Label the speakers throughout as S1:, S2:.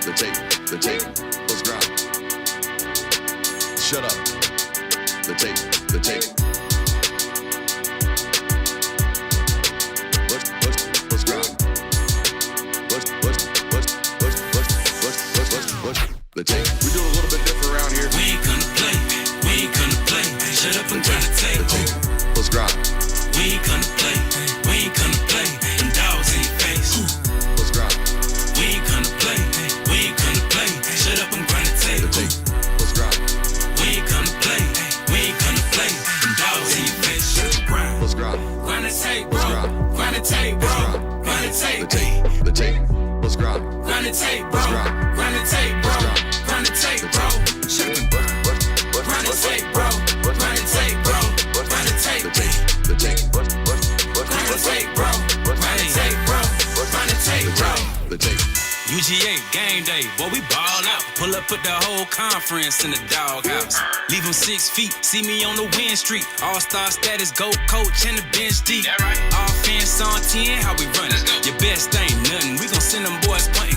S1: the tape, let's grind. Shut up. The tape. Let's grind. The tape. We do it a little bit different around here.
S2: We ain't gonna play. Shut up and grind the tape.
S1: Let's grind.
S2: We ain't gonna play. Them dogs in your face.
S1: Let's grind.
S2: We ain't gonna play. Shut up and grind the tape.
S1: Let's grind.
S2: We ain't gonna play. Them dogs in your face. Shut up and grind.
S1: Let's grind.
S2: Grind the tape, bro. Grind the tape, bro. Grind the tape.
S1: The tape. Let's grind.
S2: Grind the tape, bro. Grind the tape, bro. Grind the tape, bro. Shut up and grind. Grind the tape, bro. Grind the tape, bro. Grind the tape.
S1: The tape.
S2: Grind the tape, bro. Grind the tape, bro. Grind the tape, bro.
S1: The tape.
S2: UGA game day, boy, we ball out. Pull up, put the whole conference in the doghouse. Leave them 6 feet, see me on the win streak. All-star status, go coach and the bench deep. Offense on 10, how we run it? Your best ain't nothing, we gon' send them boys punting.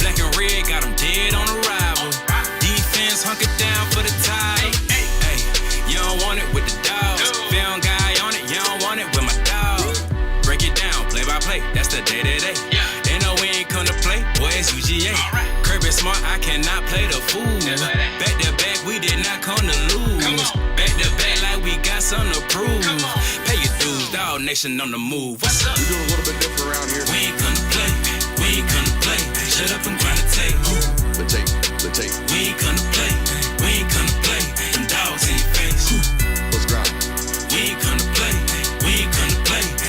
S2: Black and red, got them dead on arrival. Defense hunker down for the tie. Hey, you don't want it with the dogs. Film guy on it, you don't want it with my dog. Break it down, play by play, that's the day-to-day. They know we ain't come to play, boy, it's UGA. Kirby smart, I cannot play the fool. Back to back, we did not come to lose. Back to back, like we got something to prove. Pay your dues, dog nation on the move. What's up?
S1: We do it a little bit different around here.
S2: We ain't gonna play. Shut up and grind the tape.
S1: The tape.
S2: We ain't gonna play. Them dogs in your face.
S1: Let's grind.
S2: We ain't gonna play.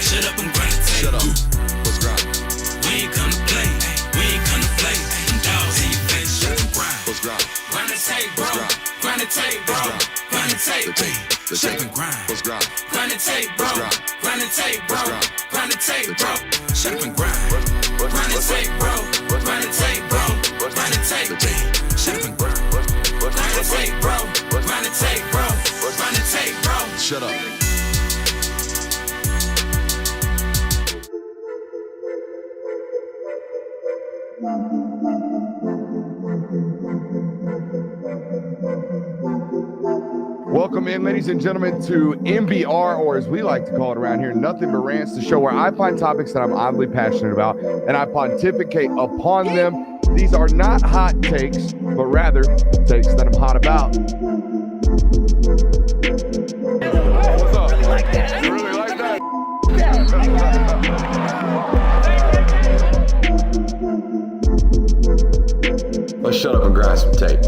S2: Shut up and grind the tape.
S1: Shut up. Let's grind.
S2: We ain't gonna play. Them dogs in your face. Shut up and grind.
S1: Let's grind.
S2: Grind the tape, bro.
S1: Let's grind.
S2: Grind the tape, bro. Grind the tape.
S1: The
S2: Shut
S1: tape.
S2: up and grind.
S1: Let's grind.
S2: Grind the tape, bro.
S1: Let's grind.
S2: Grind the tape, bro.
S1: Let's grind.
S2: Grind the tape, bro. Shut up and grind.
S1: Grind
S2: the tape, bro. Grind the tape, bro. Grind the tape. Shut up and grind. Grind the tape, bro. Grind the tape, bro. Grind the tape, bro.
S1: Shut up. Welcome in, ladies and gentlemen, to MBR, or as we like to call it around here, Nothing But Rants, the show where I find topics that I'm oddly passionate about and I pontificate upon them. These are not hot takes, but rather takes that I'm hot about. What's up? You like that? You really like that? Let's shut up and grind some tape.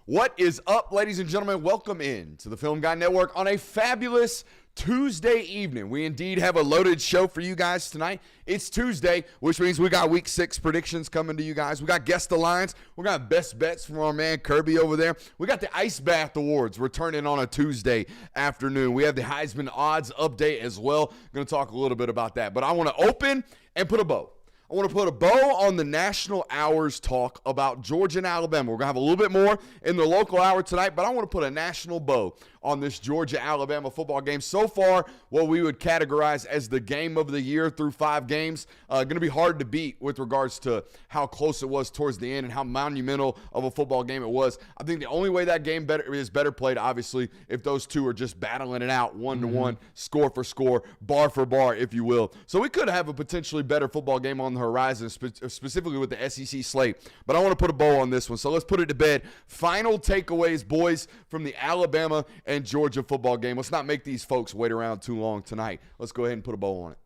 S1: What is up, ladies and gentlemen? Welcome in to the Film Guy Network on a fabulous Tuesday evening. We indeed have a loaded show for you guys tonight. It's Tuesday, which means we got Week 6 predictions coming to you guys. We got Guest Alliance. We got best bets from our man Kirby over there. We got the Ice Bath Awards returning on a Tuesday afternoon. We have the Heisman odds update as well. I'm going to talk a little bit about that. But I want to open and put a bow. I want to put a bow on the National Hours talk about Georgia and Alabama. We're going to have a little bit more in the local hour tonight, but I want to put a national bow on this Georgia-Alabama football game. So far, what we would categorize as the game of the year through 5 games, going to be hard to beat with regards to how close it was towards the end and how monumental of a football game it was. I think the only way that game is better played, obviously, if those two are just battling it out one-to-one, score for score, bar for bar, if you will. So we could have a potentially better football game on the horizon, specifically with the SEC slate. But I want to put a bow on this one. So let's put it to bed. Final takeaways, boys, from the Alabama and Georgia football game. Let's not make these folks wait around too long tonight. Let's go ahead and put a bow on it.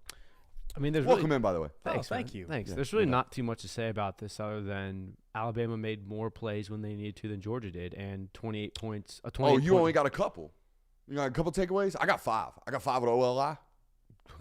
S3: I mean, there's
S1: welcome
S3: really,
S1: in, by the way.
S3: Thanks,
S4: thank you.
S3: Thanks.
S1: Yeah,
S3: There's really not too much to say about this other than Alabama made more plays when they needed to than Georgia did, and 28 points.
S1: You only got a couple. You got a couple takeaways? I got 5. I got 5 with OLI.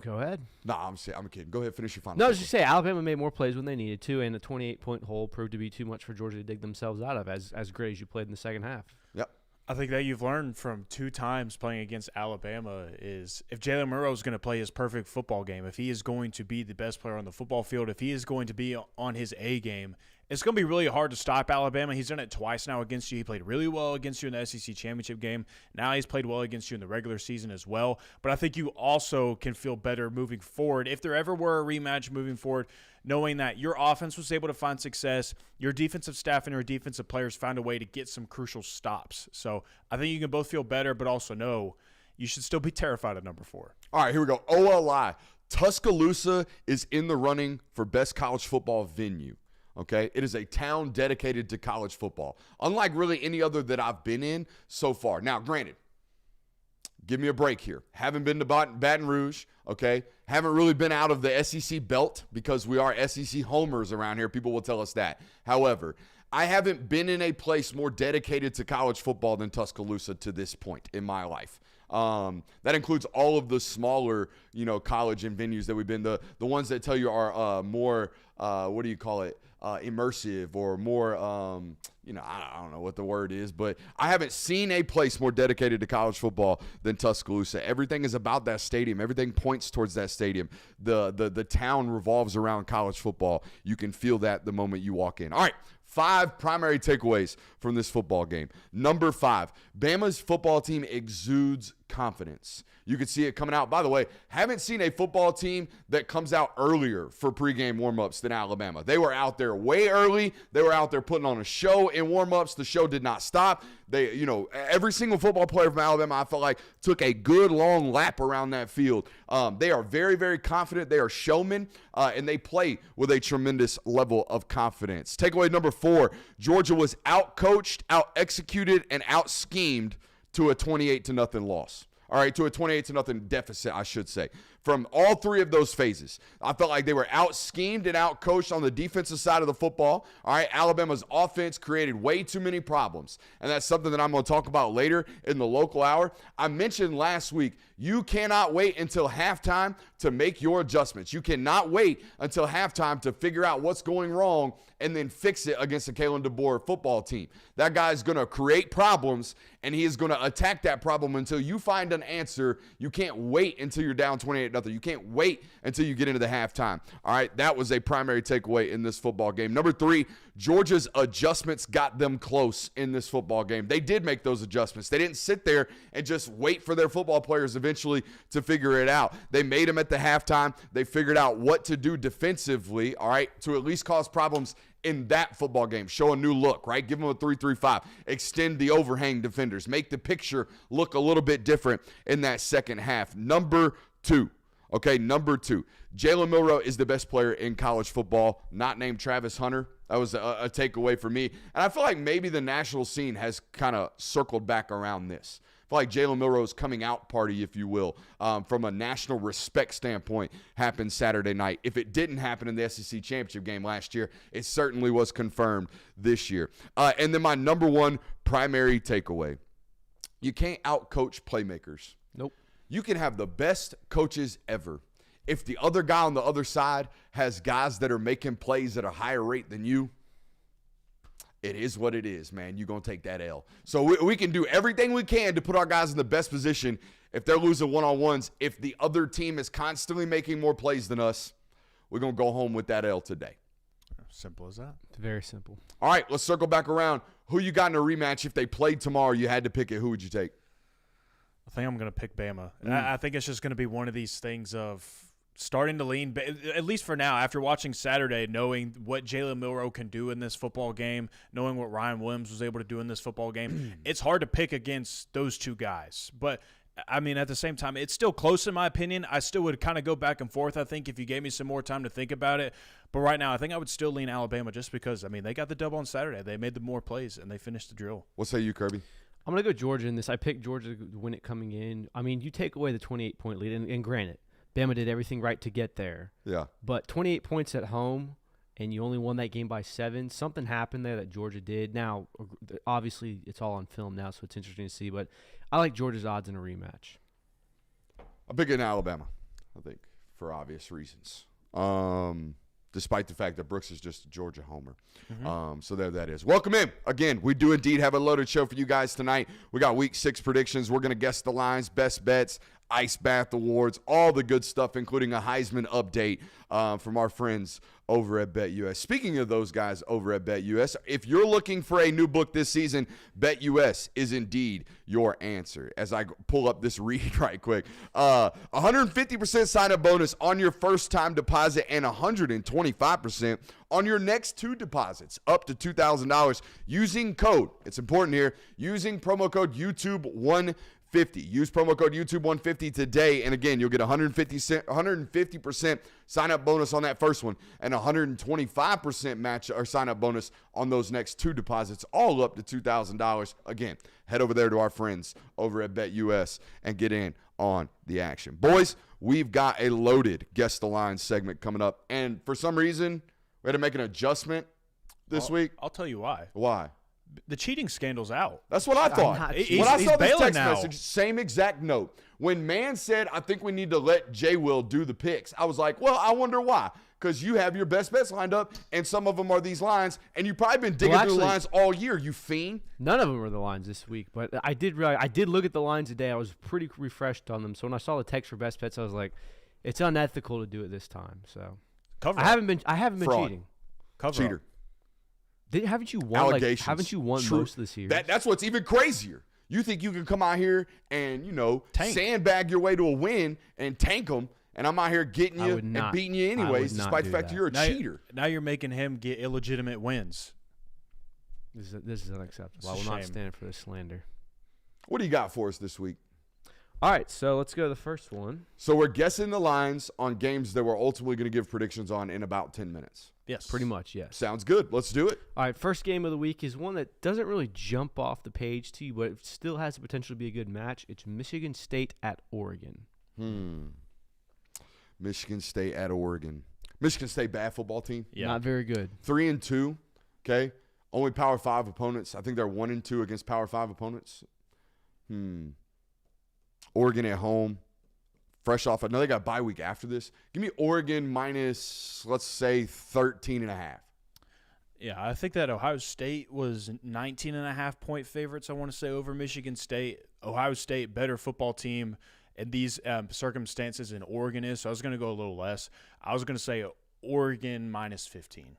S3: Go ahead.
S1: Nah, I'm kidding. Go ahead, finish your final.
S3: No, I was just saying Alabama made more plays when they needed to, and the 28-point hole proved to be too much for Georgia to dig themselves out of, as great as you played in the second half.
S1: Yep.
S4: I think that you've learned from 2 times playing against Alabama is if Jalen Murrow is going to play his perfect football game, if he is going to be the best player on the football field, if he is going to be on his A game, It's going to be really hard to stop Alabama. He's done it twice now against you. He played really well against you in the SEC championship game. Now he's played well against you in the regular season as well. But I think you also can feel better moving forward. If there ever were a rematch moving forward, knowing that your offense was able to find success, your defensive staff and your defensive players found a way to get some crucial stops. So I think you can both feel better, but also know you should still be terrified of number 4.
S1: All right, here we go. OLI. Tuscaloosa is in the running for best college football venue. Okay, it is a town dedicated to college football, unlike really any other that I've been in so far. Now, granted, give me a break here. Haven't been to Baton Rouge, okay? Haven't really been out of the SEC belt because we are SEC homers around here. People will tell us that. However, I haven't been in a place more dedicated to college football than Tuscaloosa to this point in my life. That includes all of the smaller, college and venues that we've been. The ones that tell you are more, what do you call it? Immersive or more, I don't know what the word is, but I haven't seen a place more dedicated to college football than Tuscaloosa. Everything is about that stadium. Everything points towards that stadium. The town revolves around college football. You can feel that the moment you walk in. All right. 5 primary takeaways from this football game. Number 5, Bama's football team exudes confidence. You can see it coming out. By the way, haven't seen a football team that comes out earlier for pregame warmups than Alabama. They were out there way early. They were out there putting on a show in warmups. The show did not stop. They, every single football player from Alabama, I felt like, took a good long lap around that field. They are very, very confident. They are showmen, and they play with a tremendous level of confidence. Takeaway number 4, Georgia was out-coached, out-executed, and out-schemed to a 28-0 loss. All right, to a 28-0 deficit, I should say. From all 3 of those phases, I felt like they were out-schemed and out-coached on the defensive side of the football. All right, Alabama's offense created way too many problems, and that's something that I'm going to talk about later in the local hour. I mentioned last week, you cannot wait until halftime to make your adjustments. You cannot wait until halftime to figure out what's going wrong and then fix it against the Kalen DeBoer football team. That guy is going to create problems, and he is going to attack that problem until you find an answer. You can't wait until you're down 28-0. You can't wait until you get into the halftime. All right, that was a primary takeaway in this football game. Number 3, Georgia's adjustments got them close in this football game. They did make those adjustments. They didn't sit there and just wait for their football players eventually to figure it out. They made them at the halftime. They figured out what to do defensively, all right, to at least cause problems in that football game. Show a new look, right? Give them a 3-3-5. Extend the overhang defenders. Make the picture look a little bit different in that second half. Number 2. Okay, number 2. Jalen Milroe is the best player in college football, not named Travis Hunter. That was a takeaway for me. And I feel like maybe the national scene has kind of circled back around this. I feel like Jalen Milroe's coming out party, if you will, from a national respect standpoint, happened Saturday night. If it didn't happen in the SEC championship game last year, it certainly was confirmed this year. And then my number 1 primary takeaway, you can't out-coach playmakers.
S3: Nope.
S1: You can have the best coaches ever. If the other guy on the other side has guys that are making plays at a higher rate than you, it is what it is, man. You're going to take that L. So we can do everything we can to put our guys in the best position. If they're losing one-on-ones, if the other team is constantly making more plays than us, we're going to go home with that L today.
S4: Simple as that.
S3: It's very simple.
S1: All right, let's circle back around. Who you got in a rematch? If they played tomorrow, you had to pick it. Who would you take?
S4: I think I'm going to pick Bama. I think it's just going to be one of these things of starting to lean, at least for now, after watching Saturday, knowing what Jalen Milroe can do in this football game, knowing what Ryan Williams was able to do in this football game, it's hard to pick against those 2 guys. But, I mean, at the same time, it's still close in my opinion. I still would kind of go back and forth, I think, if you gave me some more time to think about it. But right now, I think I would still lean Alabama just because, I mean, they got the double on Saturday. They made the more plays, and they finished the drill.
S1: What say you, Kirby?
S3: I'm going to go Georgia in this. I picked Georgia to win it coming in. I mean, you take away the 28-point lead, and granted, Bama did everything right to get there.
S1: Yeah.
S3: But 28 points at home, and you only won that game by 7. Something happened there that Georgia did. Now, obviously, it's all on film now, so it's interesting to see. But I like Georgia's odds in a rematch.
S1: I'm picking Alabama, I think, for obvious reasons. Despite the fact that Brooks is just a Georgia homer. So there that is. Welcome in. Again, we do indeed have a loaded show for you guys tonight. We got Week 6 predictions. We're going to guess the lines, best bets, ice bath awards, all the good stuff, including a Heisman update from our friends over at BetUS. Speaking of those guys over at BetUS, if you're looking for a new book this season, BetUS is indeed your answer. As I pull up this read right quick, 150% sign-up bonus on your first-time deposit and 125% on your next 2 deposits up to $2,000 using code. It's important here, using promo code YouTube150. Use promo code YouTube150 today, and again, you'll get 150% sign-up bonus on that first one and 125% match or sign-up bonus on those next 2 deposits, all up to $2,000. Again, head over there to our friends over at BetUS and get in on the action. Boys, we've got a loaded Guess the Line segment coming up, and for some reason, we had to make an adjustment this week.
S4: I'll tell you why.
S1: Why?
S4: The cheating scandal's out.
S1: That's what I thought. When I saw this text message, same exact note. When Man said, I think we need to let J-Will do the picks, I was like, well, I wonder why. Because you have your best bets lined up, and some of them are these lines, and you've probably been digging through the lines all year, you fiend.
S3: None of them were the lines this week, but I did look at the lines today. I was pretty refreshed on them. So when I saw the text for best bets, I was like, it's unethical to do it this time. So I haven't been cheating.
S1: Cheater.
S3: Haven't you won?
S1: Allegations.
S3: Haven't you won most of this year?
S1: That's what's even crazier. You think you can come out here and sandbag your way to a win and tank them, and I'm out here getting you and beating you anyways, despite the fact that you're a cheater.
S4: Now you're making him get illegitimate wins.
S3: This is unacceptable. I will not stand for this slander.
S1: What do you got for us this week?
S3: All right, so let's go to the first one.
S1: So we're guessing the lines on games that we're ultimately going to give predictions on in about 10 minutes.
S4: Yes.
S3: Pretty much, yes.
S1: Sounds good. Let's do it.
S3: All right, first game of the week is one that doesn't really jump off the page to you, but it still has the potential to be a good match. It's Michigan State at Oregon.
S1: Michigan State at Oregon. Michigan State bad football team.
S3: Yeah. Not very good.
S1: 3-2. Okay. Only Power 5 opponents. I think they're 1-2 against Power 5 opponents. Oregon at home. Fresh off. I know they got a bye week after this. Give me Oregon minus, let's say, 13.5.
S4: Yeah, I think that Ohio State was 19.5-point favorites, I want to say, over Michigan State. Ohio State, better football team in these circumstances than Oregon is, so I was going to go a little less. I was going to say Oregon minus 15.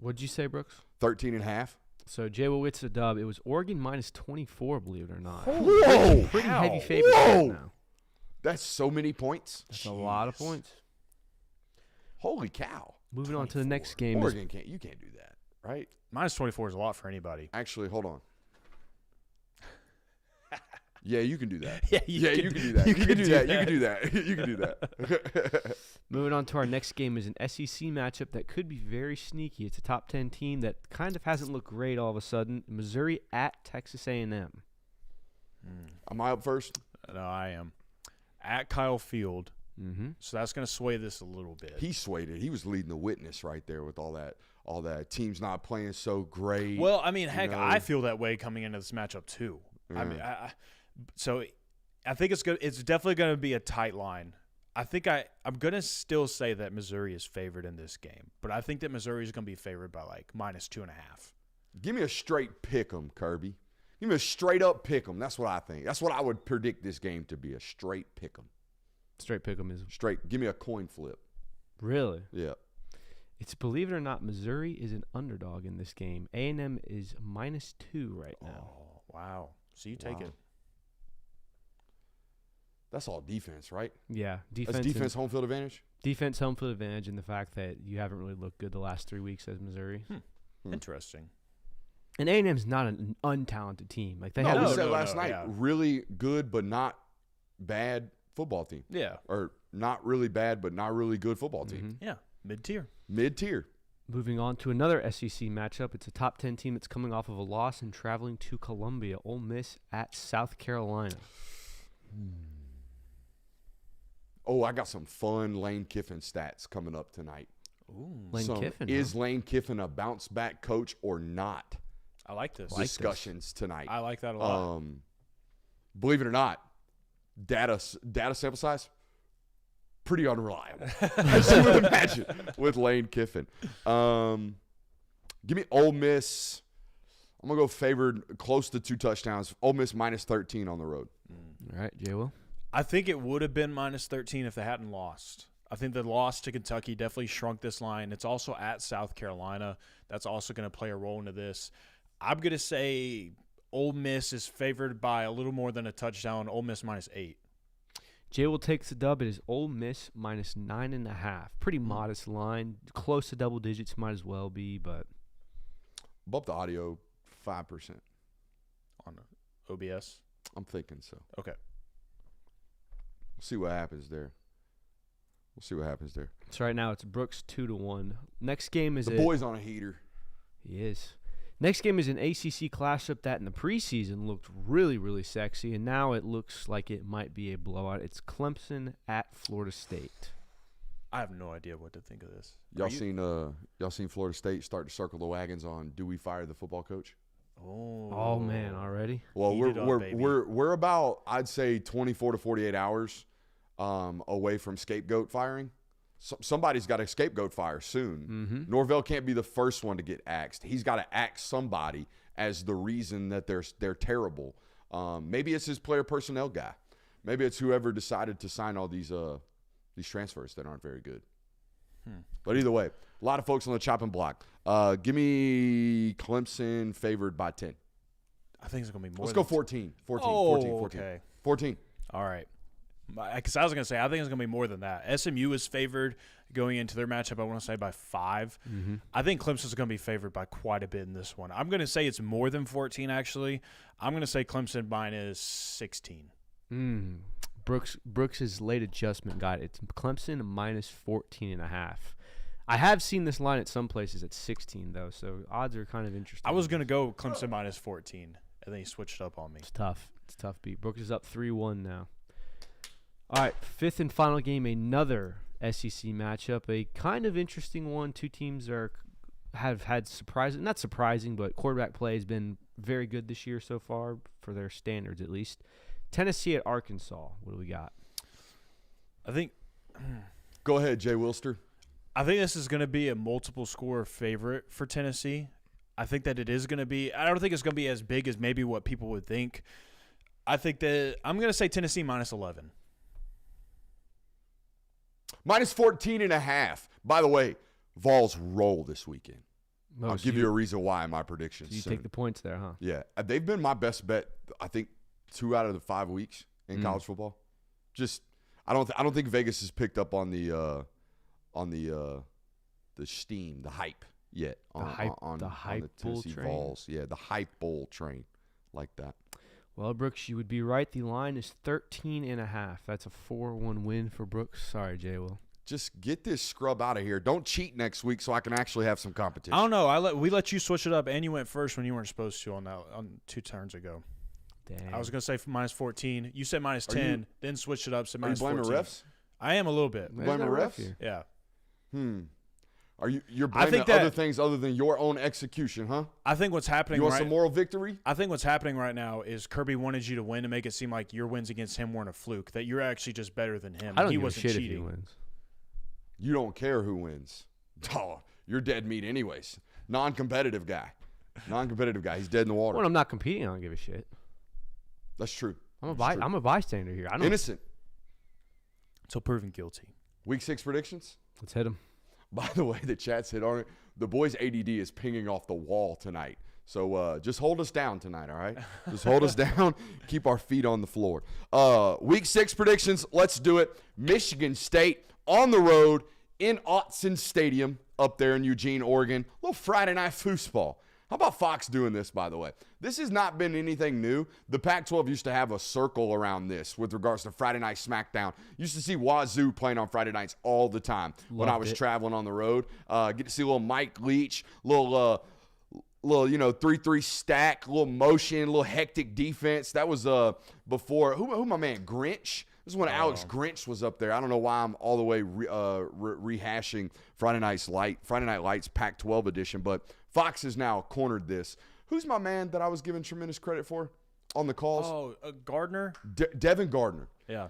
S3: What did you say, Brooks?
S1: 13.5.
S3: So Jay Will gets a dub. It was Oregon minus 24, believe it or not.
S1: Whoa!
S3: Pretty heavy favorites right now.
S1: That's so many points.
S3: That's a lot of points.
S1: Holy cow.
S3: Moving on to the next game.
S1: Oregon you can't do that, right?
S4: Minus 24 is a lot for anybody.
S1: Actually, hold on. Yeah, you can do that.
S4: You can
S1: do that. You can do that. You can do that. You can do that.
S3: Moving on to our next game is an SEC matchup that could be very sneaky. It's a top 10 team that kind of hasn't looked great all of a sudden. Missouri at Texas A&M.
S1: Am I up first?
S4: No, I am. At Kyle Field.
S3: Mm-hmm.
S4: So that's going to sway this a little bit.
S1: He swayed it. He was leading the witness right there with all that. Teams not playing so great.
S4: Well, I mean, heck, I feel that way coming into this matchup too.
S1: Yeah.
S4: I mean, so I think it's good. It's definitely going to be a tight line. I think I'm going to still say that Missouri is favored in this game, but I think that Missouri is going to be favored by like minus 2.5.
S1: Give me a straight pick 'em, Kirby. Give me a straight up pick 'em. That's what I think. That's what I would predict this game to be, a straight pick 'em.
S3: Straight pick 'em is
S1: straight. Give me a coin flip.
S3: Really?
S1: Yeah.
S3: It's, believe it or not, Missouri is an underdog in this game. A&M is minus 2 right now.
S4: Oh, wow. So you take it.
S1: That's all defense, right?
S3: Yeah, defense.
S1: That's defense, home field advantage?
S3: Defense, home field advantage, and the fact that you haven't really looked good the last 3 weeks as Missouri.
S4: Interesting.
S3: And A&M's not an untalented team. Like we
S1: said last night, really good but not bad football team.
S4: Yeah.
S1: Or not really bad but not really good football team.
S4: Yeah, mid-tier.
S1: Mid-tier.
S3: Moving on to another SEC matchup. It's a top 10 team that's coming off of a loss and traveling to Columbia. Ole Miss at South Carolina.
S1: Oh, I got some fun Lane Kiffin stats coming up tonight.
S4: Ooh.
S3: Lane Kiffin.
S1: Is Lane Kiffin a bounce-back coach or not?
S4: I like this.
S1: Discussions tonight.
S4: I like that a lot.
S1: Believe it or not, data sample size, pretty unreliable, as you would imagine, with Lane Kiffin. Give me Ole Miss. I'm going to go favored close to 2 touchdowns. Ole Miss minus 13 on the road.
S3: All right, J-Will.
S4: I think it would have been -13 if they hadn't lost. I think the loss to Kentucky definitely shrunk this line. It's also at South Carolina. That's also going to play a role into this. I'm going to say Ole Miss is favored by a little more than a touchdown. Ole Miss -8.
S3: Jay will take the dub. It is Ole Miss -9.5. Pretty modest line. Close to double digits might as well be, but
S1: Bump the audio 5%.
S4: On OBS?
S1: I'm thinking so.
S4: Okay.
S1: We'll see what happens there.
S3: so right now it's Brooks 2-1. Next game is
S1: The boy's on a heater.
S3: He is. Next game is an ACC clash-up that in the preseason looked really, really sexy, and now it looks like it might be a blowout. It's Clemson at Florida State.
S4: I have no idea what to think of this.
S1: Y'all seen Florida State start to circle the wagons on do we fire the football coach?
S3: Oh man, already?
S1: Well,
S4: Heat it up, baby.
S1: we're about, I'd say, 24 to 48 hours away from scapegoat firing. Somebody's got a scapegoat fire soon. Norvell can't be the first one to get axed. He's got to axe somebody as the reason that they're terrible. Maybe it's his player personnel guy. Maybe it's whoever decided to sign all these transfers that aren't very good. But either way, a lot of folks on the chopping block. Give me Clemson favored by 10.
S4: I think it's going to be more.
S1: Let's go 14. 14.
S4: Oh,
S1: 14. 14.
S4: okay.
S1: 14.
S4: All right. Because I was going to say, I think it's going to be more than that. SMU is favored going into their matchup, I want to say, by 5. I think Clemson's going to be favored by quite a bit in this one. I'm going to say it's more than 14, actually. I'm going to say Clemson -16.
S3: Brooks's late adjustment got it. It's Clemson -14.5. I have seen this line at some places at 16, though, so odds are kind of interesting.
S4: I was going to go Clemson -14, and then he switched up on me.
S3: It's tough. It's a tough beat. Brooks is up 3-1 now. All right, fifth and final game, another SEC matchup, a kind of interesting one. Two teams have had not surprising, but quarterback play has been very good this year so far for their standards at least. Tennessee at Arkansas. What do we got?
S4: I think
S1: Go ahead, Jay Wilster.
S4: I think this is going to be a multiple score favorite for Tennessee. I think that it is going to be – I don't think it's going to be as big as maybe what people would think. I think that – I'm going to say Tennessee -11.
S1: -14.5. By the way, Vols roll this weekend.
S3: Oh,
S1: I'll give you a reason why in my predictions.
S3: You take the points there, huh?
S1: Yeah. They've been my best bet, I think, 2 out of the 5 weeks in college football. Just I don't think Vegas has picked up on the steam, the hype yet on the Tennessee Vols. Yeah, the hype bull train like that.
S3: Well, Brooks, you would be right. The line is 13.5. That's a 4-1 win for Brooks. Sorry, Jay Will.
S1: Just get this scrub out of here. Don't cheat next week so I can actually have some competition.
S4: I don't know. We let you switch it up, and you went first when you weren't supposed to on 2 turns ago.
S3: Damn.
S4: I was going to say -14. You said -10, then switched it up, said -14.
S1: Are you blaming refs?
S4: I am a little bit.
S1: Blaming refs?
S3: Here.
S4: Yeah.
S1: You're blaming other things other than your own execution, huh?
S4: I think what's happening
S1: You want some moral victory?
S4: I think what's happening right now is Kirby wanted you to win to make it seem like your wins against him weren't a fluke, that you're actually just better than him.
S3: I don't
S4: he
S3: give
S4: wasn't
S3: a shit
S4: cheating.
S3: if he wins.
S1: You don't care who wins. Oh, you're dead meat anyways. Non-competitive guy. He's dead in the water.
S3: When I'm not competing, I don't give a shit.
S1: That's true.
S3: I'm a bystander here. I don't.
S1: Innocent.
S4: Until proven guilty.
S1: Week 6 predictions?
S3: Let's hit him.
S1: By the way, the chat's hit on it. The boys' ADD is pinging off the wall tonight. So just hold us down tonight, all right? Just hold us down. Keep our feet on the floor. Week 6 predictions. Let's do it. Michigan State on the road in Autzen Stadium up there in Eugene, Oregon. A little Friday night foosball. How about Fox doing this, by the way? This has not been anything new. The Pac-12 used to have a circle around this with regards to Friday Night Smackdown. Used to see Wazoo playing on Friday nights all the time when I was traveling on the road. Get to see a little Mike Leach, little 3-3 stack, little motion, little hectic defense. That was before who my man Grinch. This is when Alex Grinch was up there. I don't know why I'm all the way rehashing Friday Night Lights Pac-12 edition, but Fox has now cornered this. Who's my man that I was giving tremendous credit for on the calls?
S4: Oh, Gardner?
S1: Devin Gardner.
S4: Yeah.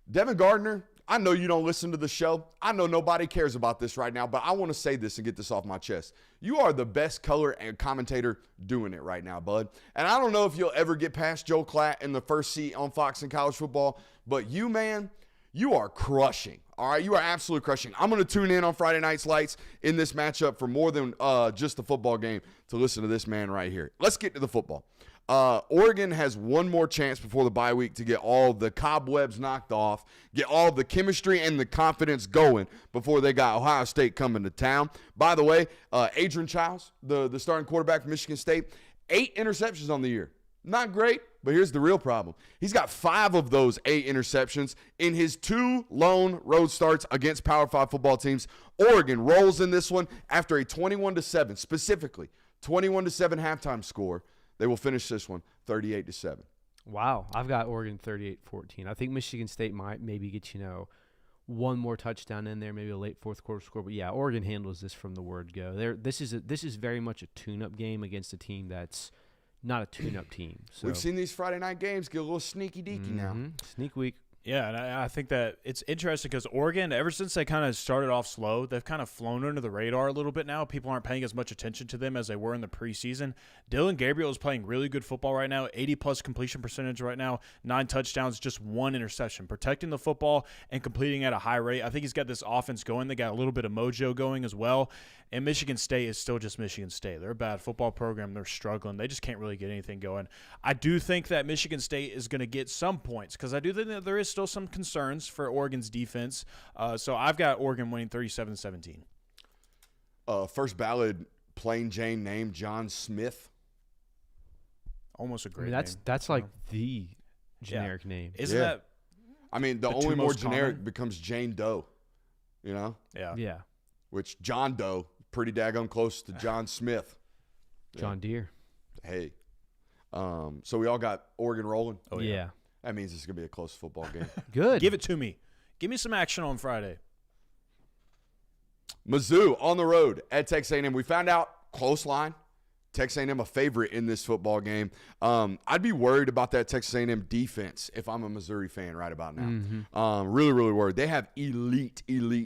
S1: Devin Gardner, I know you don't listen to the show. I know nobody cares about this right now, but I want to say this and get this off my chest. You are the best color and commentator doing it right now, bud. And I don't know if you'll ever get past Joe Klatt in the first seat on Fox and college football, but you, man, you are crushing. All right, you are absolutely crushing. I'm going to tune in on Friday Night's Lights in this matchup for more than just the football game to listen to this man right here. Let's get to the football. Oregon has one more chance before the bye week to get all the cobwebs knocked off, get all the chemistry and the confidence going before they got Ohio State coming to town. By the way, Adrian Childs, the starting quarterback from Michigan State, 8 interceptions on the year. Not great, but here's the real problem. He's got 5 of those 8 interceptions in his 2 lone road starts against Power 5 football teams. Oregon rolls in this one after a 21-7, specifically 21-7 halftime score. They will finish this one 38-7.
S3: Wow, I've got Oregon 38-14. I think Michigan State might maybe get, one more touchdown in there, maybe a late fourth quarter score. But yeah, Oregon handles this from the word go. This is very much a tune-up game against a team that's not a tune-up team. So.
S1: We've seen these Friday night games get a little sneaky-deaky now.
S3: Sneak week.
S4: Yeah, and I think that it's interesting because Oregon, ever since they kind of started off slow, they've kind of flown under the radar a little bit now. People aren't paying as much attention to them as they were in the preseason. Dylan Gabriel is playing really good football right now, 80-plus completion percentage right now, 9 touchdowns, just 1 interception. Protecting the football and completing at a high rate. I think he's got this offense going. They got a little bit of mojo going as well. And Michigan State is still just Michigan State. They're a bad football program. They're struggling. They just can't really get anything going. I do think that Michigan State is going to get some points because I do think that there is still some concerns for Oregon's defense. So I've got Oregon winning 37-17.
S1: First ballot plain Jane name, John Smith.
S4: Almost a great
S3: name. That's like
S4: Oh.
S3: the generic name.
S4: Isn't that?
S1: I mean, the
S4: the
S1: only
S4: two
S1: more
S4: most
S1: generic
S4: common?
S1: becomes Jane Doe,
S4: Yeah.
S3: Yeah.
S1: which John Doe, pretty daggone close to John Smith.
S3: John Deere.
S1: Hey. So we all got Oregon rolling.
S4: Oh,
S3: yeah.
S1: That means it's going to be a close football game.
S3: Good.
S4: Give it to me. Give me some action on Friday.
S1: Mizzou on the road at Texas A&M. We found out close line. Texas A&M a favorite in this football game. I'd be worried about that Texas A&M defense if I'm a Missouri fan right about now. Really, really worried. They have elite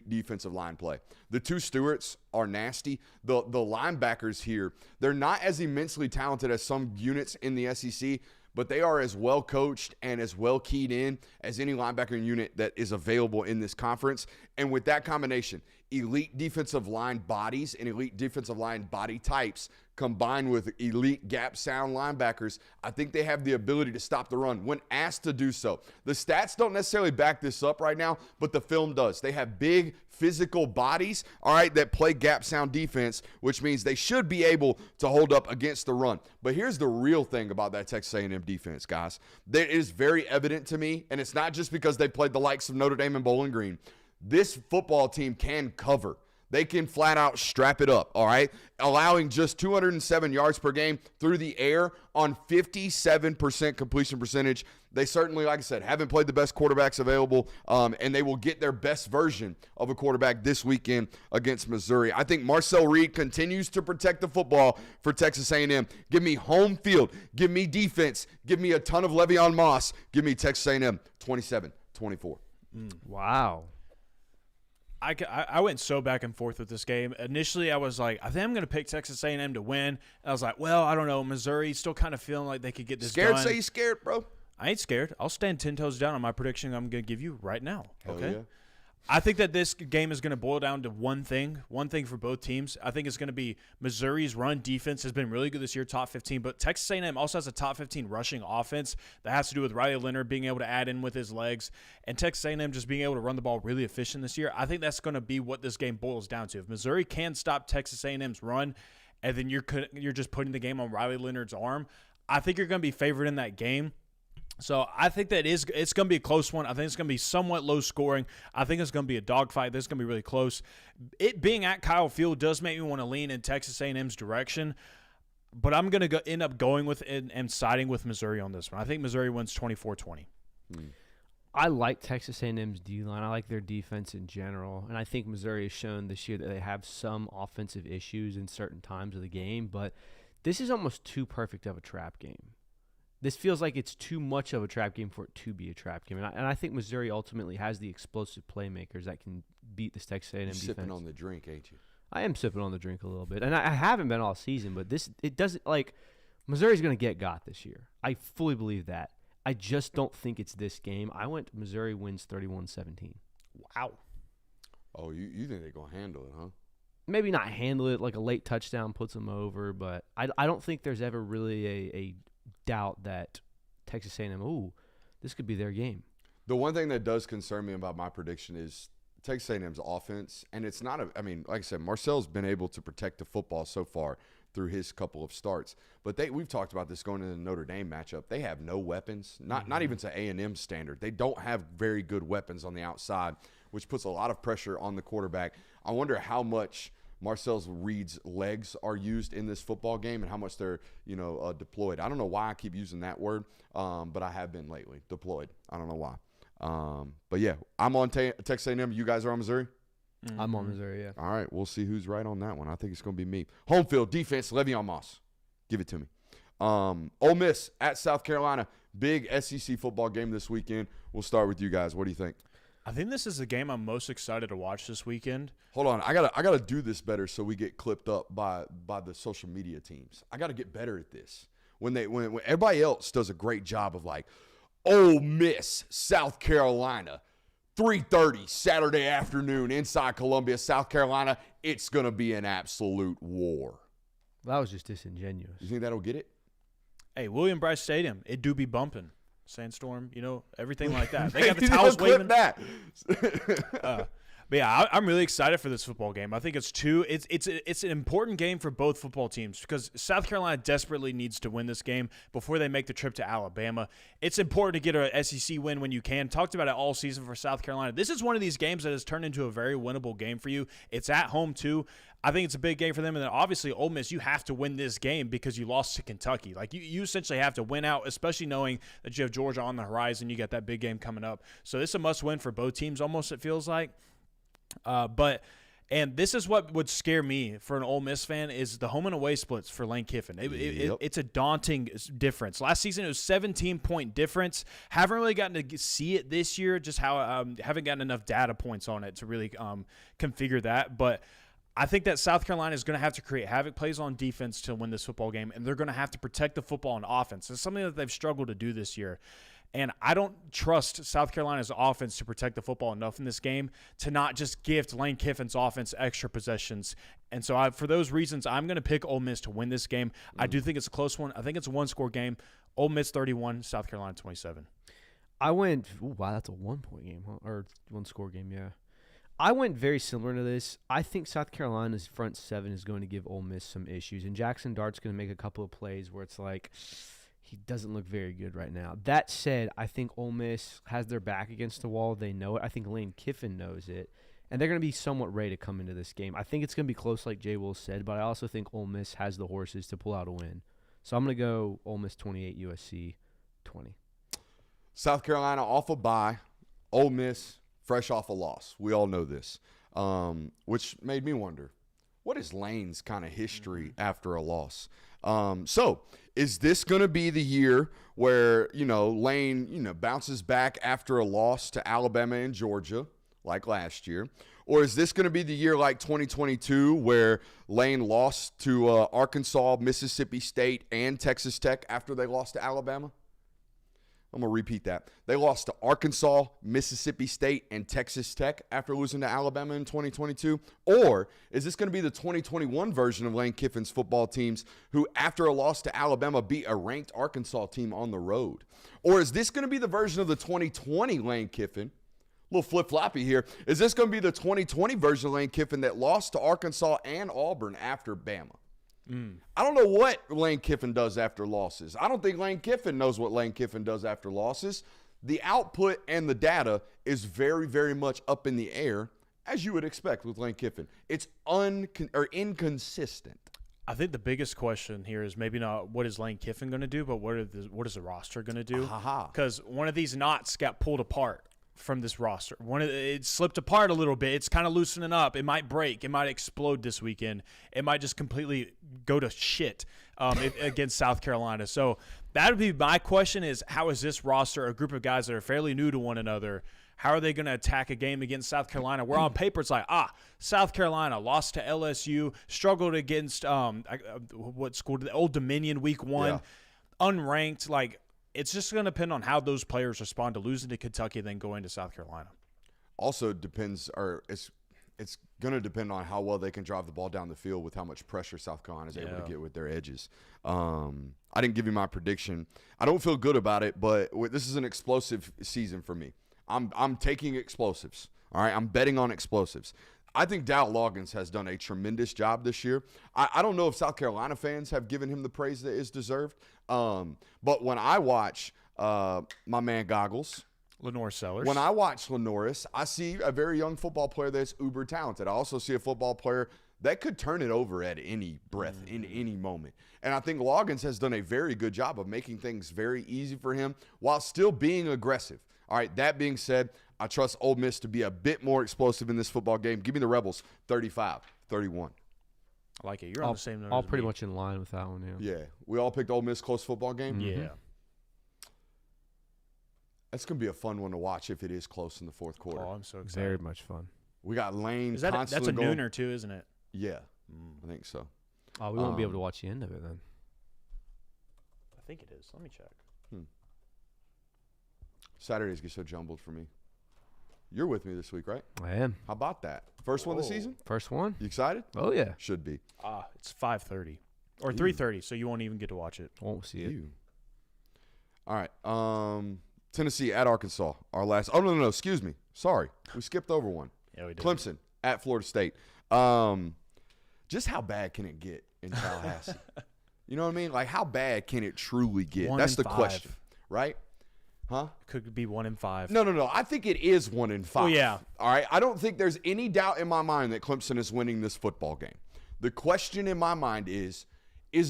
S1: defensive line play. The 2 Stewarts are nasty. The linebackers here, they're not as immensely talented as some units in the SEC, but they are as well coached and as well keyed in as any linebacker unit that is available in this conference. And with that combination, elite defensive line bodies and elite defensive line body types combined with elite gap sound linebackers, I think they have the ability to stop the run when asked to do so. The stats don't necessarily back this up right now, but the film does. They have big physical bodies, all right, that play gap sound defense, which means they should be able to hold up against the run. But here's the real thing about that Texas A&M defense, guys. It is very evident to me, and it's not just because they played the likes of Notre Dame and Bowling Green. This football team can cover. They can flat out strap it up, all right? Allowing just 207 yards per game through the air on 57% completion percentage. They certainly, like I said, haven't played the best quarterbacks available, and they will get their best version of a quarterback this weekend against Missouri. I think Marcel Reed continues to protect the football for Texas A&M. Give me home field. Give me defense. Give me a ton of Le'Veon Moss. Give me Texas A&M 27-24.
S3: Wow.
S4: I went so back and forth with this game. Initially, I was like, I think I'm going to pick Texas A&M to win. And I was like, well, I don't know. Missouri still kind of feeling like they could get this
S1: Scared?
S4: done.
S1: Say you scared, bro.
S4: I ain't scared. I'll stand 10 toes down on my prediction I'm going to give you right now.
S1: Hell
S4: Okay.
S1: yeah.
S4: I think that this game is going to boil down to one thing for both teams. I think it's going to be Missouri's run defense has been really good this year, top 15, but Texas A&M also has a top 15 rushing offense that has to do with Riley Leonard being able to add in with his legs and Texas A&M just being able to run the ball really efficient this year. I think that's going to be what this game boils down to. If Missouri can stop Texas A&M's run and then you're just putting the game on Riley Leonard's arm, I think you're going to be favored in that game. So I think that it's going to be a close one. I think it's going to be somewhat low scoring. I think it's going to be a dogfight. This is going to be really close. It being at Kyle Field does make me want to lean in Texas A&M's direction, but I'm going to end up going with it and siding with Missouri on this one. I think Missouri wins 24-20.
S3: I like Texas A&M's D-line. I like their defense in general, and I think Missouri has shown this year that they have some offensive issues in certain times of the game, but this is almost too perfect of a trap game. this feels like it's too much of a trap game for it to be a trap game. And I think Missouri ultimately has the explosive playmakers that can beat this Texas A&M defense.
S1: Sipping on the drink, ain't you?
S3: I am sipping on the drink a little bit. And I haven't been all season, but it doesn't, like, Missouri's going to get got this year. I fully believe that. I just don't think it's this game. I went Missouri wins 31-17.
S4: Wow.
S1: Oh, you think they're going to handle it, huh?
S3: Maybe not handle it, like a late touchdown puts them over, but I don't think there's ever really a doubt that Texas A&M, this could be their game.
S1: The one thing that does concern me about my prediction is Texas A&M's offense, and it's not like I said, Marcel's been able to protect the football so far through his couple of starts, but we've talked about this going into the Notre Dame matchup. They have no weapons, not even to A&M standard. They don't have very good weapons on the outside, which puts a lot of pressure on the quarterback. I wonder how much Marcel Reed's legs are used in this football game and how much they're, deployed. I don't know why I keep using that word, but I have been lately. Deployed. I don't know why. But, yeah, I'm on Texas A&M. You guys are on Missouri?
S3: Mm-hmm. I'm on Missouri, yeah.
S1: All right, we'll see who's right on that one. I think it's going to be me. Home field defense, Le'Veon Moss. Give it to me. Ole Miss at South Carolina. Big SEC football game this weekend. We'll start with you guys. What do you think?
S4: I think this is the game I'm most excited to watch this weekend.
S1: Hold on, I gotta do this better so we get clipped up by the social media teams. I gotta get better at this. When everybody else does a great job of like, Ole Miss, South Carolina, 3:30 Saturday afternoon inside Columbia, South Carolina. It's gonna be an absolute war.
S3: That was just disingenuous.
S1: You think that'll get it?
S4: Hey, William Bryce Stadium, it do be bumping. Sandstorm, everything like that. They got the towels waving.
S1: That.
S4: But yeah, I'm really excited for this football game. I think it's an important game for both football teams because South Carolina desperately needs to win this game before they make the trip to Alabama. It's important to get a SEC win when you can. Talked about it all season for South Carolina. This is one of these games that has turned into a very winnable game for you. It's at home too. I think it's a big game for them. And then obviously Ole Miss, you have to win this game because you lost to Kentucky. Like you essentially have to win out, especially knowing that you have Georgia on the horizon. You got that big game coming up. So this is a must win for both teams almost, it feels like. And this is what would scare me for an Ole Miss fan is the home and away splits for Lane Kiffin. It's a daunting difference. Last season it was 17-point difference. Haven't really gotten to see it this year, just how haven't gotten enough data points on it to really configure that. But I think that South Carolina is going to have to create havoc plays on defense to win this football game, and they're going to have to protect the football on offense. It's something that they've struggled to do this year. And I don't trust South Carolina's offense to protect the football enough in this game to not just gift Lane Kiffin's offense extra possessions. And so for those reasons, I'm going to pick Ole Miss to win this game. I do think it's a close one. I think it's a one-score game. Ole Miss 31, South Carolina 27.
S3: I went – wow, that's a one-point game, huh? Or one-score game, yeah. I went very similar to this. I think South Carolina's front seven is going to give Ole Miss some issues. And Jackson Dart's going to make a couple of plays where it's like – he doesn't look very good right now. That said, I think Ole Miss has their back against the wall. They know it. I think Lane Kiffin knows it. And they're going to be somewhat ready to come into this game. I think it's going to be close like Jay Will said, but I also think Ole Miss has the horses to pull out a win. So I'm going to go Ole Miss 28, USC 20.
S1: South Carolina off a bye. Ole Miss fresh off a loss. We all know this, which made me wonder, what is Lane's kind of history after a loss? So is this going to be the year where, Lane, bounces back after a loss to Alabama and Georgia like last year? Or is this going to be the year like 2022 where Lane lost to Arkansas, Mississippi State, and Texas Tech after they lost to Alabama? I'm going to repeat that. They lost to Arkansas, Mississippi State, and Texas Tech after losing to Alabama in 2022? Or is this going to be the 2021 version of Lane Kiffin's football teams who, after a loss to Alabama, beat a ranked Arkansas team on the road? Or is this going to be the version of the 2020 Lane Kiffin? A little flip-floppy here. Is this going to be the 2020 version of Lane Kiffin that lost to Arkansas and Auburn after Bama? I don't know what Lane Kiffin does after losses. I don't think Lane Kiffin knows what Lane Kiffin does after losses. The output and the data is very, very much up in the air, as you would expect with Lane Kiffin. It's inconsistent.
S4: I think the biggest question here is maybe not what is Lane Kiffin going to do, but what is the roster going to do? Because one of these knots got pulled apart from this roster. It slipped apart a little bit. It's kind of loosening up. It might break. It might explode this weekend. It might just completely go to shit against South Carolina. So that would be my question is, how is this roster, a group of guys that are fairly new to one another, how are they going to attack a game against South Carolina where on paper it's like, South Carolina lost to LSU, struggled against what school? Old Dominion week 1, unranked. Like, it's just going to depend on how those players respond to losing to Kentucky and then going to South Carolina.
S1: Also depends, or it's going to depend on how well they can drive the ball down the field with how much pressure South Carolina is able to get with their edges. I didn't give you my prediction. I don't feel good about it, but this is an explosive season for me. I'm taking explosives. All right, I'm betting on explosives. I think Dow Loggins has done a tremendous job this year. I don't know if South Carolina fans have given him the praise that is deserved. But when I watch my man Goggles,
S4: Lenore Sellers.
S1: When I watch Lenoris, I see a very young football player that's uber talented. I also see a football player that could turn it over at any breath, in any moment. And I think Loggins has done a very good job of making things very easy for him while still being aggressive. All right, that being said, I trust Ole Miss to be a bit more explosive in this football game. Give me the Rebels 35-31.
S4: I like it. You're on the same note.
S3: All pretty much in line with that one,
S1: Yeah, we all picked Ole Miss close football game.
S4: Mm-hmm. Yeah.
S1: That's going to be a fun one to watch if it is close in the fourth quarter.
S4: Oh, I'm so excited.
S3: Very much fun.
S1: We got Lane
S4: That's a
S1: going.
S4: nooner too, isn't it?
S1: Yeah, I think so.
S3: Oh, we won't be able to watch the end of it then.
S4: I think it is. Let me check.
S1: Saturdays get so jumbled for me. You're with me this week, right?
S3: I am.
S1: How about that? First one of the season?
S3: First one?
S1: You excited?
S3: Oh, yeah.
S1: Should be.
S4: It's 5:30 or 3:30, so you won't even get to watch it.
S3: Won't see it.
S1: All right. Tennessee at Arkansas. Our last. Oh, no. Excuse me. Sorry. We skipped over one.
S4: Yeah, we did.
S1: Clemson at Florida State. Just how bad can it get in Tallahassee? You know what I mean? Like, how bad can it truly get?
S4: 1
S1: That's
S4: in
S1: the
S4: 5.
S1: question, right? Huh?
S4: Could be 1 in 5.
S1: No. I think it is 1 in 5.
S4: Oh, yeah.
S1: All right. I don't think there's any doubt in my mind that Clemson is winning this football game. The question in my mind is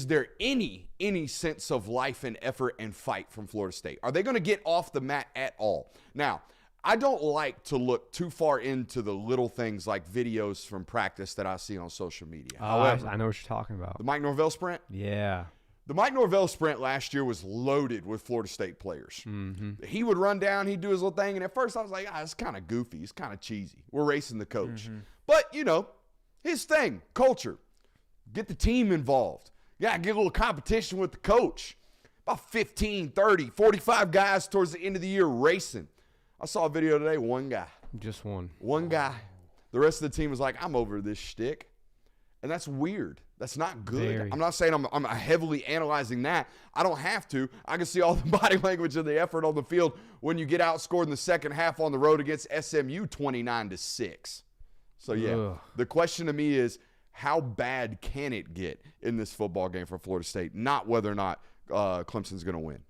S1: there any sense of life and effort and fight from Florida State? Are they going to get off the mat at all? Now, I don't like to look too far into the little things like videos from practice that I see on social media.
S3: Oh, I know what you're talking about.
S1: The Mike Norvell sprint?
S3: Yeah.
S1: The Mike Norvell sprint last year was loaded with Florida State players. Mm-hmm. He would run down, he'd do his little thing, and at first I was like, it's kind of goofy. It's kind of cheesy. We're racing the coach. Mm-hmm. But, his thing, culture, get the team involved. Yeah, get a little competition with the coach. About 15, 30, 45 guys towards the end of the year racing. I saw a video today, one guy.
S3: Just one.
S1: One guy. The rest of the team was like, I'm over this shtick. And that's weird. That's not good.
S3: Very.
S1: I'm not saying I'm heavily analyzing that. I don't have to. I can see all the body language and the effort on the field when you get outscored in the second half on the road against SMU 29-6. So, yeah, The question to me is, how bad can it get in this football game for Florida State? Not whether or not Clemson's going to win.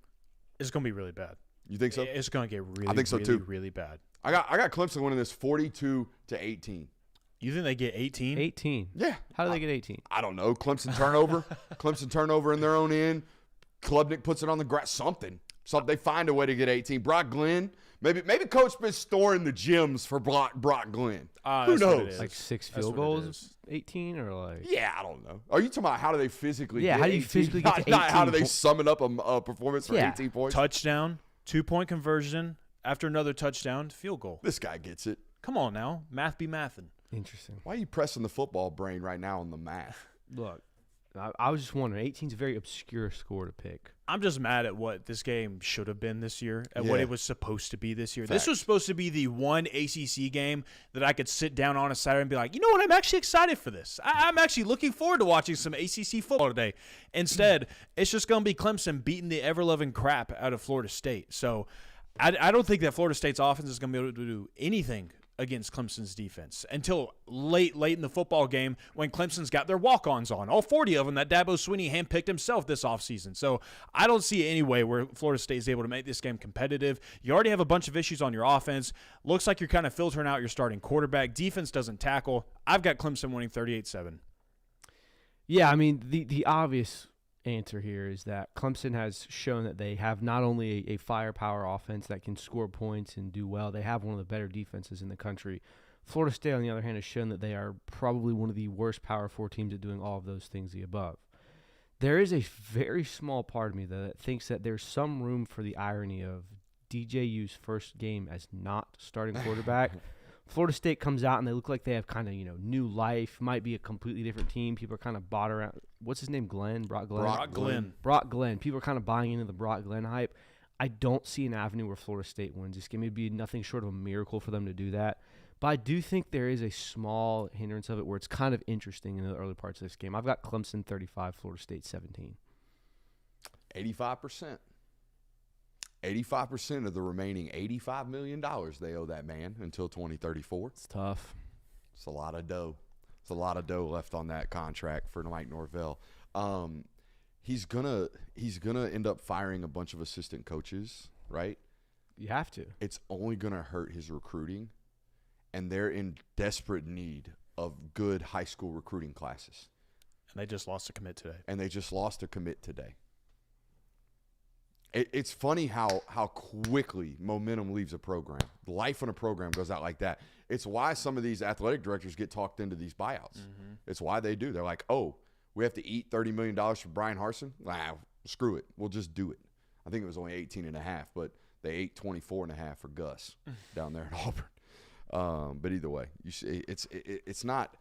S4: It's going to be really bad.
S1: You think so?
S4: It's going to get really,
S1: I think so too.
S4: really bad.
S1: I got Clemson winning this 42-18.
S4: You think they get 18?
S3: 18.
S1: Yeah.
S3: How do they get 18?
S1: I don't know. Clemson turnover in their own end. Klubnik puts it on the grass. Something. They find a way to get 18. Brock Glenn. Maybe Coach been storing the gems for Brock Glenn. Who knows?
S3: Like 6 field goals, 18 or like?
S1: Yeah, I don't know. Are you talking about how do they physically get 18?
S3: How do you physically get to 18?
S1: Not how do they summon up a performance for 18 points?
S4: Touchdown, 2-point conversion, after another touchdown, field goal.
S1: This guy gets it.
S4: Come on now. Math be mathin'.
S3: Interesting.
S1: Why are you pressing the football brain right now on the math?
S3: Look, I was just wondering, 18 is a very obscure score to pick.
S4: I'm just mad at what this game should have been this year, at what it was supposed to be this year.
S1: Facts.
S4: This was supposed to be the one ACC game that I could sit down on a Saturday and be like, you know what, I'm actually excited for this. I'm actually looking forward to watching some ACC football today. Instead, it's just going to be Clemson beating the ever-loving crap out of Florida State. So I don't think that Florida State's offense is going to be able to do anything against Clemson's defense until late in the football game when Clemson's got their walk-ons on. All 40 of them that Dabo Swinney handpicked himself this offseason. So I don't see any way where Florida State is able to make this game competitive. You already have a bunch of issues on your offense. Looks like you're kind of filtering out your starting quarterback. Defense doesn't tackle. I've got Clemson winning 38-7.
S3: Yeah, I mean, the obvious answer here is that Clemson has shown that they have not only a firepower offense that can score points and do well, they have one of the better defenses in the country. Florida State, on the other hand, has shown that they are probably one of the worst Power 4 teams at doing all of those things the above. There is a very small part of me that thinks that there's some room for the irony of DJU's first game as not starting quarterback. Florida State comes out and they look like they have kind of, new life, might be a completely different team. People are kind of bought around. What's his name? Brock Glenn. Brock Glenn. People are kind of buying into the Brock Glenn hype. I don't see an avenue where Florida State wins this game. It'd be nothing short of a miracle for them to do that. But I do think there is a small hindrance of it where it's kind of interesting in the early parts of this game. I've got Clemson 35, Florida State 17.
S1: 85%. 85% of the remaining $85 million they owe that man until 2034.
S3: It's tough.
S1: It's a lot of dough. It's a lot of dough left on that contract for Mike Norvell. He's gonna end up firing a bunch of assistant coaches, right?
S3: You have to.
S1: It's only gonna hurt his recruiting, and they're in desperate need of good high school recruiting classes.
S4: And they just lost a commit today.
S1: It's funny how quickly momentum leaves a program. Life on a program goes out like that. It's why some of these athletic directors get talked into these buyouts. Mm-hmm. It's why they do. They're like, oh, we have to eat $30 million for Brian Harsin? Screw it. We'll just do it. I think it was only 18.5, but they ate 24.5 for Gus down there at Auburn. But either way, you see, it's not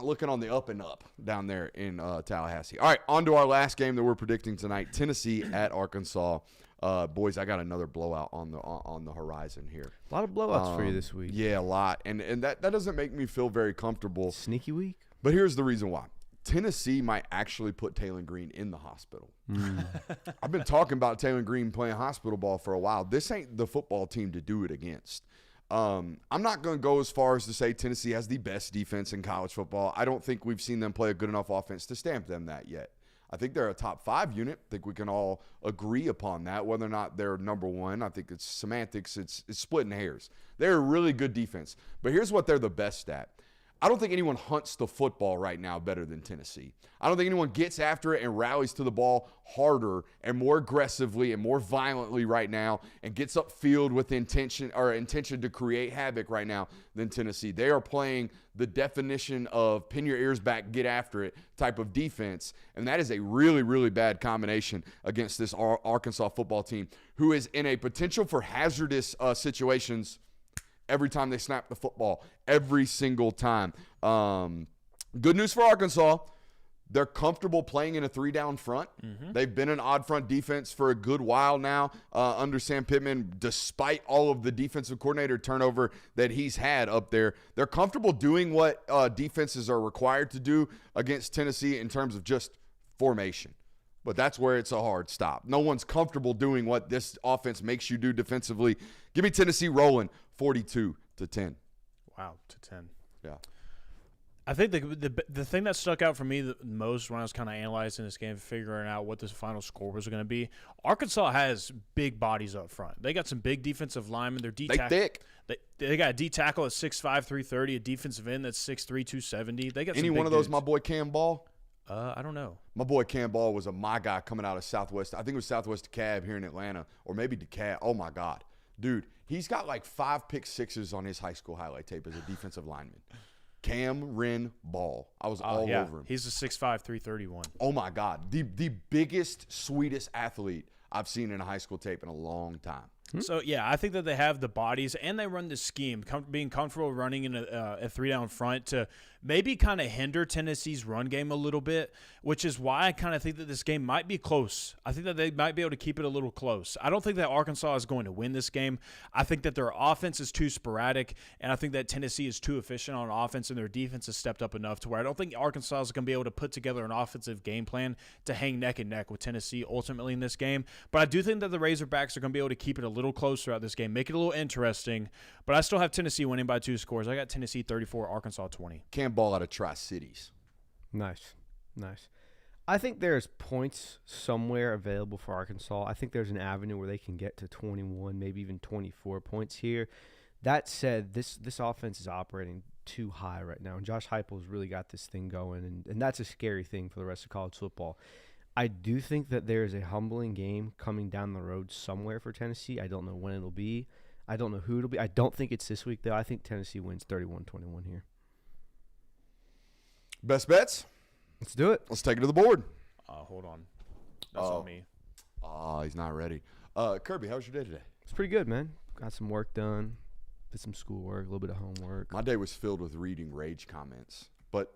S1: looking on the up and up down there in Tallahassee. All right, on to our last game that we're predicting tonight, Tennessee at Arkansas. Boys, I got another blowout on the horizon here.
S3: A lot of blowouts for you this week.
S1: Yeah, a lot. And that doesn't make me feel very comfortable.
S3: Sneaky week?
S1: But here's the reason why. Tennessee might actually put Taylor Green in the hospital. I've been talking about Taylor Green playing hospital ball for a while. This ain't the football team to do it against. I'm not going to go as far as to say Tennessee has the best defense in college football. I don't think we've seen them play a good enough offense to stamp them that yet. I think they're a top 5 unit. I think we can all agree upon that. Whether or not they're number one, I think it's semantics. It's splitting hairs. They're a really good defense. But here's what they're the best at. I don't think anyone hunts the football right now better than Tennessee. I don't think anyone gets after it and rallies to the ball harder and more aggressively and more violently right now and gets upfield with intention to create havoc right now than Tennessee. They are playing the definition of pin your ears back, get after it type of defense, and that is a really, really bad combination against this Arkansas football team who is in a potential for hazardous situations every time they snap the football, every single time. Good news for Arkansas. They're comfortable playing in a 3-down front. Mm-hmm. They've been an odd front defense for a good while now under Sam Pittman, despite all of the defensive coordinator turnover that he's had up there. They're comfortable doing what defenses are required to do against Tennessee in terms of just formation. But that's where it's a hard stop. No one's comfortable doing what this offense makes you do defensively. Give me Tennessee rolling 42-10.
S4: Wow, to 10.
S1: Yeah.
S4: I think the thing that stuck out for me the most when I was kind of analyzing this game, figuring out what this final score was going to be, Arkansas has big bodies up front. They got some big defensive linemen. They're
S1: thick.
S4: They got a D tackle at 6'5", 330, a defensive end that's 6'3", 270. They got
S1: any one of those, my boy Cam Ball?
S4: I don't know.
S1: My boy Cam Ball was my guy coming out of Southwest. I think it was Southwest DeKalb here in Atlanta, or maybe DeKalb. Oh, my God. Dude, he's got like 5 pick sixes on his high school highlight tape as a defensive lineman. Cameron Ball. I was all over him.
S4: He's a 6'5", 331.
S1: Oh, my God. The biggest, sweetest athlete I've seen in a high school tape in a long time.
S4: So, yeah, I think that they have the bodies and they run the scheme, being comfortable running in a 3-down front to maybe kind of hinder Tennessee's run game a little bit, which is why I kind of think that this game might be close. I think that they might be able to keep it a little close. I don't think that Arkansas is going to win this game. I think that their offense is too sporadic, and I think that Tennessee is too efficient on offense, and their defense has stepped up enough to where I don't think Arkansas is going to be able to put together an offensive game plan to hang neck and neck with Tennessee ultimately in this game. But I do think that the Razorbacks are going to be able to keep it a little close throughout this game, make it a little interesting. But I still have Tennessee winning by 2 scores. I got Tennessee 34, Arkansas 20.
S1: Cam Ball out of Tri-Cities.
S3: Nice. I think there's points somewhere available for Arkansas. I think there's an avenue where they can get to 21, maybe even 24 points here. That said, this offense is operating too high right now, and Josh Heupel's really got this thing going, and that's a scary thing for the rest of college football. I do think that there is a humbling game coming down the road somewhere for Tennessee. I don't know when it'll be. I don't know who it'll be. I don't think it's this week, though. I think Tennessee wins 31-21 here.
S1: Best bets?
S3: Let's do it.
S1: Let's take it to the board.
S4: Hold on. That's on me.
S1: Oh, he's not ready. Kirby, how was your day today?
S3: It's pretty good, man. Got some work done. Did some schoolwork, a little bit of homework.
S1: My day was filled with reading rage comments, but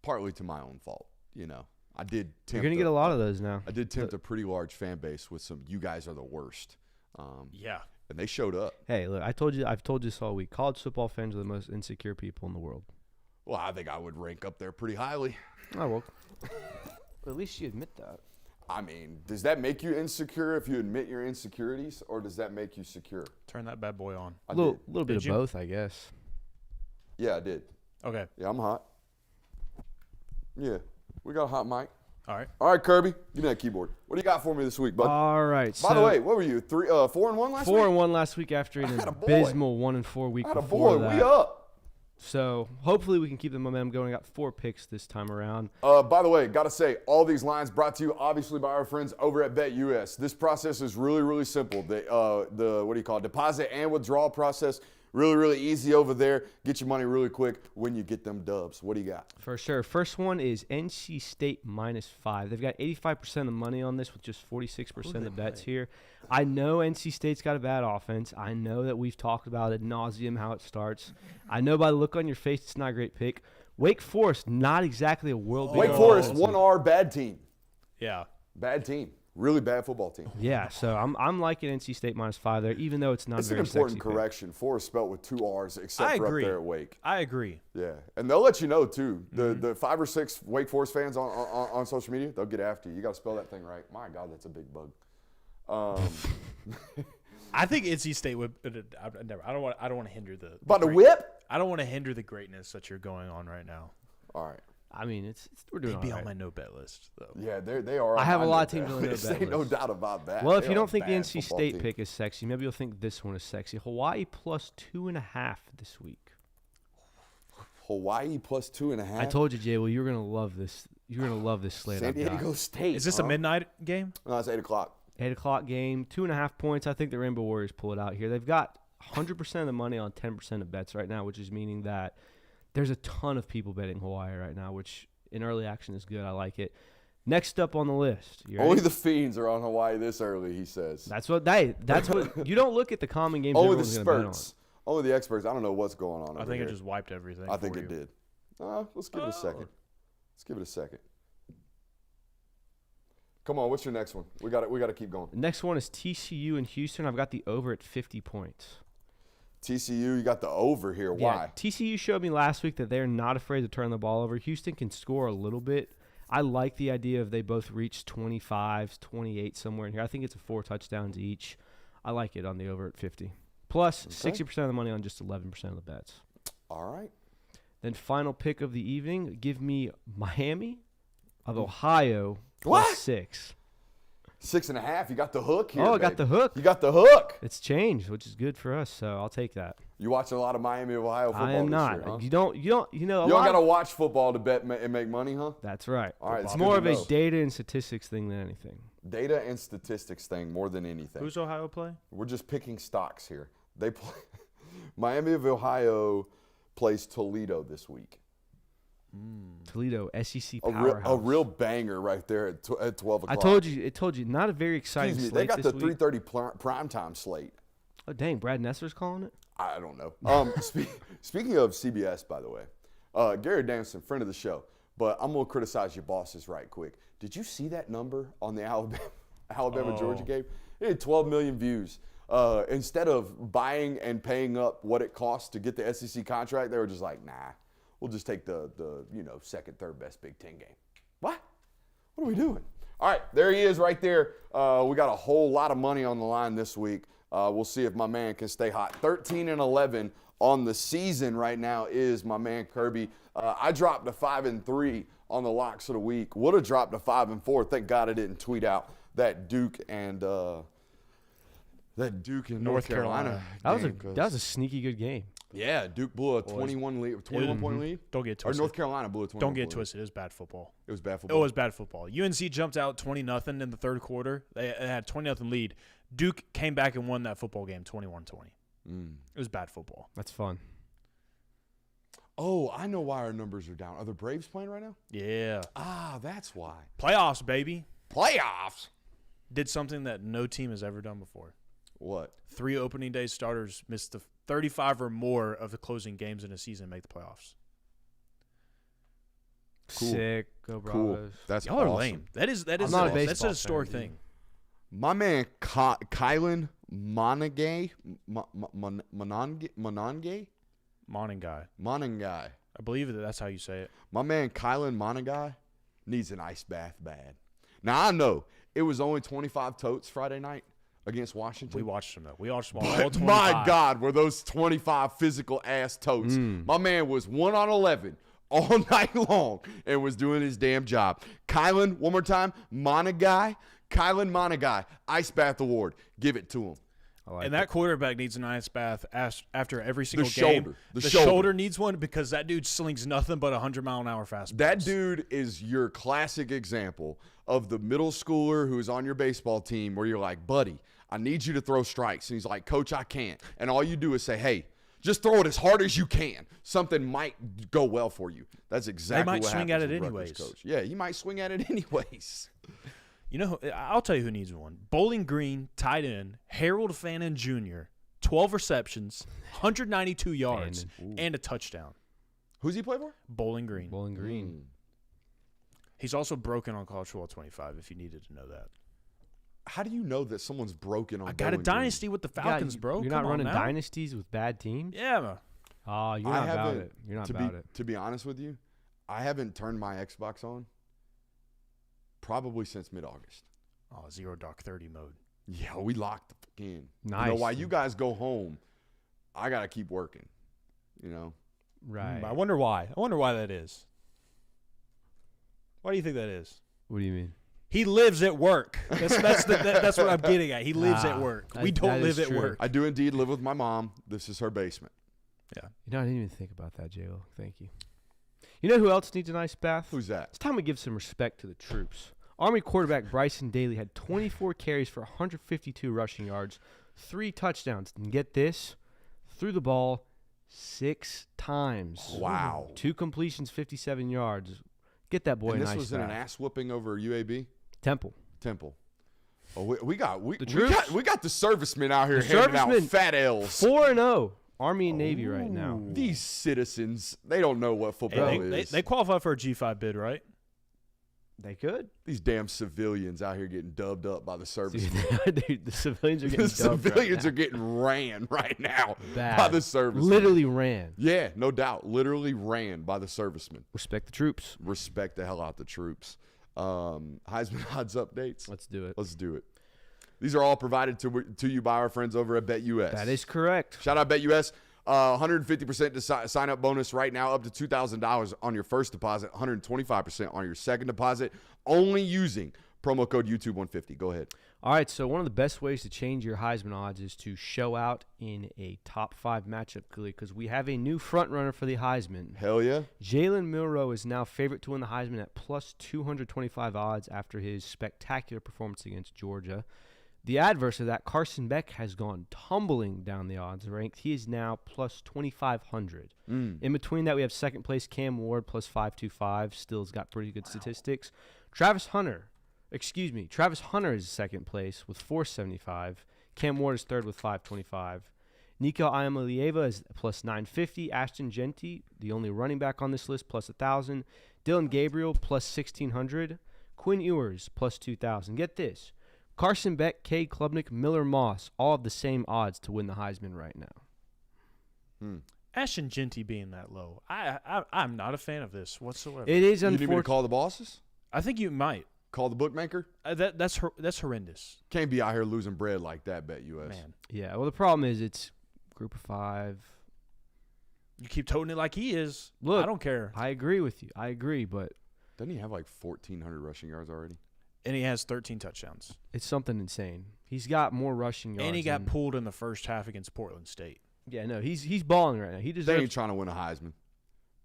S1: partly to my own fault. You know, I did tempt.
S3: You're going to get a lot of those now.
S1: I did tempt a pretty large fan base with some "you guys are the worst."
S4: Yeah.
S1: And they showed up.
S3: Hey, look, I've told you this all week. College football fans are the most insecure people in the world.
S1: Well, I think I would rank up there pretty highly.
S3: Oh, well. At least you admit that.
S1: I mean, does that make you insecure if you admit your insecurities, or does that make you secure?
S4: Turn that bad boy on.
S3: A little bit of
S4: you?
S3: both, I guess.
S1: Yeah, I did.
S4: Okay.
S1: Yeah, I'm hot. Yeah, we got a hot mic.
S4: All right.
S1: All right, Kirby, give me that keyboard. What do you got for me this week, bud?
S3: All right.
S1: By the way, what were you? 4-1 last week?
S3: 4-1 last week after an abysmal 1-4 week before that.
S1: We up.
S3: So hopefully we can keep the momentum going. I got 4 picks this time around.
S1: By the way, got to say, all these lines brought to you obviously by our friends over at BetUS. This process is really, really simple. The what do you call it? Deposit and withdrawal process. Really, really easy over there. Get your money really quick when you get them dubs. What do you got?
S3: For sure. First one is NC State -5. They've got 85% of the money on this with just 46% of the bets here. I know NC State's got a bad offense. I know that we've talked about ad nauseum how it starts. I know by the look on your face it's not a great pick. Wake Forest, not exactly a world beater.
S1: Wake Forest, 1R, bad team.
S4: Yeah.
S1: Bad team. Really bad football team.
S3: Yeah, so I'm liking NC State -5 there, even though it's not
S1: It's
S3: very
S1: an important
S3: sexy pick.
S1: Correction. Forest spelled with 2 R's, except
S4: I
S1: for
S4: agree.
S1: up there at Wake.
S4: I agree.
S1: Yeah, and they'll let you know too. The 5 or 6 Wake Forest fans on social media, they'll get after you. You got to spell that thing right. My God, that's a big bug.
S4: I think NC State would. I don't want to hinder the.
S1: About to whip?
S4: I don't want to hinder the greatness that you're going on right now.
S1: All right.
S3: I mean, we're doing
S4: They'd be
S3: all
S4: on
S3: right.
S4: my no bet list though.
S1: Yeah, they are.
S3: I have a lot of teams on the
S1: list.
S3: no bet
S1: Ain't no
S3: list.
S1: doubt about that.
S3: Well, if
S1: They
S3: you
S1: are
S3: don't think the
S1: bad
S3: NC
S1: football
S3: State
S1: team.
S3: pick is sexy, maybe you'll think this one is sexy. Hawaii +2.5 this week.
S1: Hawaii +2.5.
S3: I told you, Jay. Well, you're gonna love this. You're gonna love this slate.
S1: San
S3: I've got.
S1: Diego State.
S4: Is this a midnight game?
S1: No, it's 8 o'clock.
S3: 8 o'clock game, 2.5 points. I think the Rainbow Warriors pull it out here. They've got 100% of the money on 10% of bets right now, which is meaning that there's a ton of people betting Hawaii right now, which in early action is good. I like it. Next up on the list. You ready?
S1: Only the fiends are on Hawaii this early, he says.
S3: That's what you don't look at the common games.
S1: Only the
S3: everyone's gonna bet on.
S1: spurts. Only the experts. I don't know what's going on.
S4: I
S1: over
S4: think
S1: here.
S4: it just wiped everything.
S1: I think
S4: for
S1: it
S4: you.
S1: did. Let's give it a second. Let's give it a second. Come on, what's your next one? We got to keep going.
S3: The next one is TCU in Houston. I've got the over at 50 points.
S1: TCU, you got the over here.
S3: Yeah,
S1: Why?
S3: TCU showed me last week that they're not afraid to turn the ball over. Houston can score a little bit. I like the idea of they both reach 25, 28 somewhere in here. I think it's 4 touchdowns each. I like it on the over at 50. Plus 60% of the money on just 11% of the bets.
S1: All right.
S3: Then final pick of the evening, give me Miami of Ohio
S1: What?
S3: +6.
S1: 6.5. You got the hook here.
S3: Oh, I got
S1: baby.
S3: the hook.
S1: You got the hook.
S3: It's changed, which is good for us, so I'll take that.
S1: You watching a lot of Miami of Ohio football
S3: I am
S1: this
S3: not.
S1: year, huh?
S3: You don't.
S1: You don't got to watch football to bet and make money, huh?
S3: That's right.
S1: All right,
S3: It's
S1: it's
S3: more
S1: good
S3: of
S1: to
S3: a
S1: know.
S3: data and statistics thing than anything.
S1: Data and statistics thing more than anything.
S4: Who's Ohio play?
S1: We're just picking stocks here. They play Miami of Ohio plays Toledo this week.
S3: Toledo, SEC
S1: A
S3: powerhouse.
S1: real banger right there at 12 o'clock.
S3: I told you, not a very exciting
S1: Excuse me,
S3: slate
S1: they got
S3: this
S1: the
S3: week.
S1: 3:30 primetime slate.
S3: Oh, dang, Brad Nessler's calling it?
S1: I don't know. Speaking of CBS, by the way, Gary Danson, friend of the show, but I'm going to criticize your bosses right quick. Did you see that number on the Alabama-Georgia game? It had 12 million views. Instead of buying and paying up what it costs to get the SEC contract, they were just like, nah, we'll just take the second, third best Big Ten game. What? What are we doing? All right, there he is right there. We got a whole lot of money on the line this week. We'll see if my man can stay hot. 13-11 on the season right now is my man Kirby. I dropped to 5-3 on the locks of the week. Would have dropped to 5-4. Thank God I didn't tweet out that Duke and North Carolina.
S3: That was a sneaky good game.
S1: Yeah, Duke blew a 21 point lead.
S4: Don't get
S1: Or
S4: twisted.
S1: North Carolina blew a 21
S4: Don't get
S1: point lead.
S4: twisted. It was bad football.
S1: It was bad
S4: It
S1: football.
S4: was bad football. UNC jumped out 20-0 in the third quarter. They had 20-0 lead. Duke came back and won that football game 21-20. It was bad football.
S3: That's fun.
S1: Oh, I know why our numbers are down. Are the Braves playing right now?
S4: Yeah.
S1: Ah, that's why.
S4: Playoffs, baby.
S1: Playoffs?
S4: Did something that no team has ever done before.
S1: What?
S4: 3 opening day starters missed the 35 or more of the closing games in a season make the playoffs.
S1: Cool.
S3: Sick. Go
S1: Cool.
S3: Bravos.
S1: That's
S4: Y'all
S1: awesome.
S4: are lame. That is
S3: not a
S4: that's
S3: baseball
S4: a historic
S3: fan,
S4: thing.
S1: My man Kylan Monagay, Monangai?
S4: Monangai. I believe that's how you say it.
S1: My man Kylan Monagay needs an ice bath bad. Now, I know it was only 25 totes Friday night against Washington.
S4: We watched them, though. We watched them all
S1: But
S4: 25.
S1: my God, were those 25 physical ass totes. My man was 1 on 11 all night long and was doing his damn job. Kylan, one more time, Monagay. Kylan Monagay, Ice Bath Award. Give it to him.
S4: And that quarterback needs an ice bath after every single
S1: shoulder.
S4: game.
S1: The
S4: The
S1: shoulder.
S4: shoulder needs one because that dude slings nothing but 100-mile-an-hour fastballs.
S1: That dude is your classic example of the middle schooler who's on your baseball team where you're like, buddy, I need you to throw strikes. And he's like, Coach, I can't. And all you do is say, hey, just throw it as hard as you can. Something might go well for you. That's exactly
S4: might
S1: what
S4: swing
S1: happens
S4: at it
S1: with Rutgers
S4: anyways.
S1: Coach. Yeah, he might swing at it anyways.
S4: You know, I'll tell you who needs one. Bowling Green, tight end, Harold Fannin Jr., 12 receptions, 192 yards, and a touchdown.
S1: Who's he play for?
S4: Bowling Green.
S3: Bowling Green.
S4: He's also broken on College Football 25, if you needed to know that.
S1: How do you know that someone's broken on
S4: I got a
S1: Bowling
S4: dynasty with the Falcons, bro.
S3: You're
S4: Come
S3: not
S4: on
S3: running
S4: now.
S3: dynasties with bad teams?
S4: Yeah, man.
S3: Oh, you're
S1: Green?
S3: not about it. You're not
S1: to
S3: about
S1: be,
S3: it.
S1: To be honest with you, I haven't turned my Xbox on probably since mid-August.
S4: Oh, Zero Dark 30 mode.
S1: Yeah, we locked the fuck in.
S3: Nice.
S1: You know, while you guys go home, I got to keep working, you know.
S3: Right.
S4: I wonder why. I wonder why that is. Why do you think that is?
S3: What do you mean?
S4: He lives at work. That's what I'm getting at. He lives at work. We
S3: that
S4: don't
S3: is
S4: live at
S3: true.
S4: work.
S1: I do indeed live with my mom. This is her basement.
S4: Yeah.
S3: You know, I didn't even think about that, J-Lo. Thank you. You know who else needs an ice bath?
S1: Who's that?
S3: It's time we give some respect to the troops. Army quarterback Bryson Daly had 24 carries for 152 rushing yards, 3 touchdowns. And get this, threw the ball 6 times.
S1: Wow.
S3: 2 completions, 57 yards. Get that boy
S1: And
S3: an
S1: this
S3: ice
S1: was
S3: bath.
S1: in an ass whooping over UAB?
S3: Temple.
S1: Oh, we got
S3: The troops?
S1: we got the servicemen out here
S3: The
S1: handing out
S3: servicemen,
S1: fat L's.
S3: 4-0. Army and Navy right now.
S1: These citizens, they don't know what football
S4: Hey,
S1: is.
S4: they qualify for a G5 bid, right?
S3: They could.
S1: These damn civilians out here getting dubbed up by the servicemen.
S3: Dude, the civilians are getting
S1: The
S3: dubbed right
S1: civilians
S3: now.
S1: are getting ran right now
S3: Bad.
S1: by the servicemen.
S3: Literally ran.
S1: Yeah, no doubt. Literally ran by the servicemen.
S3: Respect the troops.
S1: Respect the hell out the troops. Heisman odds updates.
S3: Let's do it.
S1: Let's do it. These are all provided to you by our friends over at BetUS.
S3: That is correct.
S1: Shout out BetUS. 150% sign up bonus right now, up to $2,000 on your first deposit, 125% on your second deposit, only using promo code YouTube150. Go ahead.
S3: All right, so one of the best ways to change your Heisman odds is to show out in a top 5 matchup, because we have a new front runner for the Heisman.
S1: Hell yeah.
S3: Jalen Milroe is now favorite to win the Heisman at plus 225 odds after his spectacular performance against Georgia. The adverse of that, Carson Beck, has gone tumbling down the odds ranked. He is now plus 2,500. In between that, we have second place Cam Ward plus 525. Still's got pretty good statistics. Travis Hunter is second place with 475. Cam Ward is third with 525. Nico Iamaleava is plus 950. Ashton Genty, the only running back on this list, plus 1,000. Dylan Gabriel plus 1,600. Quinn Ewers plus 2,000. Get this. Carson Beck, Cade Klubnik, Miller Moss, all have the same odds to win the Heisman right now.
S4: Ashton Genty being that low, I'm not a fan of this whatsoever.
S3: It is
S1: You need me to
S3: unfortunate.
S1: call the bosses?
S4: I think you might.
S1: Call the bookmaker?
S4: That's horrendous,
S1: Can't be out here losing bread like that, BetUS.
S4: man.
S3: Yeah, well, the problem is it's group of 5.
S4: You keep toting it like he is.
S3: Look,
S4: I don't care.
S3: I agree with you. I agree, but
S1: Doesn't he have like 1,400 rushing yards already?
S4: And he has 13 touchdowns.
S3: it's something insane. He's got more rushing yards.
S4: And he got
S3: than-
S4: pulled in the first half against Portland State.
S3: Yeah, no, he's balling right now. He
S1: They
S3: deserves.
S1: ain't trying to win a Heisman.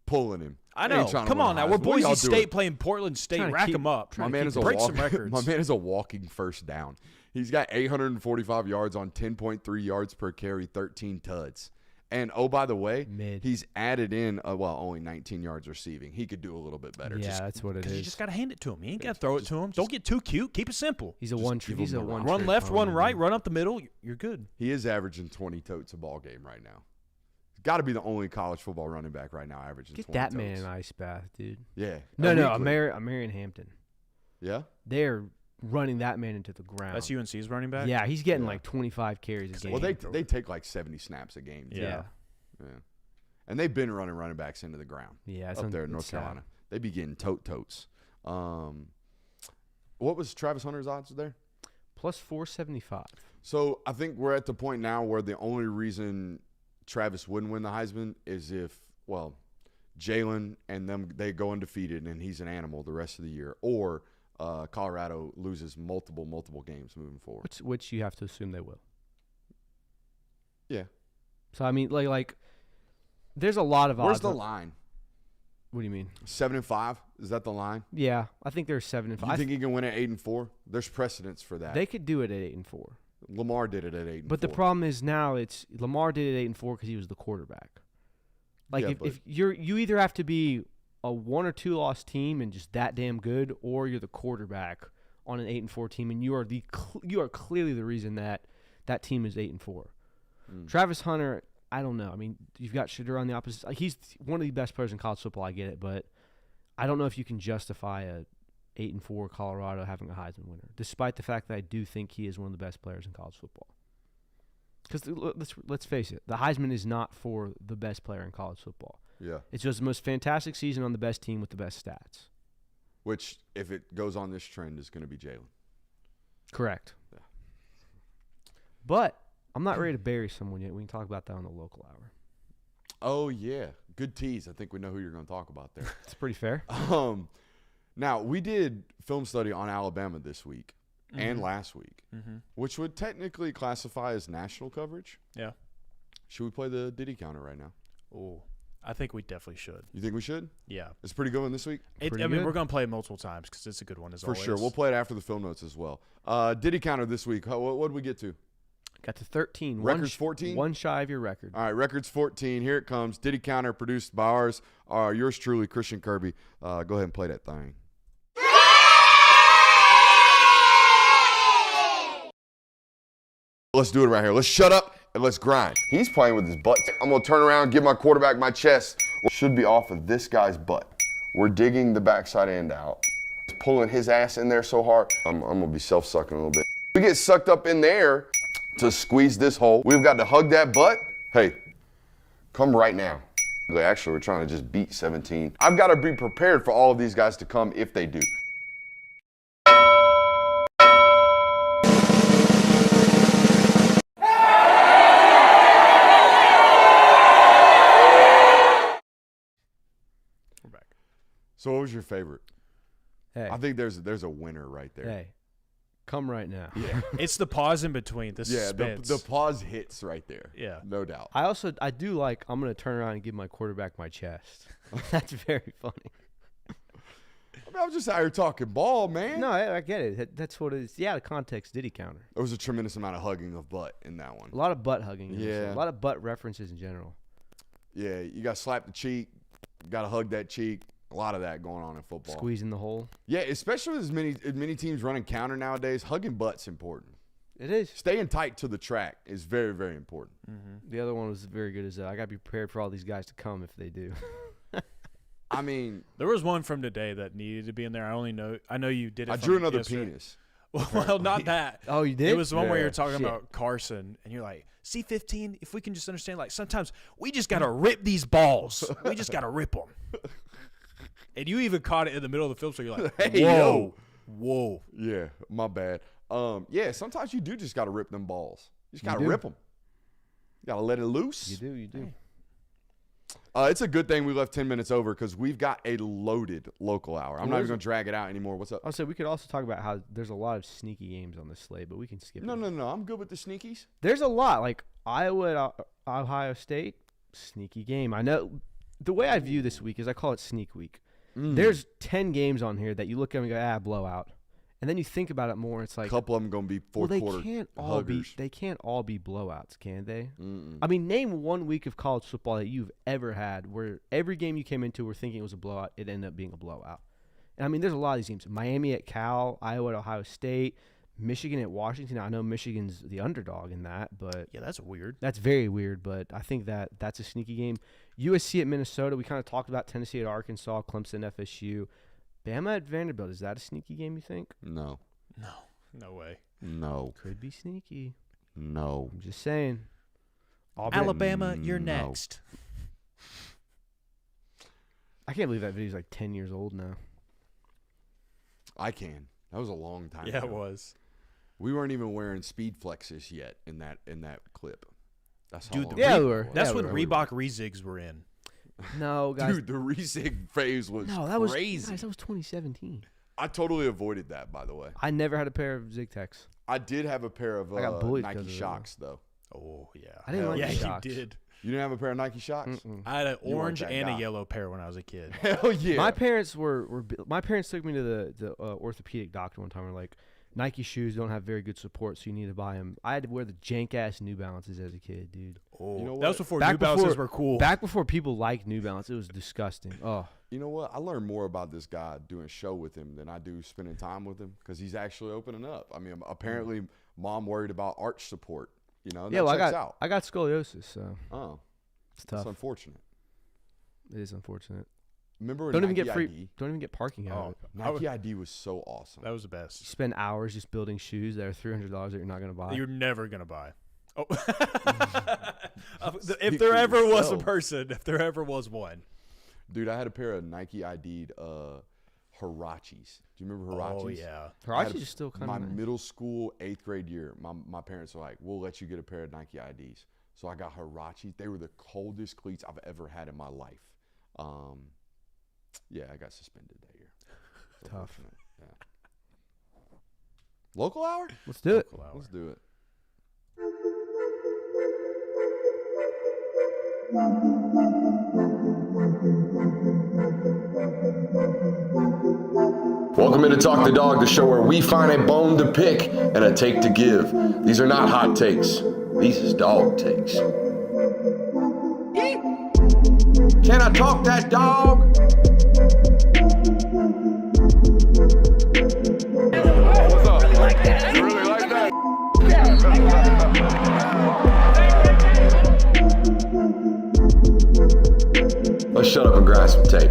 S1: Pulling him.
S4: I
S1: They ain't
S4: know.
S1: trying to
S4: Come
S1: win a
S4: on now.
S1: Heisman.
S4: We're
S1: What are y'all
S4: Boise
S1: doing?
S4: State playing Portland State.
S3: Trying to
S4: Rack
S3: keep-
S4: them up.
S1: My man is a
S4: break some
S1: walking.
S4: records.
S1: My man is a walking first down. He's got 845 yards on 10.3 yards per carry, 13 tuds. And oh, by the way,
S3: Mid.
S1: he's added in only 19 yards receiving. He could do a little bit better.
S3: Yeah, that's what it
S4: Because
S3: is.
S4: you just got to hand it to him. You ain't got to throw it to him. Don't get too cute. Keep it simple.
S3: He's a one.
S1: give
S3: He's
S1: him
S3: a
S1: the
S3: one.
S1: rock.
S4: Run
S3: trick
S4: left, run
S3: pony,
S4: right,
S3: man.
S4: run up the middle. You're good.
S1: He is averaging 20 totes a ball game right now. He's got to be the only college football running back right now averaging
S3: Get
S1: 20
S3: that
S1: totes.
S3: man an ice bath, dude.
S1: Yeah.
S3: No,
S1: weekly.
S3: Marion Hampton.
S1: Yeah?
S3: They're running that man into the ground.
S4: That's UNC's running back?
S3: Yeah, he's getting
S1: Yeah.
S3: like 25 carries a game.
S1: Well, they take like 70 snaps a game. too.
S3: yeah.
S1: Yeah. And they've been running backs into the ground.
S3: Yeah,
S1: Up there in North Carolina. They be getting totes. What was Travis Hunter's odds there?
S3: Plus 475.
S1: So I think we're at the point now where the only reason Travis wouldn't win the Heisman is if, Jalen and them, they go undefeated and he's an animal the rest of the year, or Colorado loses multiple games moving forward.
S3: Which you have to assume they will.
S1: Yeah.
S3: So I mean, like, there's a lot of odds.
S1: Where's the line?
S3: What do you mean?
S1: 7-5? Is that the line?
S3: Yeah, I think there's 7 and 5.
S1: You think he can win at 8-4? There's precedence for that.
S3: They could do it at 8 and 4.
S1: Lamar did it at 8-4.
S3: But the problem is now it's Lamar did it at 8 and 4 because he was the quarterback. Like
S1: Yeah,
S3: if you either have to be a 1 or 2 loss team and just that damn good, or you're the quarterback on an 8 and 4 team, and you are clearly the reason that team is 8 and 4. Travis Hunter, I don't know. I mean, you've got Shadur on the opposite. Like, he's one of the best players in college football. I get it, but I don't know if you can justify a 8 and 4 Colorado having a Heisman winner, despite the fact that I do think he is one of the best players in college football. Because let's face it, the Heisman is not for the best player in college football.
S1: Yeah.
S3: It's just the most fantastic season on the best team with the best stats.
S1: Which, if it goes on this trend, is going to be Jalen.
S3: Correct.
S1: Yeah.
S3: But I'm not ready to bury someone yet. We can talk about that on the local hour.
S1: Oh, yeah. Good tease. I think we know who you're going to talk about there.
S3: It's pretty fair.
S1: Now, we did film study on Alabama this week and last week, which would technically classify as national coverage.
S4: Yeah.
S1: Should we play the Diddy counter right now?
S4: Oh, I think we definitely should.
S1: You think we should?
S4: Yeah.
S1: It's a pretty good one this week?
S3: Pretty
S4: I mean,
S3: good.
S4: we're going to play it multiple times because it's a good one as
S1: For
S4: always.
S1: sure. We'll play it after the film notes as well. Diddy counter this week. What did we get to?
S3: Got to 13.
S1: Records 14?
S3: One shy of your record.
S1: All right, records 14. Here it comes. Diddy counter produced by yours truly, Christian Kirby. Go ahead and play that thing. Let's do it right here. Let's shut up and let's grind. He's playing with his butt. I'm going to turn around, give my quarterback my chest. Should be off of this guy's butt. We're digging the backside end out. He's pulling his ass in there so hard. I'm going to be self-sucking a little bit. We get sucked up in there to squeeze this hole. We've got to hug that butt. Hey, come right now. Actually, we're trying to just beat 17. I've got to be prepared for all of these guys to come if they do.
S4: We're back.
S1: So what was your favorite?
S3: Hey,
S1: I think there's a winner right there.
S3: hey, come right now.
S1: Yeah.
S4: It's the pause in between. The
S1: Yeah,
S4: suspense.
S1: the pause hits right there.
S4: Yeah.
S1: No doubt.
S3: I do like, I'm going to turn around and give my quarterback my chest. That's very funny.
S1: I mean, I'm just out here talking ball, man.
S3: No, I get it. That's what it is. Yeah, the context Diddy counter.
S1: There was a tremendous amount of hugging of butt in that one.
S3: A lot of butt hugging. in this one.
S1: Yeah.
S3: A lot of butt references in general.
S1: Yeah, you got to slap the cheek. You got to hug that cheek. A lot of that going on in football.
S3: Squeezing the hole.
S1: Yeah, especially with as many teams running counter nowadays, hugging butt's important.
S3: It is.
S1: Staying tight to the track is very, very important.
S3: The other one was very good as I got to be prepared for all these guys to come if they do.
S1: I mean,
S4: There was one from today that needed to be in there. I know you did it.
S1: I
S4: from
S1: drew another
S4: yesterday.
S1: penis.
S4: Well, not that.
S3: Oh, you did?
S4: It was the one where
S1: Yeah.
S4: you're talking
S3: Shit.
S4: about Carson, and you're like, C15, if we can just understand, like, sometimes we just got to rip these balls. We just got to rip them. And you even caught it in the middle of the film, so you're like,
S1: Hey,
S4: whoa,
S1: yo.
S4: whoa.
S1: Yeah, my bad. Yeah, sometimes you do just got to rip them balls. You just got to
S3: do.
S1: rip them. You got to let it loose.
S3: You do.
S1: It's a good thing we left 10 minutes over because we've got a loaded local hour. I'm not even going to drag it out anymore. What's up?
S3: I'll say we could also talk about how there's a lot of sneaky games on this slate, but we can skip it.
S1: No. I'm good with the sneakies.
S3: There's a lot. Like Iowa at Ohio State, sneaky game. I know the way I view this week is I call it sneak week. There's 10 games on here that you look at and go, blowout. And then you think about it more. It's like
S1: a couple of them going to be fourth quarter.
S3: They can't all be blowouts, can they? I mean, name 1 week of college football that you've ever had where every game you came into were thinking it was a blowout. It ended up being a blowout. And I mean, there's a lot of these games: Miami at Cal, Iowa at Ohio State, Michigan at Washington. I know Michigan's the underdog in that, but
S4: Yeah, that's weird.
S3: that's very weird. But I think that's a sneaky game. USC at Minnesota. We kind of talked about Tennessee at Arkansas, Clemson, FSU. Bama at Vanderbilt. Is that a sneaky game, you think?
S1: No.
S4: No way.
S1: No.
S3: Could be sneaky.
S1: No.
S3: I'm just saying. Auburn.
S4: Alabama, you're
S1: No.
S4: next.
S3: I can't believe that video's like 10 years old now.
S1: I can. That was a long time
S4: Yeah,
S1: ago.
S4: it was.
S1: We weren't even wearing speed flexes yet in that clip. That's how
S4: Dude,
S1: long
S4: the
S3: Yeah,
S1: ago
S3: we were.
S1: it was.
S4: That's
S3: Yeah,
S4: when
S3: we were.
S4: Reebok Rezigs were in.
S3: No, guys.
S1: Dude, the resig phase was crazy.
S3: Guys, that was 2017.
S1: I totally avoided that, by the way.
S3: I never had a pair of Zig Techs.
S1: I did have a pair of
S3: I got bullied
S1: Nike
S3: because of
S1: Shocks, though.
S4: Oh, yeah.
S3: I didn't
S1: Hell
S3: like
S4: Yeah,
S3: the
S4: you
S3: Shocks.
S4: did.
S1: You didn't have a pair of Nike Shocks?
S3: Mm-mm.
S4: I had an
S1: You weren't
S4: orange
S1: that
S4: and
S1: guy.
S4: a yellow pair when I was a kid.
S1: Hell yeah.
S3: My parents my parents took me to the orthopedic doctor one time. We're like, Nike shoes don't have very good support, so you need to buy them. I had to wear the jank ass New Balances as a kid, dude.
S4: Oh,
S1: You know
S4: that was
S1: what?
S4: before
S3: Back
S4: New Balances
S3: before-
S4: were cool.
S3: Back before people liked New Balance, it was disgusting. Oh,
S1: You know what? I learned more about this guy doing a show with him than I do spending time with him because he's actually opening up. I mean, apparently, mom worried about arch support. You know,
S3: yeah.
S1: that
S3: Well,
S1: checks out.
S3: I got scoliosis, so
S1: Oh,
S3: it's
S1: that's
S3: tough.
S1: unfortunate.
S3: It is unfortunate.
S1: Remember when
S3: Don't even
S1: Nike
S3: get free.
S1: ID?
S3: Don't even get parking out of it.
S1: Nike ID was so awesome.
S4: That was the
S3: You
S4: best.
S3: spend hours just building shoes that are $300 that you're not gonna buy.
S4: You're never going to buy. Oh.
S1: Speak
S4: If
S1: for
S4: there ever was a
S1: yourself.
S4: person, if there ever was one.
S1: Dude, I had a pair of Nike ID'd Hirachis. Do you remember Hirachis?
S4: Oh, yeah.
S1: I had
S3: Hirachis is still kind
S1: my
S3: of nice.
S1: middle school 8th grade year. My parents were like, "We'll let you get a pair of Nike IDs." So I got Hirachis. They were the coldest cleats I've ever had in my life. Yeah, I got suspended that year. It's
S3: Tough.
S1: unfortunate. Yeah. Local hour?
S3: Let's do it.
S4: Cool hour.
S1: Let's do it. Welcome into Talk the Dog, the show where we find a bone to pick and a take to give. These are not hot takes. These is dog takes. Can I talk that dog? What's up? You like that? You really like that? Let's shut up and grind some tape.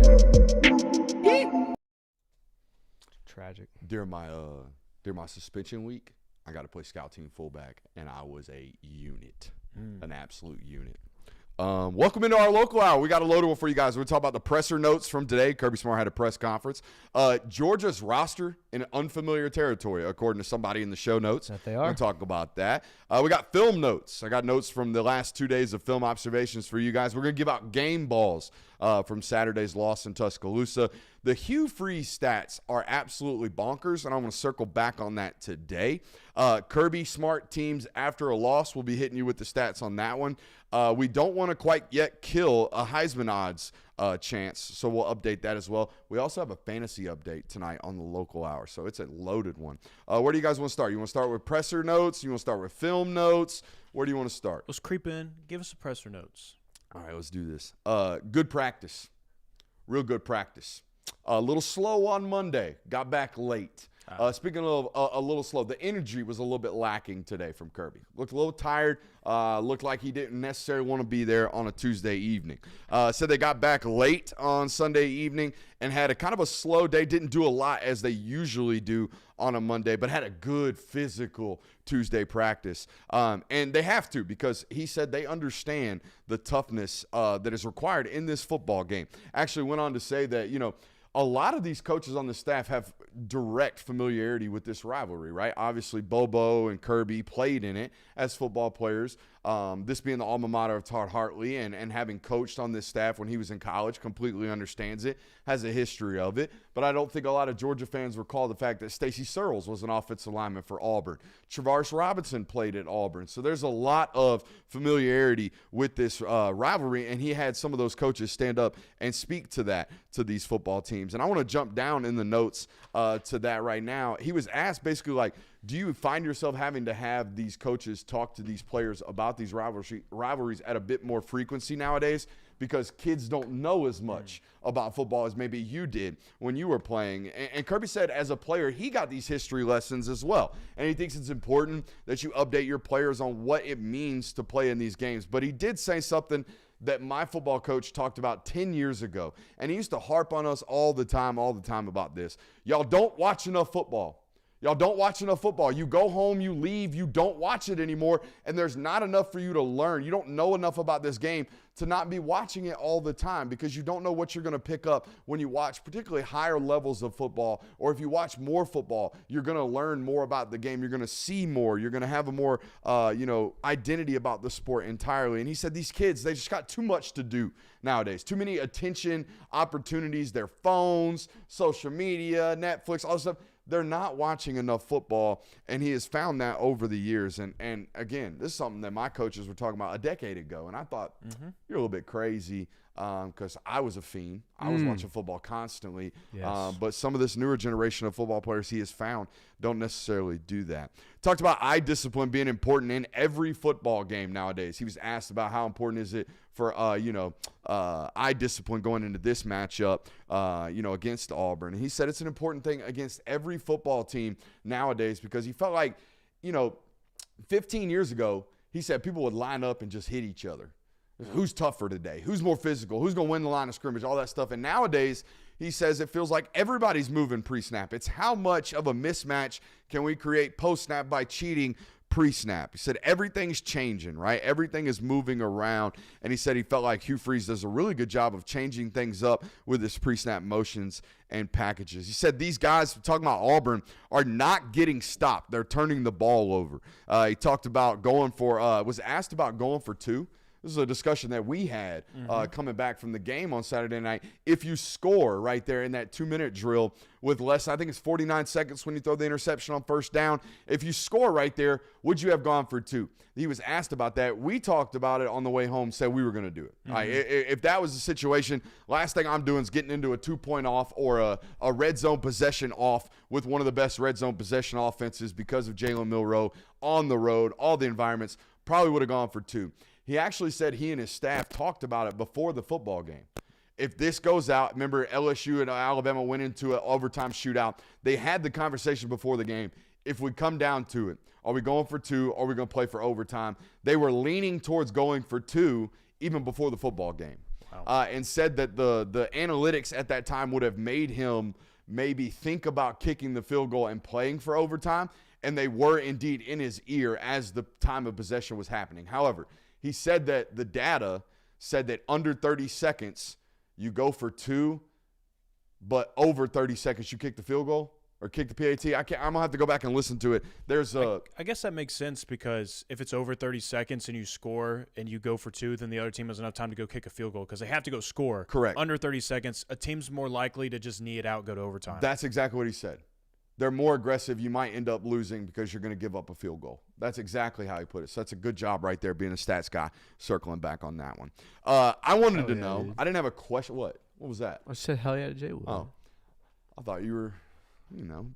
S3: Tragic.
S1: During my suspension week, I got to play scout team fullback, and I was a unit, an absolute unit. Welcome into our local hour. We got a loaded one for you guys. We're talking about the presser notes from today. Kirby Smart had a press conference. Georgia's roster in unfamiliar territory, according to somebody in the show notes.
S3: That they are.
S1: We'll talk about that. We got film notes. I got notes from the last 2 days of film observations for you guys. We're going to give out game balls from Saturday's loss in Tuscaloosa. The Hugh Freeze stats are absolutely bonkers, and I'm going to circle back on that today. Kirby Smart teams after a loss, will be hitting you with the stats on that one. We don't want to quite yet kill a Heisman odds chance, so we'll update that as well. We also have a fantasy update tonight on the local hour, so it's a loaded one. Where do you guys want to start? You want to start with presser notes? You want to start with film notes? Where do you want to start?
S4: Let's creep in. Give us the presser notes.
S1: All right, let's do this. Good practice. Real good practice. A little slow on Monday. Got back late. Speaking of a little slow, the energy was a little bit lacking today from Kirby. Looked a little tired. Looked like he didn't necessarily want to be there on a Tuesday evening. Said they got back late on Sunday evening and had a kind of a slow day. Didn't do a lot as they usually do on a Monday, but had a good physical Tuesday practice. And they have to, because he said they understand the toughness that is required in this football game. Actually went on to say that, you know, a lot of these coaches on the staff have direct familiarity with this rivalry, right? Obviously, Bobo and Kirby played in it as football players. this being the alma mater of Todd Hartley and having coached on this staff when he was in college, completely understands it, has a history of it. But I don't think a lot of Georgia fans recall the fact that Stacey Searles was an offensive lineman for Auburn. Travaris Robinson played at Auburn. So there's a lot of familiarity with this rivalry, and he had some of those coaches stand up and speak to that, to these football teams. And I want to jump down in the notes to that right now. He was asked basically like, do you find yourself having to have these coaches talk to these players about these rivalries at a bit more frequency nowadays? Because kids don't know as much about football as maybe you did when you were playing. And Kirby said as a player, he got these history lessons as well. And he thinks it's important that you update your players on what it means to play in these games. But he did say something that my football coach talked about 10 years ago. And he used to harp on us all the time about this. Y'all don't watch enough football. Y'all don't watch enough football. You go home, you leave, you don't watch it anymore, and there's not enough for you to learn. You don't know enough about this game to not be watching it all the time because you don't know what you're going to pick up when you watch particularly higher levels of football, or if you watch more football, you're going to learn more about the game. You're going to see more. You're going to have a more, identity about the sport entirely. And he said these kids, they just got too much to do nowadays. Too many attention opportunities, their phones, social media, Netflix, all this stuff. They're not watching enough football, and he has found that over the years. And again, this is something that my coaches were talking about a decade ago, and I thought, you're a little bit crazy because I was a fiend. I was watching football constantly.
S3: Yes.
S1: But some of this newer generation of football players he has found don't necessarily do that. Talked about eye discipline being important in every football game nowadays. He was asked about how important is it for, eye discipline going into this matchup, against Auburn. And he said it's an important thing against every football team nowadays because he felt like, 15 years ago, he said people would line up and just hit each other. Who's tougher today? Who's more physical? Who's going to win the line of scrimmage? All that stuff. And nowadays, he says it feels like everybody's moving pre-snap. It's how much of a mismatch can we create post-snap by cheating pre-snap. He said everything's changing, right? Everything is moving around. And he said he felt like Hugh Freeze does a really good job of changing things up with his pre-snap motions and packages. He said these guys, talking about Auburn, are not getting stopped. They're turning the ball over. He talked about was asked about going for two. This is a discussion that we had coming back from the game on Saturday night. If you score right there in that 2-minute drill with less, I think it's 49 seconds when you throw the interception on first down. If you score right there, would you have gone for two? He was asked about that. We talked about it on the way home, said we were going to do it. Right? If that was the situation, last thing I'm doing is getting into a 2-point off or a red zone possession off with one of the best red zone possession offenses because of Jalen Milroe on the road, all the environments. Probably would have gone for two. He actually said he and his staff talked about it before the football game. If this goes out, remember LSU and Alabama went into an overtime shootout. They had the conversation before the game. If we come down to it, are we going for two or are we going to play for overtime? They were leaning towards going for two even before the football game. Wow. And said that the analytics at that time would have made him maybe think about kicking the field goal and playing for overtime. And they were indeed in his ear as the time of possession was happening. However, he said that the data said that under 30 seconds, you go for two, but over 30 seconds, you kick the field goal or kick the PAT. I'm going to have to go back and listen to it.
S4: I guess that makes sense because if it's over 30 seconds and you score and you go for two, then the other team has enough time to go kick a field goal because they have to go score.
S1: Correct.
S4: Under 30 seconds, a team's more likely to just knee it out, go to overtime.
S1: That's exactly what he said. They're more aggressive. You might end up losing because you're going to give up a field goal. That's exactly how he put it. So that's a good job right there being a stats guy, circling back on that one. I wanted to know. Dude. I didn't have a question. What was that?
S3: I said hell yeah to Jay Wood.
S1: Oh, I thought you were,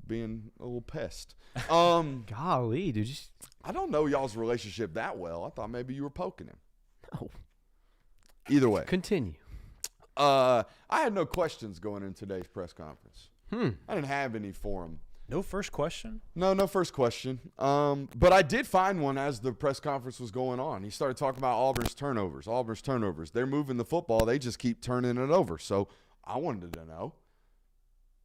S1: being a little pest.
S3: Golly, dude.
S1: I don't know y'all's relationship that well. I thought maybe you were poking him.
S3: No.
S1: Either way.
S3: Continue.
S1: I had no questions going in today's press conference. I didn't have any for him.
S4: No first question?
S1: No first question. But I did find one as the press conference was going on. He started talking about Auburn's turnovers. They're moving the football. They just keep turning it over. So I wanted to know,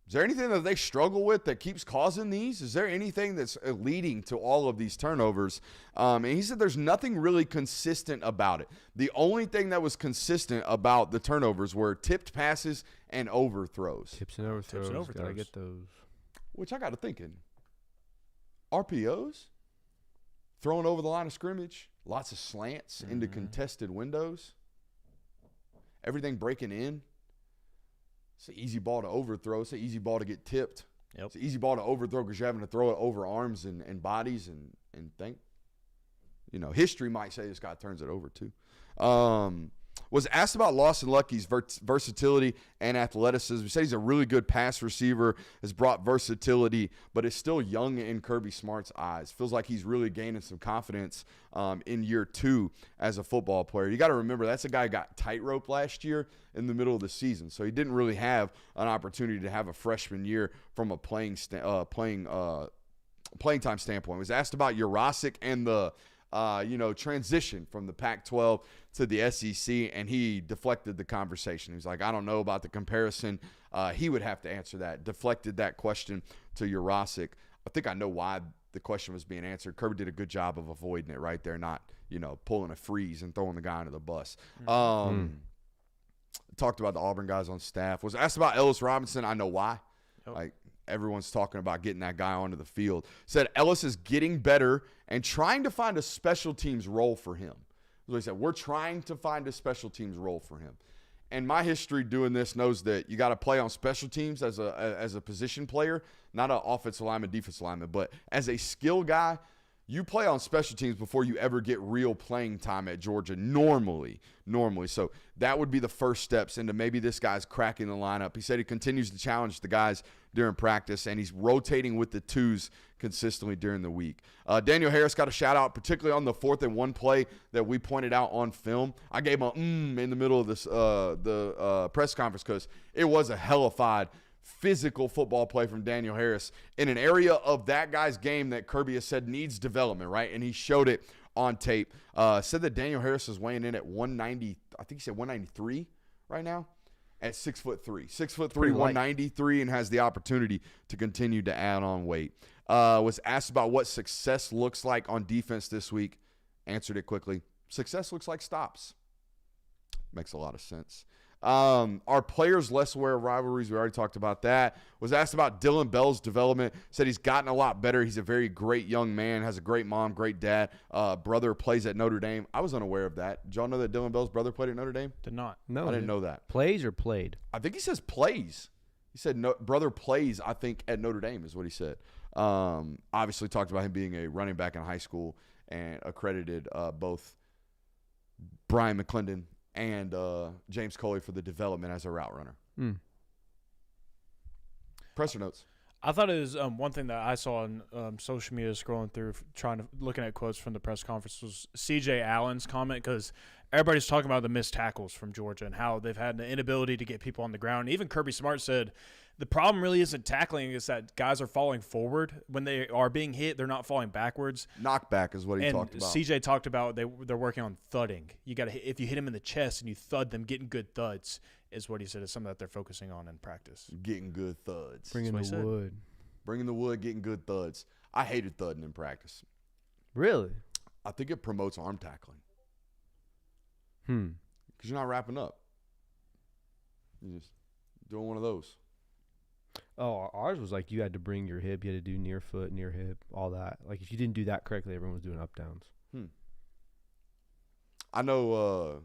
S1: is there anything that they struggle with that keeps causing these? Is there anything that's leading to all of these turnovers? And he said there's nothing really consistent about it. The only thing that was consistent about the turnovers were tipped passes and overthrows.
S3: Tips and overthrows. Gotta get those.
S1: Which I got to thinking. RPOs? Throwing over the line of scrimmage? Lots of slants into contested windows. Everything breaking in. It's an easy ball to overthrow. It's an easy ball to get tipped.
S4: Yep.
S1: It's an easy ball to overthrow because you're having to throw it over arms and bodies and think. You know, history might say this guy turns it over too. Was asked about Lawson Lucky's versatility and athleticism. He said he's a really good pass receiver, has brought versatility, but is still young in Kirby Smart's eyes. Feels like he's really gaining some confidence in year 2 as a football player. You got to remember, that's a guy who got tightrope last year in the middle of the season, so he didn't really have an opportunity to have a freshman year from a playing time standpoint. Was asked about Jurasic and the transition from the Pac-12 to the SEC, and he deflected the conversation. He was like, I don't know about the comparison. He would have to answer that. Deflected that question to Jurasic. I think I know why the question was being answered. Kirby did a good job of avoiding it right there, not, pulling a freeze and throwing the guy under the bus. Talked about the Auburn guys on staff. Was asked about Ellis Robinson. I know why. Like, everyone's talking about getting that guy onto the field. Said Ellis is getting better and trying to find a special teams role for him. That's what he said. We're trying to find a special teams role for him. And my history doing this knows that you got to play on special teams as a position player, not an offensive lineman, defensive lineman, but as a skill guy, you play on special teams before you ever get real playing time at Georgia normally. So that would be the first steps into maybe this guy's cracking the lineup. He said he continues to challenge the guys during practice, and he's rotating with the twos consistently during the week. Daniel Harris got a shout-out, particularly on the 4th and 1 play that we pointed out on film. I gave him in the middle of this the press conference because it was a hellified physical football play from Daniel Harris in an area of that guy's game that Kirby has said needs development, right? And he showed it on tape. Said that Daniel Harris is weighing in at 190, I think he said 193 right now, at 6'3". 6'3", 193, and has the opportunity to continue to add on weight. Was asked about what success looks like on defense this week. Answered it quickly. Success looks like stops. Makes a lot of sense. Are players less aware of rivalries? We already talked about that. Was asked about Dylan Bell's development. Said he's gotten a lot better. He's a very great young man. Has a great mom, great dad. Brother plays at Notre Dame. I was unaware of that. Did y'all know that Dylan Bell's brother played at Notre Dame?
S4: Did not.
S3: No,
S1: I didn't know that.
S3: Plays or played?
S1: I think he says plays. He said brother plays, I think, at Notre Dame is what he said. Obviously talked about him being a running back in high school and accredited both Brian McClendon and James Coley for the development as a route runner. Presser notes.
S4: I thought it was one thing that I saw on social media scrolling through, looking at quotes from the press conference, was C.J. Allen's comment, because everybody's talking about the missed tackles from Georgia and how they've had an inability to get people on the ground. And even Kirby Smart said the problem really isn't tackling, it's that guys are falling forward. When they are being hit, they're not falling backwards.
S1: Knockback is what he talked about.
S4: CJ talked about they're working on thudding. You got to, if you hit him in the chest and you thud them, getting good thuds is what he said is something that they're focusing on in practice.
S1: Getting good thuds.
S3: Bringing the wood.
S1: Bringing the wood, getting good thuds. I hated thudding in practice.
S3: Really?
S1: I think it promotes arm tackling. Because you're not wrapping up. You're just doing one of those.
S3: Oh, ours was like you had to bring your hip, you had to do near foot, near hip, all that. Like if you didn't do that correctly, everyone was doing up downs.
S1: I know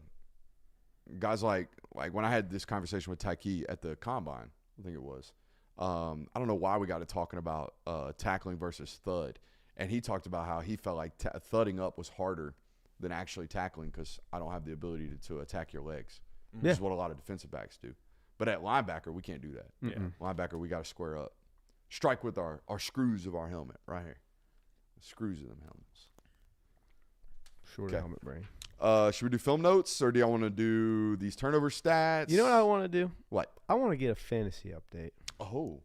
S1: guys like when I had this conversation with Tyke at the Combine, I think it was. I don't know why we got to talking about tackling versus thud. And he talked about how he felt like thudding up was harder than actually tackling because I don't have the ability to attack your legs, which is what a lot of defensive backs do. But at linebacker, we can't do that. Yeah. Linebacker, we got to square up. Strike with our screws of our helmet right here. The screws of them helmets.
S3: Short helmet brain.
S1: Should we do film notes, or do y'all want to do these turnover stats?
S3: You know what I want to do?
S1: What?
S3: I want to get a fantasy update.
S1: Oh,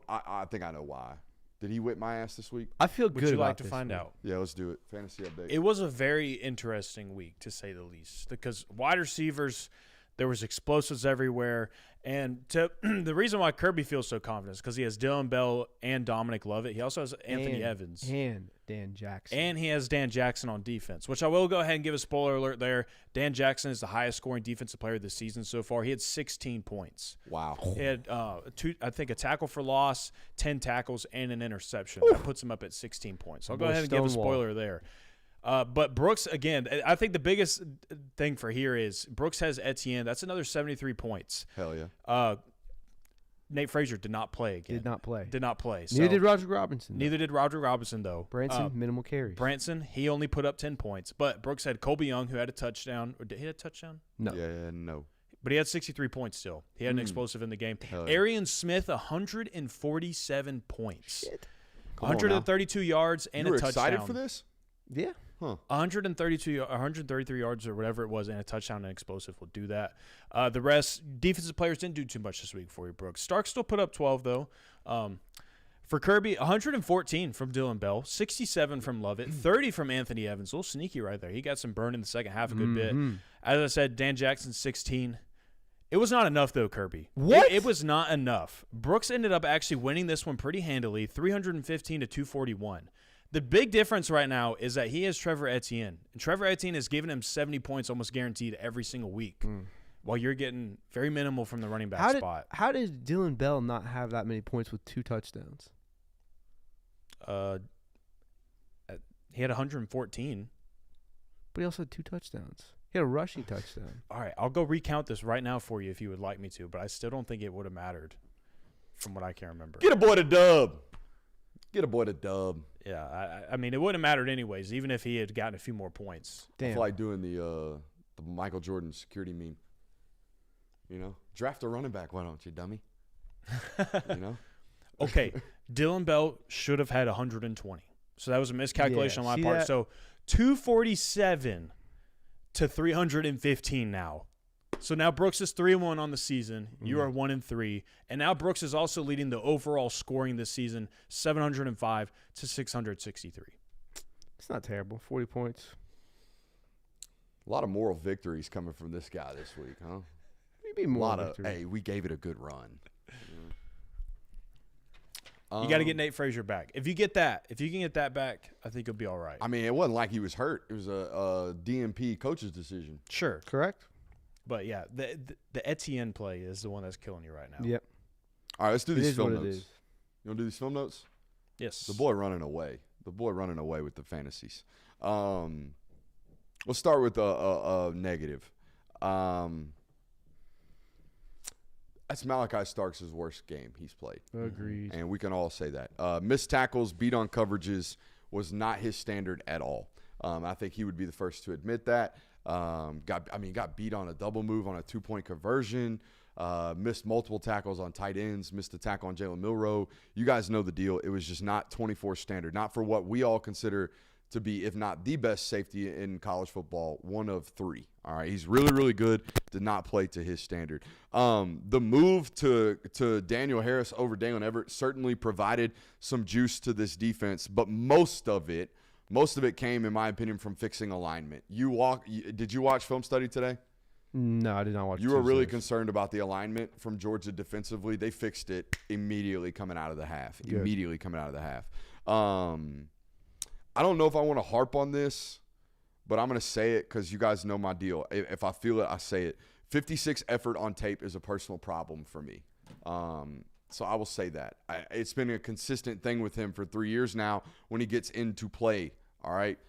S1: I think I know why. Did he whip my ass this week?
S3: I feel good
S4: Would you
S3: about
S4: like to
S3: this
S4: find
S3: week.
S4: out?
S1: Yeah, let's do it. Fantasy update.
S4: It was a very interesting week, to say the least, because wide receivers, there was explosives everywhere. And the reason why Kirby feels so confident is because he has Dylan Bell and Dominic Lovett. He also has Anthony Evans.
S3: And Dan Jackson.
S4: And he has Dan Jackson on defense, which I will go ahead and give a spoiler alert there. Dan Jackson is the highest scoring defensive player this season so far. He had 16 points.
S1: Wow.
S4: He had, a tackle for loss, 10 tackles, and an interception. That puts him up at 16 points. So I'll go ahead and give a spoiler there. But Brooks, again, I think the biggest thing for here is Brooks has Etienne. That's another 73 points.
S1: Hell yeah.
S4: Nate Frazier did not play again.
S3: Did not play.
S4: Did not play.
S3: Neither did Roger Robinson.
S4: Neither did Roger Robinson, though.
S3: Branson, minimal carries.
S4: Branson, he only put up 10 points. But Brooks had Colby Young, who had a touchdown. Or did he have a touchdown?
S3: No.
S1: Yeah, no.
S4: But he had 63 points still. He had an explosive in the game.
S1: Hell yeah.
S4: Arian Smith, 147 points.
S3: Shit.
S4: 132 yards and
S1: You were
S4: a touchdown.
S1: excited for this?
S3: Yeah.
S4: 133 yards or whatever it was, and a touchdown and explosive will do that. The rest, defensive players didn't do too much this week for you, Brooks. Stark still put up 12, though. For Kirby, 114 from Dylan Bell, 67 from Lovett, 30 from Anthony Evans. A little sneaky right there. He got some burn in the second half a good bit. As I said, Dan Jackson, 16. It was not enough, though, Kirby.
S3: What?
S4: It was not enough. Brooks ended up actually winning this one pretty handily, 315 to 241. The big difference right now is that he has Trevor Etienne. And Trevor Etienne has given him 70 points almost guaranteed every single week, while you're getting very minimal from the running back spot.
S3: How did Dylan Bell not have that many points with 2 touchdowns?
S4: He had 114.
S3: But he also had 2 touchdowns. He had a rushing touchdown.
S4: All right, I'll go recount this right now for you if you would like me to, but I still don't think it would have mattered from what I can remember.
S1: Get a boy to dub. Get a boy to dub.
S4: Yeah, I mean, it wouldn't have mattered anyways, even if he had gotten a few more points.
S1: I
S3: Damn.
S1: feel like doing the Michael Jordan security meme. You know, draft a running back. Why don't you, dummy? You know.
S4: Okay, Dylan Bell should have had 120. So that was a miscalculation
S3: Yeah,
S4: on
S3: see
S4: my part.
S3: that?
S4: So 247 to 315 now. So now Brooks is 3-1 on the season. You are 1-3. And now Brooks is also leading the overall scoring this season, 705 to 663.
S3: It's not terrible. 40 points.
S1: A lot of moral victories coming from this guy this week, huh?
S3: Maybe
S1: A
S3: more.
S1: lot of,
S3: victory.
S1: hey, we gave it a good run.
S4: You got to get Nate Frazier back. If you can get that back, I think it'll be all right.
S1: I mean, it wasn't like he was hurt. It was a DMP coach's decision.
S4: Sure.
S3: Correct?
S4: But, yeah, the Etienne play is the one that's killing you right now.
S3: Yep.
S1: All right, let's do
S3: It
S1: these
S3: is
S1: film
S3: what it
S1: notes.
S3: is.
S1: You want to do these film notes?
S4: Yes.
S1: The boy running away. With the fantasies. Let's start with a negative. That's Malachi Starks' worst game he's played.
S3: Agreed.
S1: And we can all say that. Missed tackles, beat on coverages was not his standard at all. I think he would be the first to admit that. Got beat on a double move on a 2-point conversion. Missed multiple tackles on tight ends. Missed a tackle on Jalen Milroe. You guys know the deal. It was just not 24 standard. Not for what we all consider to be, if not the best safety in college football, one of 3. All right, he's really, really good. Did not play to his standard. The move to Daniel Harris over Dalen Everett certainly provided some juice to this defense, but most of it came, in my opinion, from fixing alignment. Did you watch film study today?
S3: No, I did not watch.
S1: You were really
S3: Tuesdays.
S1: concerned about the alignment from Georgia defensively. They fixed it immediately coming out of the half.
S3: Good.
S1: I don't know if I want to harp on this, but I'm going to say it because you guys know my deal. If I feel it, I say it. 56 effort on tape is a personal problem for me. So I will say that. It's been a consistent thing with him for 3 years now when he gets into play, all right?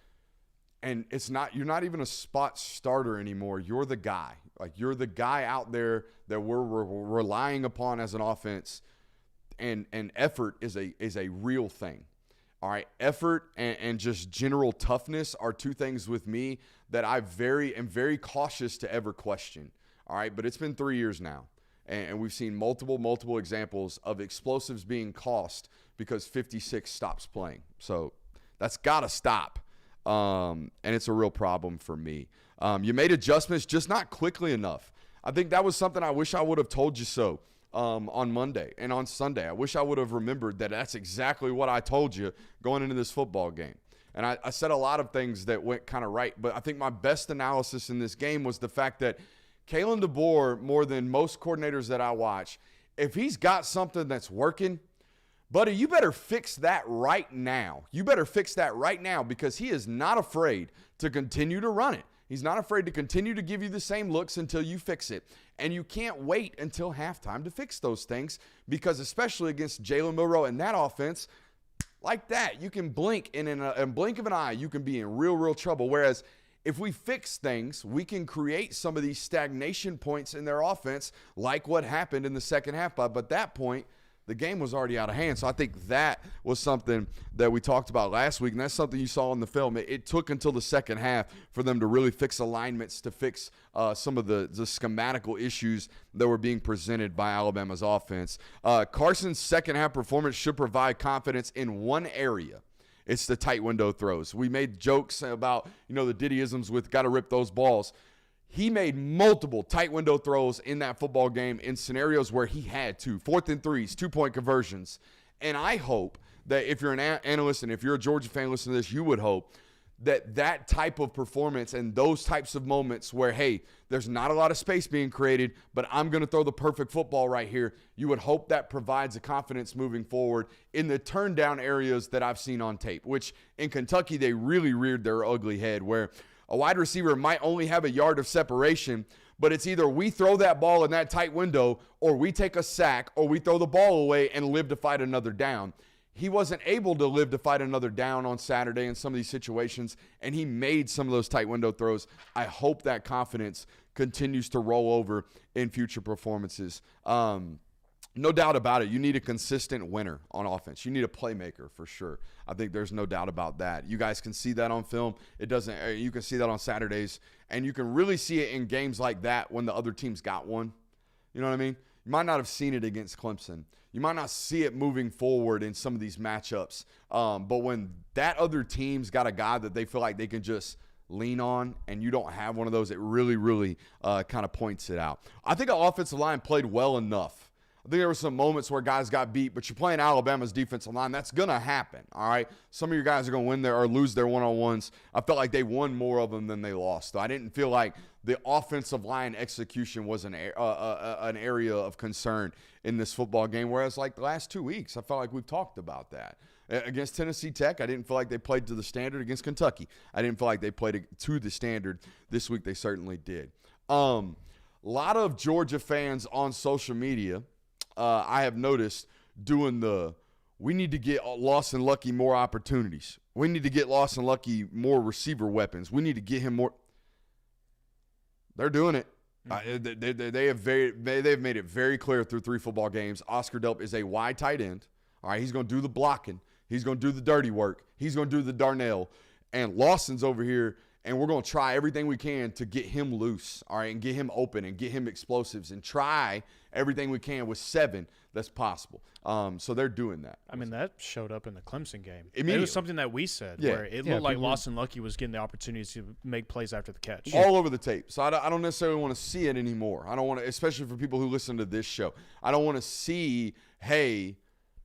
S1: And you're not even a spot starter anymore. You're the guy. Like, you're the guy out there that we're relying upon as an offense, and effort is a real thing. All right, effort and just general toughness are 2 things with me that I am very cautious to ever question. All right, but it's been 3 years now, and we've seen multiple examples of explosives being cost because 56 stops playing. So that's got to stop, and it's a real problem for me. You made adjustments, just not quickly enough. I think that was something I wish I would have told you so. On Monday and on Sunday. I wish I would have remembered that that's exactly what I told you going into this football game. And I said a lot of things that went kind of right, but I think my best analysis in this game was the fact that Kalen DeBoer, more than most coordinators that I watch, if he's got something that's working, buddy, you better fix that right now. You better fix that right now because he is not afraid to continue to run it. He's not afraid to continue to give you the same looks until you fix it. And you can't wait until halftime to fix those things because especially against Jalen Milroe and that offense, like that, you can blink, and in a blink of an eye, you can be in real, real trouble. Whereas if we fix things, we can create some of these stagnation points in their offense, like what happened in the second half. But at that point, the game was already out of hand. So I think that was something that we talked about last week, and that's something you saw in the film. It took until the second half for them to really fix alignments, to fix some of the schematical issues that were being presented by Alabama's offense. Carson's second half performance should provide confidence in one area. It's the tight window throws. We made jokes about, the Diddyisms with got to rip those balls. He made multiple tight window throws in that football game in scenarios where he had to. 4th and 3s, 2-point conversions. And I hope that if you're an analyst and if you're a Georgia fan listening to this, you would hope that type of performance and those types of moments where, hey, there's not a lot of space being created, but I'm going to throw the perfect football right here, you would hope that provides a confidence moving forward in the turn down areas that I've seen on tape, which in Kentucky they really reared their ugly head, where a wide receiver might only have a yard of separation, but it's either we throw that ball in that tight window or we take a sack or we throw the ball away and live to fight another down. He wasn't able to live to fight another down on Saturday in some of these situations, and he made some of those tight window throws. I hope that confidence continues to roll over in future performances. No doubt about it. You need a consistent winner on offense. You need a playmaker for sure. I think there's no doubt about that. You guys can see that on film. You can see that on Saturdays, and you can really see it in games like that when the other team's got one. You know what I mean? You might not have seen it against Clemson. You might not see it moving forward in some of these matchups. But when that other team's got a guy that they feel like they can just lean on and you don't have one of those, it really, really kind of points it out. I think our offensive line played well enough. I think there were some moments where guys got beat, but you're playing Alabama's defensive line. That's going to happen, all right? Some of your guys are going to win or lose their one-on-ones. I felt like they won more of them than they lost. I didn't feel like the offensive line execution was an area of concern in this football game, whereas like the last 2 weeks, I felt like we've talked about that. Against Tennessee Tech, I didn't feel like they played to the standard. Against Kentucky, I didn't feel like they played to the standard. This week, they certainly did. A lot of Georgia fans on social media, I have noticed, doing we need to get Lawson Lucky more opportunities. We need to get Lawson Lucky more receiver weapons. We need to get him more. They're doing it. They've made it very clear through 3 football games. Oscar Delp is a wide tight end. All right, he's going to do the blocking. He's going to do the dirty work. He's going to do the Darnell. And Lawson's over here, and we're going to try everything we can to get him loose, all right, and get him open and get him explosives and try everything we can with 7 that's possible. So they're doing that.
S4: I mean, that showed up in the Clemson game.
S1: Immediately.
S4: It was something that we said where it looked like Lawson Lucky was getting the opportunities to make plays after the catch.
S1: All over the tape. So I don't necessarily want to see it anymore. I don't want to, especially for people who listen to this show, I don't want to see, hey,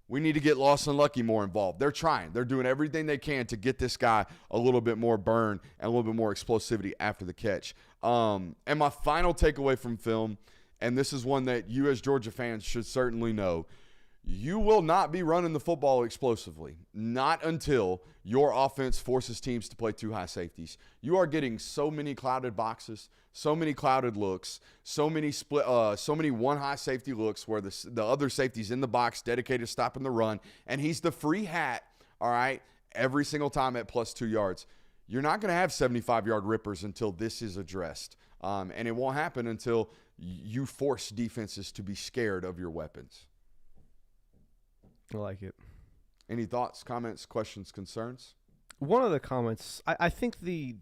S1: we need to get Lawson Lucky more involved. They're trying. They're doing everything they can to get this guy a little bit more burn and a little bit more explosivity after the catch. And my final takeaway from film, and this is one that you as Georgia fans should certainly know, you will not be running the football explosively, not until your offense forces teams to play 2 high safeties. You are getting so many clouded boxes, so many clouded looks, so many one high safety looks where the other safety's in the box, dedicated to stopping the run, and he's the free hat, all right, every single time at plus 2 yards. You're not going to have 75-yard rippers until this is addressed, and it won't happen until you force defenses to be scared of your weapons.
S3: I like it.
S1: Any thoughts, comments, questions, concerns?
S3: One of the comments, I think the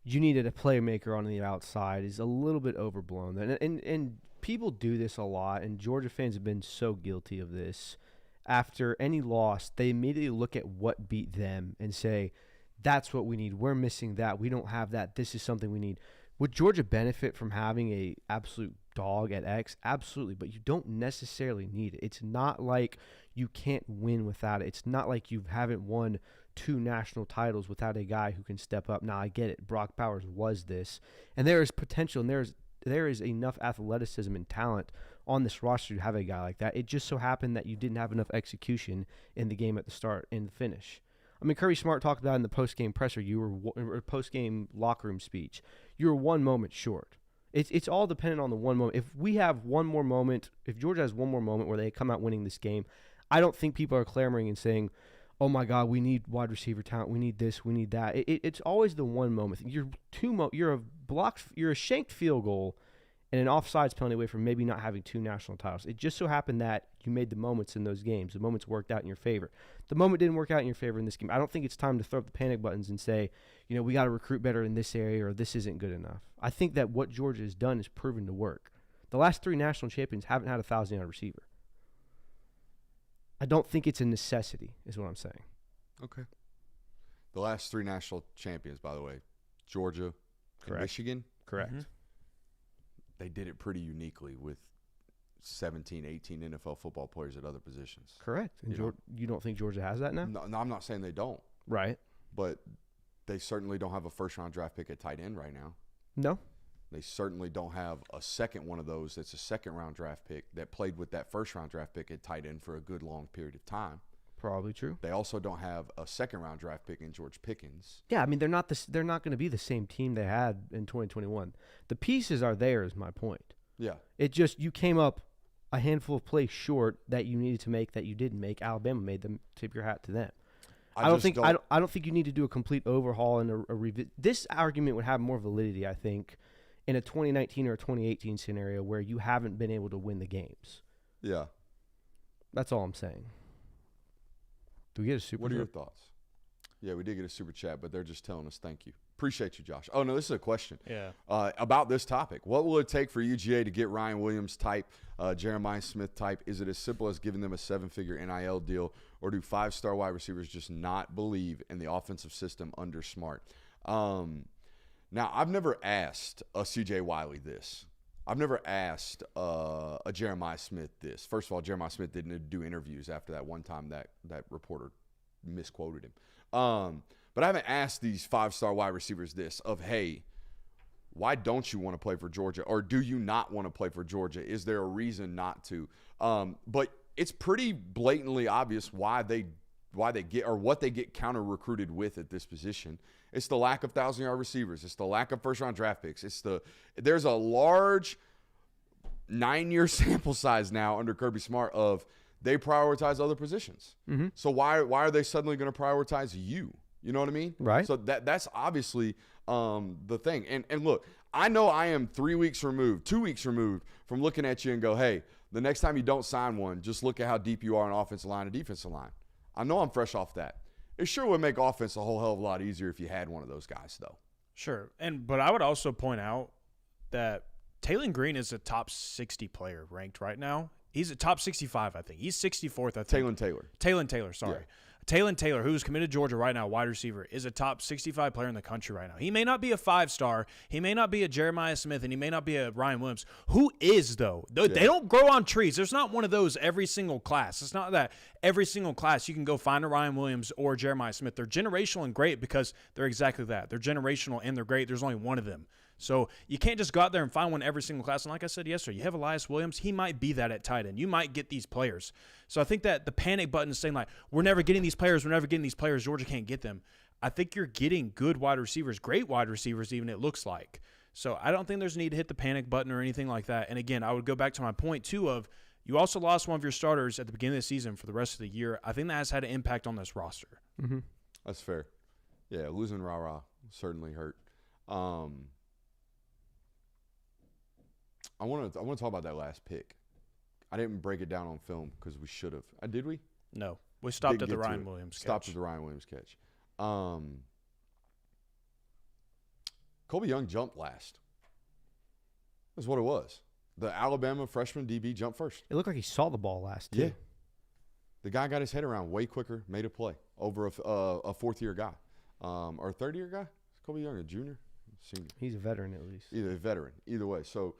S3: you needed a playmaker on the outside is a little bit overblown. And people do this a lot, and Georgia fans have been so guilty of this. After any loss, they immediately look at what beat them and say, that's what we need. We're missing that. We don't have that. This is something we need. Would Georgia benefit from having a absolute dog at X? Absolutely, but you don't necessarily need it. It's not like you can't win without it. It's not like you haven't won 2 national titles without a guy who can step up. Now, I get it. Brock Bowers was this, and there is potential, and there is enough athleticism and talent on this roster to have a guy like that. It just so happened that you didn't have enough execution in the game at the start and the finish. I mean, Kirby Smart talked about in the post-game presser, or post-game locker room speech, you were 1 moment short. It's all dependent on the 1 moment. If we have one more moment, if Georgia has one more moment where they come out winning this game, I don't think people are clamoring and saying, oh, my God, we need wide receiver talent. We need this. We need that. It's always the one moment. You're a shanked field goal and an offsides penalty away from maybe not having 2 national titles. It just so happened that you made the moments in those games. The moments worked out in your favor. The moment didn't work out in your favor in this game. I don't think it's time to throw up the panic buttons and say, we got to recruit better in this area or this isn't good enough. I think that what Georgia has done is proven to work. The last 3 national champions haven't had a 1,000-yard receiver. I don't think it's a necessity, is what I'm saying.
S1: Okay. The last 3 national champions, by the way, Georgia and Michigan.
S3: Correct.
S4: Mm-hmm.
S1: They did it pretty uniquely with 17, 18 NFL football players at other positions.
S3: Correct. And you don't think Georgia has that now?
S1: No, I'm not saying they don't.
S3: Right.
S1: But they certainly don't have a first-round draft pick at tight end right now.
S3: No.
S1: They certainly don't have a second one of those that's a second-round draft pick that played with that first-round draft pick at tight end for a good long period of time.
S3: Probably true.
S1: They also don't have a second-round draft pick in George Pickens.
S3: Yeah, I mean they're not going to be the same team they had in 2021. The pieces are there, is my point.
S1: Yeah.
S3: It just you came up a handful of plays short that you needed to make that you didn't make. Alabama made them. Tip your hat to them. I don't think you need to do a complete overhaul and a revisit. This argument would have more validity, I think, in a 2019 or a 2018 scenario where you haven't been able to win the games.
S1: Yeah.
S3: That's all I'm saying. Do we get a super
S1: What are your thoughts? Yeah, we did get a super chat, but they're just telling us thank you. Appreciate you, Josh. Oh, no, this is a question.
S4: Yeah.
S1: About this topic. What will it take for UGA to get Ryan Williams type, Jeremiah Smith type? Is it as simple as giving them a 7-figure NIL deal, or do 5-star wide receivers just not believe in the offensive system under Smart? Now, I've never asked a CJ Wiley this. I've never asked a Jeremiah Smith this. First of all, Jeremiah Smith didn't do interviews after that one time that reporter misquoted him. But I haven't asked these 5-star wide receivers this of, hey, why don't you want to play for Georgia? Or do you not want to play for Georgia? Is there a reason not to? But it's pretty blatantly obvious why they get or what they get counter-recruited with at this position. It's the lack of 1,000-yard receivers. It's the lack of first-round draft picks. There's a large 9-year sample size now under Kirby Smart of they prioritize other positions.
S3: Mm-hmm.
S1: So why are they suddenly going to prioritize you? You know what I mean?
S3: Right.
S1: So that's obviously the thing. And look, I know I am 2 weeks removed from looking at you and go, hey, the next time you don't sign one, just look at how deep you are on offensive line and defensive line. I know I'm fresh off that. It sure would make offense a whole hell of a lot easier if you had one of those guys, though.
S4: Sure. But I would also point out that Taylon Green is a top 60 player ranked right now. He's a top 65, I think. He's 64th, I think. Taylon Taylor, sorry.
S1: Yeah.
S4: Taylon Taylor, who's committed to Georgia right now, wide receiver, is a top 65 player in the country right now. He may not be a 5-star. He may not be a Jeremiah Smith, and he may not be a Ryan Williams. Who is, though? They don't grow on trees. There's not one of those every single class. It's not that every single class you can go find a Ryan Williams or Jeremiah Smith. They're generational and great because they're exactly that. They're generational and they're great. There's only one of them. So you can't just go out there and find one every single class. And like I said yesterday, you have Elias Williams. He might be that at tight end. You might get these players. So I think that the panic button is saying, like, we're never getting these players. Georgia can't get them. I think you're getting good wide receivers, great wide receivers even, it looks like. So I don't think there's a need to hit the panic button or anything like that. And, again, I would go back to my point, too, of you also lost one of your starters at the beginning of the season for the rest of the year. I think that has had an impact on this roster.
S3: Mm-hmm.
S1: That's fair. Yeah, losing Ra certainly hurt. I want to talk about that last pick. I didn't break it down on film because we should have. Did we?
S4: No. We stopped at the Ryan Williams catch.
S1: Stopped at the Ryan Williams catch. Colby Young jumped last. That's what it was. The Alabama freshman DB jumped first.
S3: It looked like he saw the ball last, too.
S1: Yeah. The guy got his head around way quicker, made a play over a fourth-year guy. Or a third-year guy? Is Colby Young a junior? Senior?
S3: He's a veteran at least.
S1: Either a veteran. Either way. So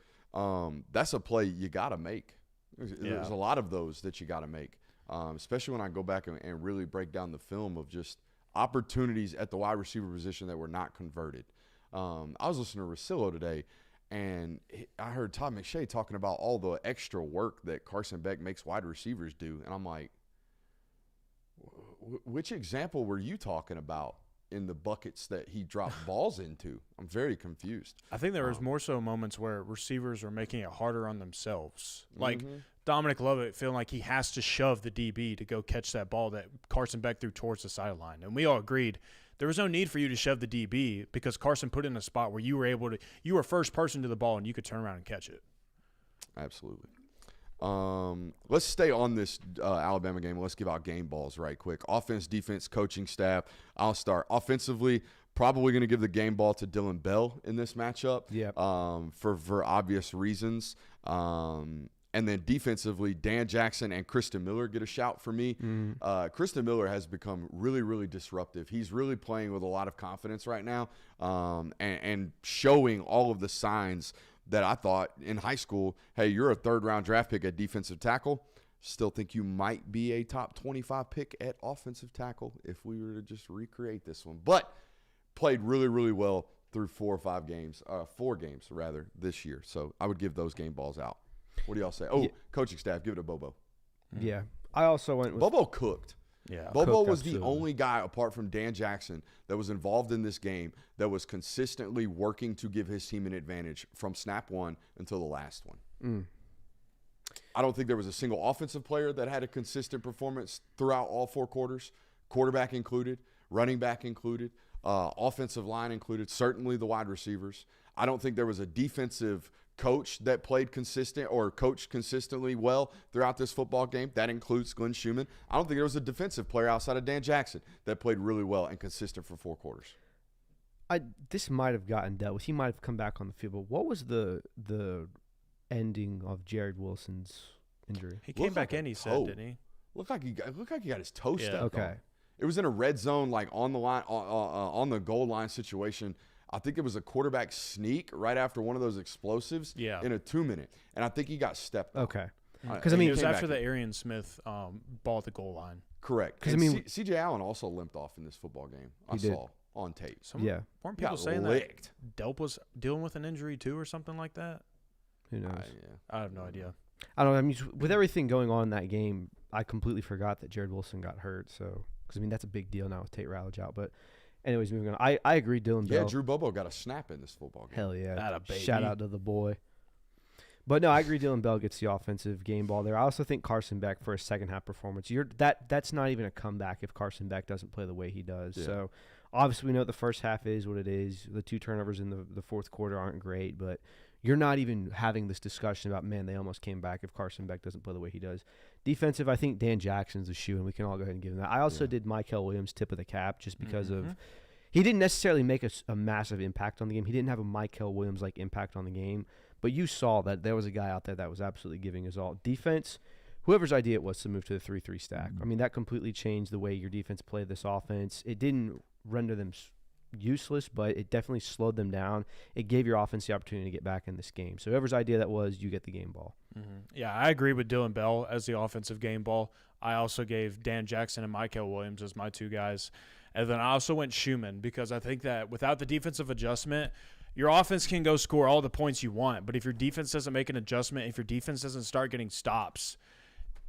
S1: that's a play you got to make. There's a lot of those that you got to make, especially when I go back and really break down the film of just opportunities at the wide receiver position that were not converted. I was listening to Rosillo today, and I heard Todd McShay talking about all the extra work that Carson Beck makes wide receivers do. And I'm like, which example were you talking about in the buckets that he dropped balls into? I'm very confused.
S4: I think there was more so moments where receivers are making it harder on themselves. Like Dominic Lovett feeling like he has to shove the DB to go catch that ball that Carson Beck threw towards the sideline. And we all agreed there was no need for you to shove the DB because Carson put in a spot where you were first person to the ball and you could turn around and catch it.
S1: Absolutely. Let's stay on this Alabama game. Let's give out game balls right quick. Offense, defense, coaching staff. I'll start. Offensively, probably going to give the game ball to Dylan Bell in this matchup. For obvious reasons. And then defensively, Dan Jackson and Kristen Miller get a shout for me. Kristen Miller has become really, really disruptive. He's really playing with a lot of confidence right now and showing all of the signs that I thought in high school, hey, you're a third-round draft pick at defensive tackle. Still think you might be a top 25 pick at offensive tackle if we were to just recreate this one. But played really, really well through 4 games this year. So I would give those game balls out. What do y'all say? Oh, coaching staff, give it to Bobo.
S3: Yeah. I also went with
S1: Bobo cooked.
S4: Yeah.
S1: Bobo
S3: Cooked,
S1: was the
S3: absolutely.
S1: only guy, apart from Dan Jackson, that was involved in this game that was consistently working to give his team an advantage from snap one until the last one. I don't think there was a single offensive player that had a consistent performance throughout all 4 quarters, quarterback included, running back included, offensive line included, certainly the wide receivers. I don't think there was a defensive coach that played consistent or coached consistently well throughout this football game. That includes Glenn Schumann. I don't think there was a defensive player outside of Dan Jackson that played really well and consistent for 4 quarters.
S3: This might have gotten dealt with. He might have come back on the field. But what was the ending of Jared Wilson's injury?
S4: He came back in, he said, didn't he?
S1: Looked like he got his toe stepped
S3: Okay.
S1: on. It was in a red zone, like on the line, on the goal line situation. I think it was a quarterback sneak right after one of those explosives in a 2-minute. And I think he got stepped on.
S3: Okay.
S4: Because it was after the Arian Smith ball at the goal line.
S1: Correct. Because C.J. Allen also limped off in this football game. I saw on tape.
S4: Weren't people saying
S1: licked.
S4: that Delp was dealing with an injury too or something like that?
S3: Who knows?
S4: I have no idea.
S3: I don't know. I mean, with everything going on in that game, I completely forgot that Jared Wilson got hurt. So, because, I mean, that's a big deal now with Tate Ratledge out. But anyways, moving on. I agree, Dylan Bell.
S1: Yeah, Drew Bobo got a snap in this football game.
S3: Hell yeah.
S4: Atta baby.
S3: Shout out to the boy. But no, I agree. Dylan Bell gets the offensive game ball there. I also think Carson Beck for a second half performance. That's not even a comeback if Carson Beck doesn't play the way he does.
S1: Yeah.
S3: So obviously we know the first half is what it is. The 2 turnovers in the fourth quarter aren't great, but you're not even having this discussion about, man, they almost came back if Carson Beck doesn't play the way he does. Defensive, I think Dan Jackson's a shoe, and we can all go ahead and give him that. I also did Mykel Williams tip of the cap just because of he didn't necessarily make a massive impact on the game. He didn't have a Mykel Williams-like impact on the game. But you saw that there was a guy out there that was absolutely giving his all. Defense, whoever's idea it was to move to the 3-3 stack. I mean, that completely changed the way your defense played this offense. It didn't render them useless, but it definitely slowed them down. It gave your offense the opportunity to get back in this game. So whoever's idea that was, you get the game ball.
S4: Yeah, I agree with Dylan Bell as the offensive game ball. I also gave Dan Jackson and Mykel Williams as my 2 guys. And then I also went Schumann because I think that without the defensive adjustment, your offense can go score all the points you want, but if your defense doesn't make an adjustment, if your defense doesn't start getting stops,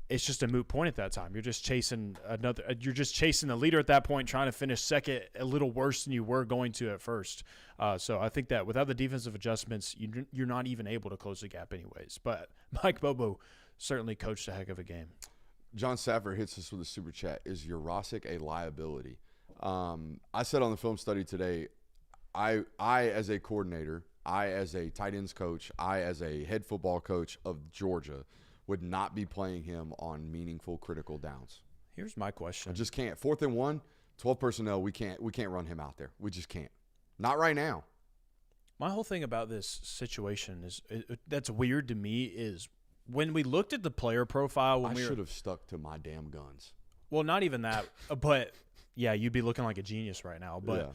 S4: it's just a moot point at that time. You're just chasing the leader at that point, trying to finish second a little worse than you were going to at first. So I think that without the defensive adjustments, you're not even able to close the gap anyways. But Mike Bobo certainly coached a heck of a game.
S1: John Safford hits us with a super chat. Is Jurasic a liability? I said on the film study today, I as a coordinator, I as a tight ends coach, I as a head football coach of Georgia would not be playing him on meaningful critical downs.
S4: Here's my question.
S1: I just can't. 4th and 1, 12 personnel, we can't run him out there. We just can't. Not right now.
S4: My whole thing about this situation is that's weird to me is when we looked at the player profile
S1: I should have stuck to my damn guns.
S4: Well, not even that, but yeah, you'd be looking like a genius right now. But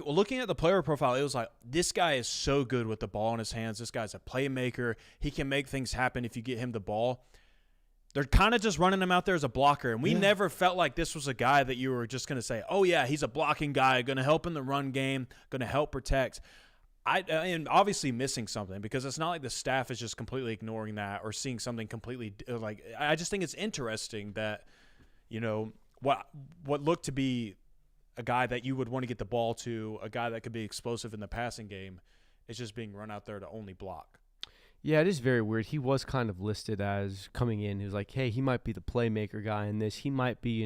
S4: looking at the player profile, it was like, this guy is so good with the ball in his hands. This guy's a playmaker. He can make things happen if you get him the ball. They're kind of just running him out there as a blocker. And we never felt like this was a guy that you were just going to say, oh, yeah, he's a blocking guy, going to help in the run game, going to help protect. I am obviously missing something because it's not like the staff is just completely ignoring that or seeing something completely like. I just think it's interesting that, you know, what looked to be a guy that you would want to get the ball to, a guy that could be explosive in the passing game, is just being run out there to only block.
S3: Yeah, it is very weird. He was kind of listed as coming in. He was like, hey, he might be the playmaker guy in this. He might be,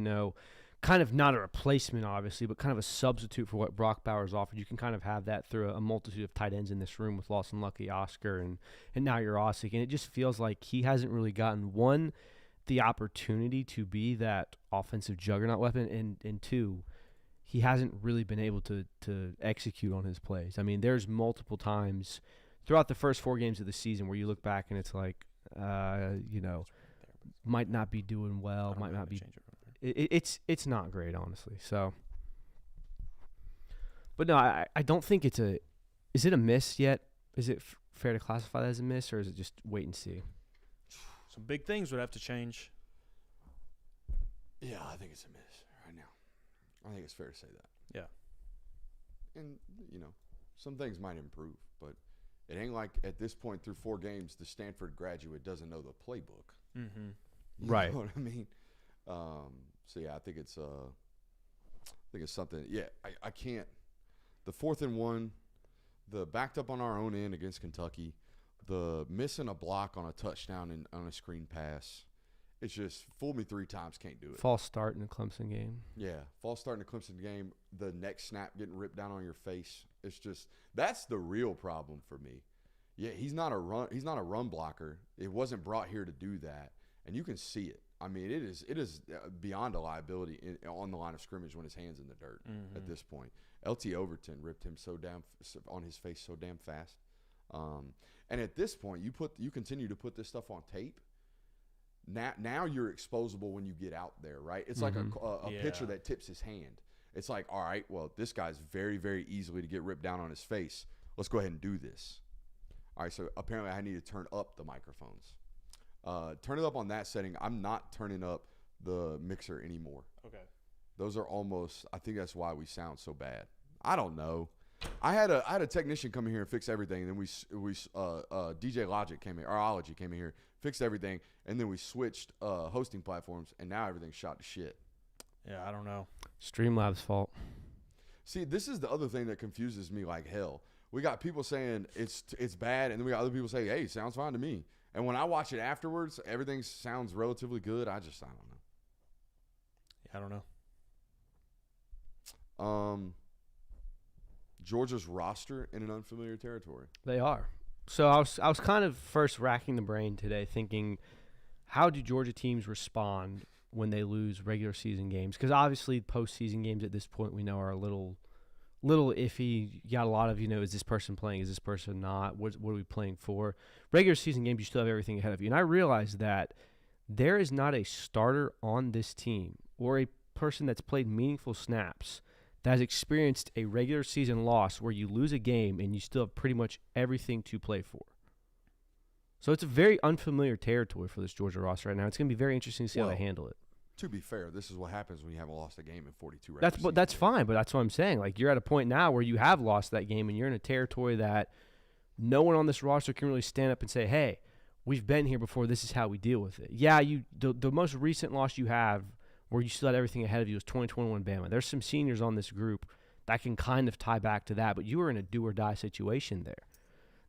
S3: kind of not a replacement, obviously, but kind of a substitute for what Brock Bowers offered. You can kind of have that through a multitude of tight ends in this room with Lawson Lucky, Oscar, and now you're Osick. And it just feels like he hasn't really gotten, one, the opportunity to be that offensive juggernaut weapon, and two, he hasn't really been able to execute on his plays. I mean, there's multiple times throughout the first 4 games of the season where you look back and it's like, might not be doing well, might not be. It's not great, honestly. So, but no, I don't think it's a. Is it a miss yet? Is it fair to classify that as a miss, or is it just wait and see?
S4: Some big things would have to change.
S1: Yeah, I think it's a miss right now. I think it's fair to say that.
S4: Yeah.
S1: And some things might improve, but it ain't like at this point through 4 games, the Stanford graduate doesn't know the playbook.
S4: Mm-hmm.
S3: Right.
S1: You know what I mean? So yeah, I think it's something. Yeah, I can't. The 4th and 1, the backed up on our own end against Kentucky, the missing a block on a touchdown and on a screen pass. It's just fooled me 3 times. Can't do it.
S3: False start in the Clemson game.
S1: Yeah, false start in the Clemson game. The next snap getting ripped down on your face. It's just that's the real problem for me. Yeah, he's not a run blocker. It wasn't brought here to do that, and you can see it. I mean, it is beyond a liability on the line of scrimmage when his hand's in the dirt at this point. LT Overton ripped him on his face so damn fast. And at this point, you continue to put this stuff on tape. Now you're exposable when you get out there, right? It's like a pitcher that tips his hand. It's like, all right, well, this guy's very, very easily to get ripped down on his face. Let's go ahead and do this. All right, so apparently I need to turn up the microphones. Turn it up on that setting. I'm not turning up the mixer anymore.
S4: Okay.
S1: Those are almost. I think that's why we sound so bad. I don't know. I had a technician come in here and fix everything, and then we DJ Logic came in, or Ology came in here, fixed everything, and then we switched hosting platforms, and now everything's shot to shit.
S4: Yeah, I don't know.
S3: Streamlabs' fault.
S1: See, this is the other thing that confuses me like hell. We got people saying it's bad, and then we got other people saying, hey, it sounds fine to me. And when I watch it afterwards, everything sounds relatively good. I don't know.
S4: Yeah, I don't know.
S1: Georgia's roster in an unfamiliar territory.
S3: They are. So I was kind of first racking the brain today thinking, how do Georgia teams respond when they lose regular season games? Because obviously postseason games at this point we know are a little iffy. You got a lot of, is this person playing? Is this person not? What are we playing for? Regular season games, you still have everything ahead of you. And I realize that there is not a starter on this team or a person that's played meaningful snaps that has experienced a regular season loss where you lose a game and you still have pretty much everything to play for. So it's a very unfamiliar territory for this Georgia roster right now. It's going to be very interesting to see how they handle it.
S1: To be fair, this is what happens when you haven't lost a game in 42 regular
S3: That's fine, but that's what I'm saying. Like, you're at a point now where you have lost that game and you're in a territory that no one on this roster can really stand up and say, hey, we've been here before, this is how we deal with it. Yeah, the most recent loss you have where you still had everything ahead of you was 2021 Bama. There's some seniors on this group that can kind of tie back to that, but you were in a do-or-die situation there.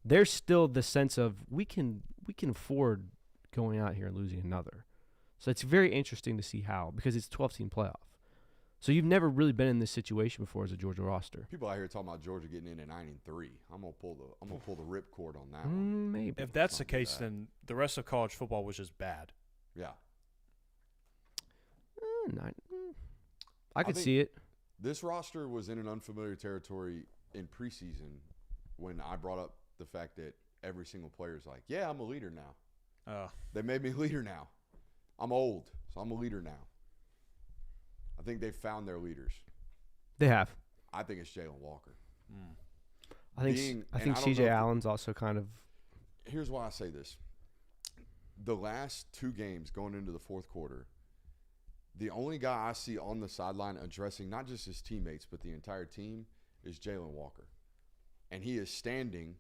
S3: There's still the sense of we can afford going out here and losing another. So it's very interesting to see how, because it's a 12-team playoff. So you've never really been in this situation before as a Georgia roster.
S1: People out here talking about Georgia getting in at 9-3. I'm gonna pull the ripcord on that one.
S3: Maybe.
S4: If that's the case, then the rest of college football was just bad.
S1: Yeah.
S3: I could see it.
S1: This roster was in an unfamiliar territory in preseason when I brought up the fact that every single player is like, yeah, I'm a leader now. They made me a leader now. I'm old, so I'm a leader now. I think they've found their leaders.
S3: They have.
S1: I think it's Jalen Walker.
S3: I think C.J. Allen's also kind of.
S1: Here's why I say this. The last 2 games going into the fourth quarter, the only guy I see on the sideline addressing not just his teammates but the entire team is Jalen Walker. And he is standing.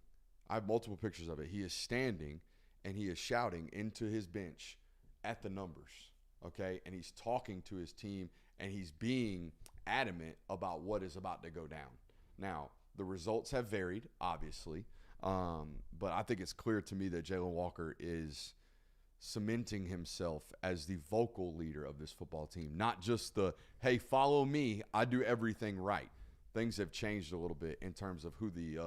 S1: I have multiple pictures of it. He is standing and he is shouting into his bench at the numbers, okay? And he's talking to his team, and he's being adamant about what is about to go down. Now, the results have varied, obviously. But I think it's clear to me that Jalen Walker is cementing himself as the vocal leader of this football team, not just the, hey, follow me, I do everything right. Things have changed a little bit in terms of who the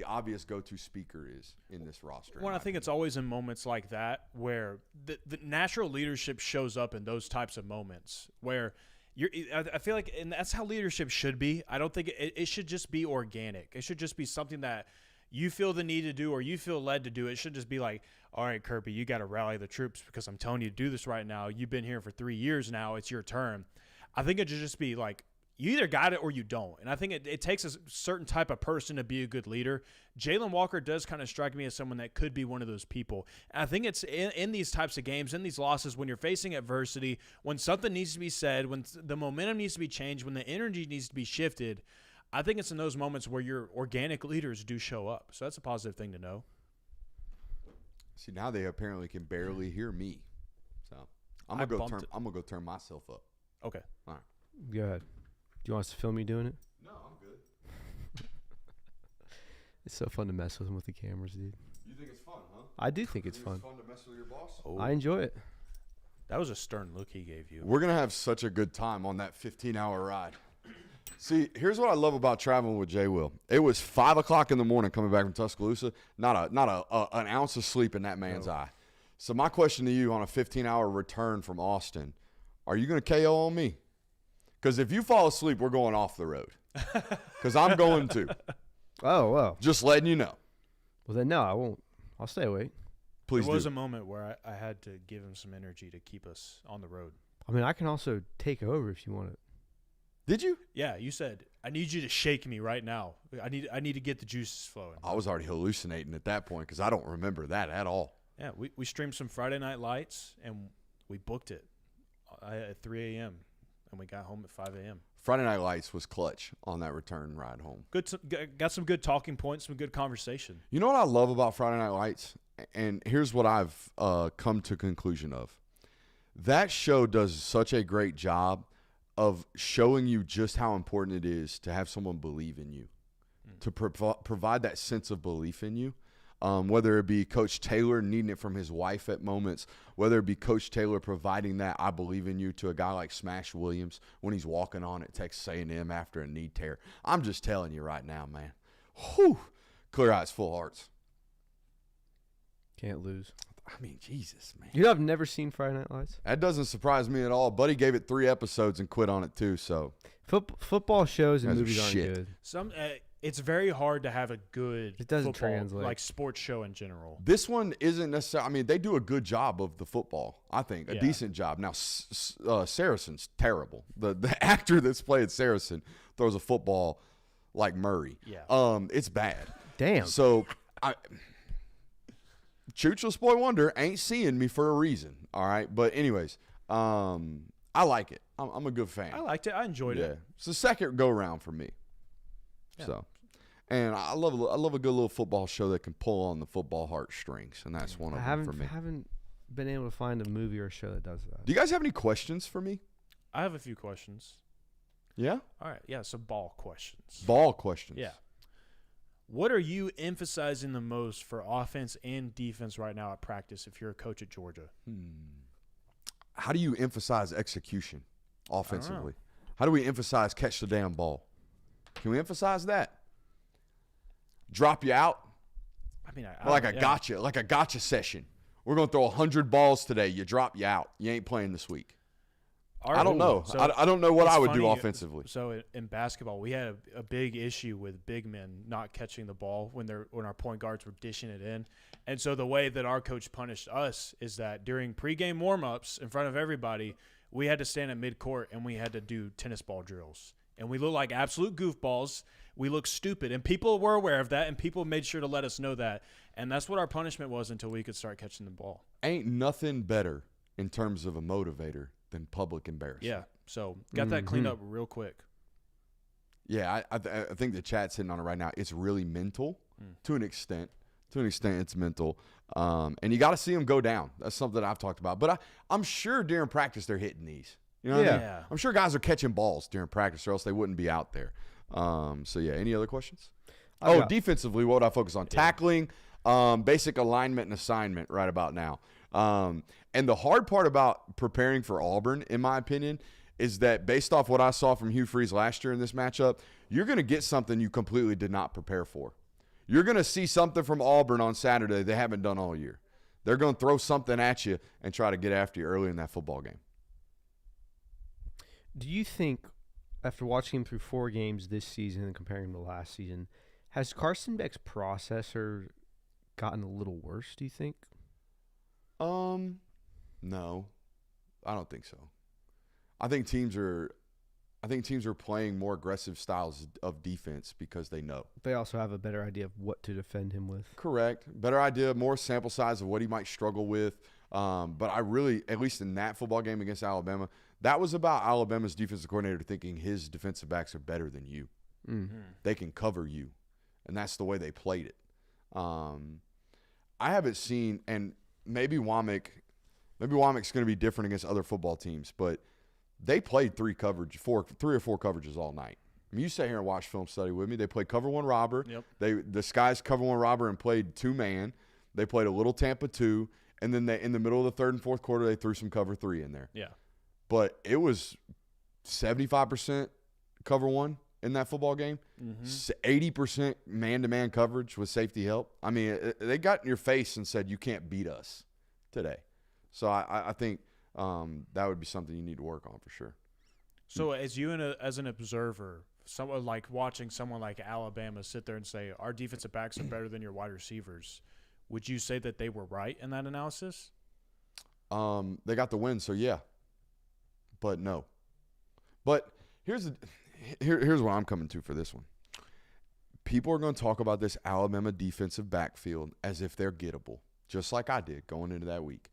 S1: obvious go-to speaker is in this roster.
S4: Well, I think it's always in moments like that where the natural leadership shows up in those types of moments where I feel like, and that's how leadership should be. I don't think it should just be organic. It should just be something that you feel the need to do or you feel led to do. It should just be like, all right, Kirby, you got to rally the troops because I'm telling you to do this right now. You've been here for 3 years now. It's your turn. I think it should just be like, you either got it or you don't. And I think it takes a certain type of person to be a good leader. Jalen Walker does kind of strike me as someone that could be one of those people. And I think it's in these types of games, in these losses, when you're facing adversity, when something needs to be said, when the momentum needs to be changed, when the energy needs to be shifted, I think it's in those moments where your organic leaders do show up. So that's a positive thing to know.
S1: See, now they apparently can barely hear me. So I'm gonna go turn myself up.
S4: Okay.
S1: All right.
S3: Go ahead. Do you want us to film you doing it?
S1: No, I'm good.
S3: It's so fun to mess with him with the cameras, dude.
S1: You think it's fun, huh?
S3: I do think it's fun.
S1: It's fun to mess with your boss?
S4: Oh,
S3: I enjoy it.
S4: that was a stern look he gave you.
S1: We're going to have such a good time on that 15-hour ride. See, here's what I love about traveling with Jay Will. It was 5 o'clock in the morning coming back from Tuscaloosa. Not an ounce of sleep in that man's eye. So my question to you on a 15-hour return from Austin, are you going to KO on me? Because if you fall asleep, we're going off the road. Because I'm going to.
S3: Oh, well.
S1: Just letting you know.
S3: Well, then, no, I won't. I'll stay awake.
S1: Please
S4: There was
S1: do.
S4: a moment where I had to give him some energy to keep us on the road.
S3: I mean, I can also take over if you want it.
S1: Did you?
S4: Yeah, you said, I need you to shake me right now. I need to get the juices flowing.
S1: I was already hallucinating at that point because I don't remember that at all.
S4: Yeah, we streamed some Friday Night Lights, and we booked it at 3 a.m., and we got home at 5 a.m.
S1: Friday Night Lights was clutch on that return ride home.
S4: Got some good talking points, some good conversation.
S1: You know what I love about Friday Night Lights? And here's what I've come to conclusion of. That show does such a great job of showing you just how important it is to have someone believe in you, to provide that sense of belief in you. Whether it be Coach Taylor needing it from his wife at moments, whether it be Coach Taylor providing that I believe in you to a guy like Smash Williams when he's walking on at Texas A&M after a knee tear. I'm just telling you right now, man. Whew. Clear eyes, full hearts.
S3: Can't lose.
S1: I mean, Jesus, man.
S3: You have never seen Friday Night Lights?
S1: That doesn't surprise me at all. Buddy gave it 3 episodes and quit on it too, so.
S3: Football shows and
S1: Guys are
S3: movies aren't
S1: shit.
S3: good.
S4: It's very hard to have a good
S3: It doesn't
S4: football,
S3: translate.
S4: like sports show in general.
S1: This one isn't necessarily – I mean, they do a good job of the football, I think, a
S4: Yeah.
S1: decent job. Now, Saracen's terrible. The actor that's played Saracen throws a football like Murray.
S4: Yeah.
S1: It's bad.
S3: Damn.
S1: So, Chooch's Boy Wonder ain't seeing me for a reason, all right? But anyways, I like it. I'm a good fan.
S4: I liked it. I enjoyed
S1: Yeah.
S4: it.
S1: It's the second go-round for me.
S4: Yeah.
S1: So, and I love a good little football show that can pull on the football heartstrings, and that's one of them for me.
S3: haven't been able to find a movie or a show that does that.
S1: Do you guys have any questions for me?
S4: I have a few questions.
S1: Yeah?
S4: All right. Yeah, some ball questions.
S1: Ball questions.
S4: Yeah. What are you emphasizing the most for offense and defense right now at practice if you're a coach at Georgia?
S1: How do you emphasize execution offensively? How do we emphasize catch the damn ball? Can we emphasize that? Drop you out?
S4: I mean,
S1: Like a gotcha session. We're going to throw 100 balls today. You drop you out. You ain't playing this week. I don't know.
S4: So
S1: I don't know what
S4: it's
S1: I would do
S4: funny,
S1: offensively.
S4: So in basketball, we had a big issue with big men not catching the ball when our point guards were dishing it in. And so the way that our coach punished us is that during pregame warm-ups in front of everybody, we had to stand at midcourt and we had to do tennis ball drills. And we looked like absolute goofballs. We looked stupid. And people were aware of that, and people made sure to let us know that. And that's what our punishment was until we could start catching the ball.
S1: Ain't nothing better in terms of a motivator than public embarrassment.
S4: Yeah. So got that cleaned up real quick.
S1: Yeah, I think the chat's hitting on it right now. It's really mental to an extent. To an extent, it's mental. And you got to see them go down. That's something that I've talked about. But I'm sure during practice they're hitting these. You know what I mean?
S4: Yeah.
S1: I'm sure guys are catching balls during practice or else they wouldn't be out there. So, yeah, any other questions? Defensively, what would I focus on? Tackling, basic alignment and assignment right about now. And the hard part about preparing for Auburn, in my opinion, is that based off what I saw from Hugh Freeze last year in this matchup, you're going to get something you completely did not prepare for. You're going to see something from Auburn on Saturday they haven't done all year. They're going to throw something at you and try to get after you early in that football game.
S3: Do you think, after watching him through 4 games this season and comparing him to last season, has Carson Beck's processor gotten a little worse, do you think?
S1: No. I don't think so. I think teams are playing more aggressive styles of defense because they know.
S3: They also have a better idea of what to defend him with.
S1: Correct. Better idea, more sample size of what he might struggle with. But I really, at least in that football game against Alabama, that was about Alabama's defensive coordinator thinking his defensive backs are better than you. Mm-hmm. They can cover you. And that's the way they played it. I haven't seen, and maybe Womack's going to be different against other football teams, but they played 3 or 4 coverages all night. I mean, you sit here and watch film study with me. They played cover 1 robber. Yep. They disguised cover 1 robber and played 2-man. They played a little Tampa 2, and then in the middle of the 3rd and 4th quarter, they threw some cover 3 in there.
S4: Yeah.
S1: But it was 75% cover 1 in that football game. Mm-hmm. 80% man-to-man coverage with safety help. I mean, they got in your face and said, you can't beat us today. So I think that would be something you need to work on for sure.
S4: So as an observer, someone like watching someone like Alabama sit there and say, our defensive backs are better than your wide receivers, would you say that they were right in that analysis?
S1: They got the win, so yeah. But no. But here's what I'm coming to for this one. People are going to talk about this Alabama defensive backfield as if they're gettable, just like I did going into that week.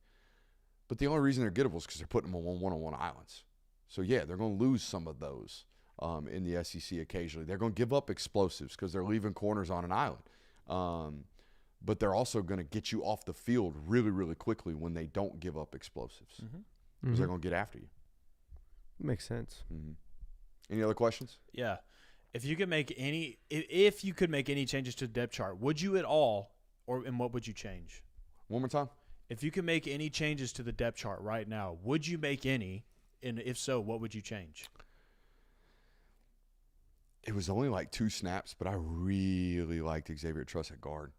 S1: But the only reason they're gettable is because they're putting them on one-on-one islands. So, yeah, they're going to lose some of those in the SEC occasionally. They're going to give up explosives because they're leaving corners on an island. But they're also going to get you off the field really, really quickly when they don't give up explosives because they're going to get after you.
S3: Makes sense.
S1: Mm-hmm. Any other questions?
S4: Yeah. If you could make any changes to the depth chart, would you at all, and what would you change?
S1: One more time.
S4: If you could make any changes to the depth chart right now, would you make any? And if so, what would you change?
S1: It was only like 2 snaps, but I really liked Xavier Truss at guard.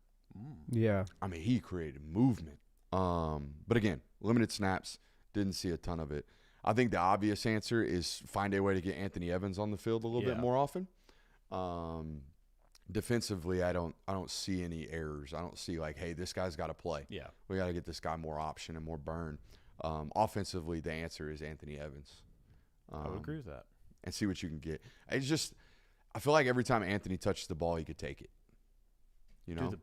S3: Yeah.
S1: I mean, he created movement. But again, limited snaps, didn't see a ton of it. I think the obvious answer is find a way to get Anthony Evans on the field a little bit more often. Defensively, I don't see any errors. I don't see like, hey, this guy's got to play. Yeah, we got to get this guy more option and more burn. Offensively, the answer is Anthony Evans.
S4: I would agree with that.
S1: And see what you can get. It's just, I feel like every time Anthony touches the ball, he could take it. You know,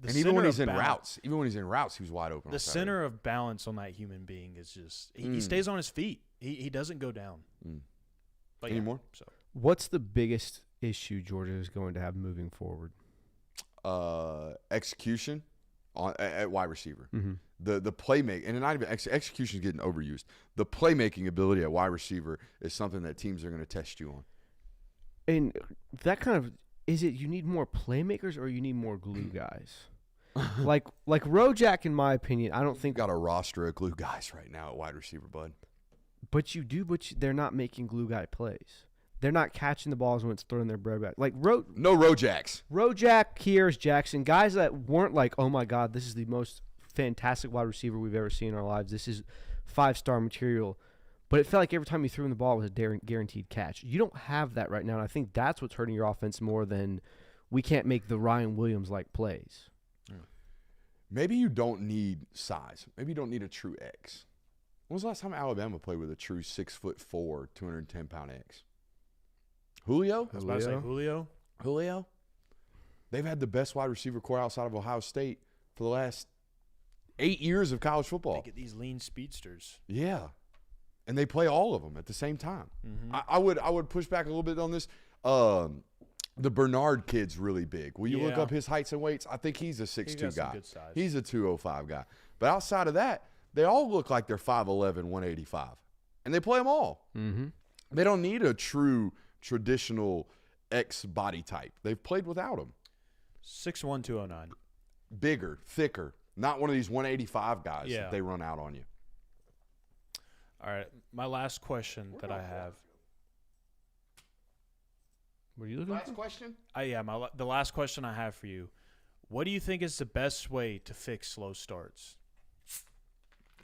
S1: and even when he's in routes, he was wide open.
S4: The center of balance on that human being is just he stays on his feet. He doesn't go down. But
S1: any more?
S4: So,
S3: what's the biggest issue Georgia is going to have moving forward?
S1: Execution at wide receiver.
S3: Mm-hmm.
S1: The playmaking, and not even execution is getting overused. The playmaking ability at wide receiver is something that teams are going to test you on.
S3: And that kind of is it. You need more playmakers, or you need more glue guys. like Rojak, in my opinion, I don't think
S1: got a roster of glue guys right now at wide receiver, bud.
S3: But you do, they're not making glue guy plays. They're not catching the balls when it's throwing their bread back. Like no
S1: Rojaks.
S3: Rojak, Kears, Jackson, guys that weren't like, oh my God, this is the most fantastic wide receiver we've ever seen in our lives. This is 5-star material. But it felt like every time you threw in the ball, it was a guaranteed catch. You don't have that right now, and I think that's what's hurting your offense more than we can't make the Ryan Williams-like plays.
S1: Maybe you don't need size. Maybe you don't need a true X. When was the last time Alabama played with a true 6'4", 210-pound X? Julio?
S4: I was about to say
S1: Julio? They've had the best wide receiver core outside of Ohio State for the last 8 years of college football.
S4: They get these lean speedsters.
S1: Yeah. And they play all of them at the same time. Mm-hmm. I would push back a little bit on this. The Bernard kid's really big. Will you look up his heights and weights? I think he's a 6'2" guy.
S4: Good size.
S1: He's a 205 guy. But outside of that, they all look like they're 5'11", 185. And they play them all.
S3: Mm-hmm.
S1: They don't need a true traditional X body type. They've played without him.
S4: 6'1", 209.
S1: Bigger, thicker. Not one of these 185 guys
S4: Yeah.
S1: that they run out on you.
S4: All right, my last question that I have.
S3: What are you looking for?
S1: Question?
S4: The last question I have for you. What do you think is the best way to fix slow starts?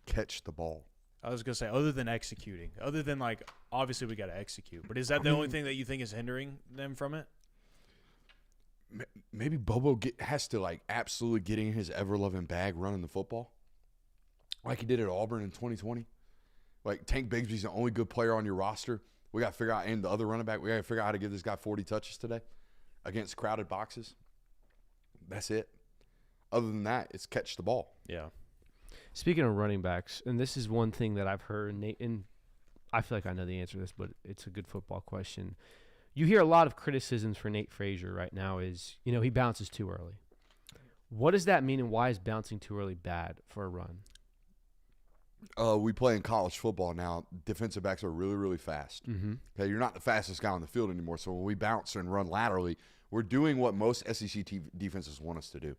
S1: Catch the ball.
S4: I was going to say, other than executing. Other than, like, obviously we got to execute. But is that the only thing that you think is hindering them from it?
S1: Maybe Bobo has to, like, absolutely get in his ever-loving bag running the football. Like he did at Auburn in 2020. Like, Tank Bigsby's the only good player on your roster. We got to figure out, and the other running back, we got to figure out how to give this guy 40 touches today against crowded boxes. That's it. Other than that, it's catch the ball.
S4: Yeah.
S3: Speaking of running backs, and this is one thing that I've heard, and I feel like I know the answer to this, but it's a good football question. You hear a lot of criticisms for Nate Frazier right now is, he bounces too early. What does that mean, and why is bouncing too early bad for a run?
S1: We play in college football now. Defensive backs are really, really fast.
S3: Mm-hmm.
S1: Okay, you're not the fastest guy on the field anymore. So when we bounce and run laterally, we're doing what most SEC defenses want us to do.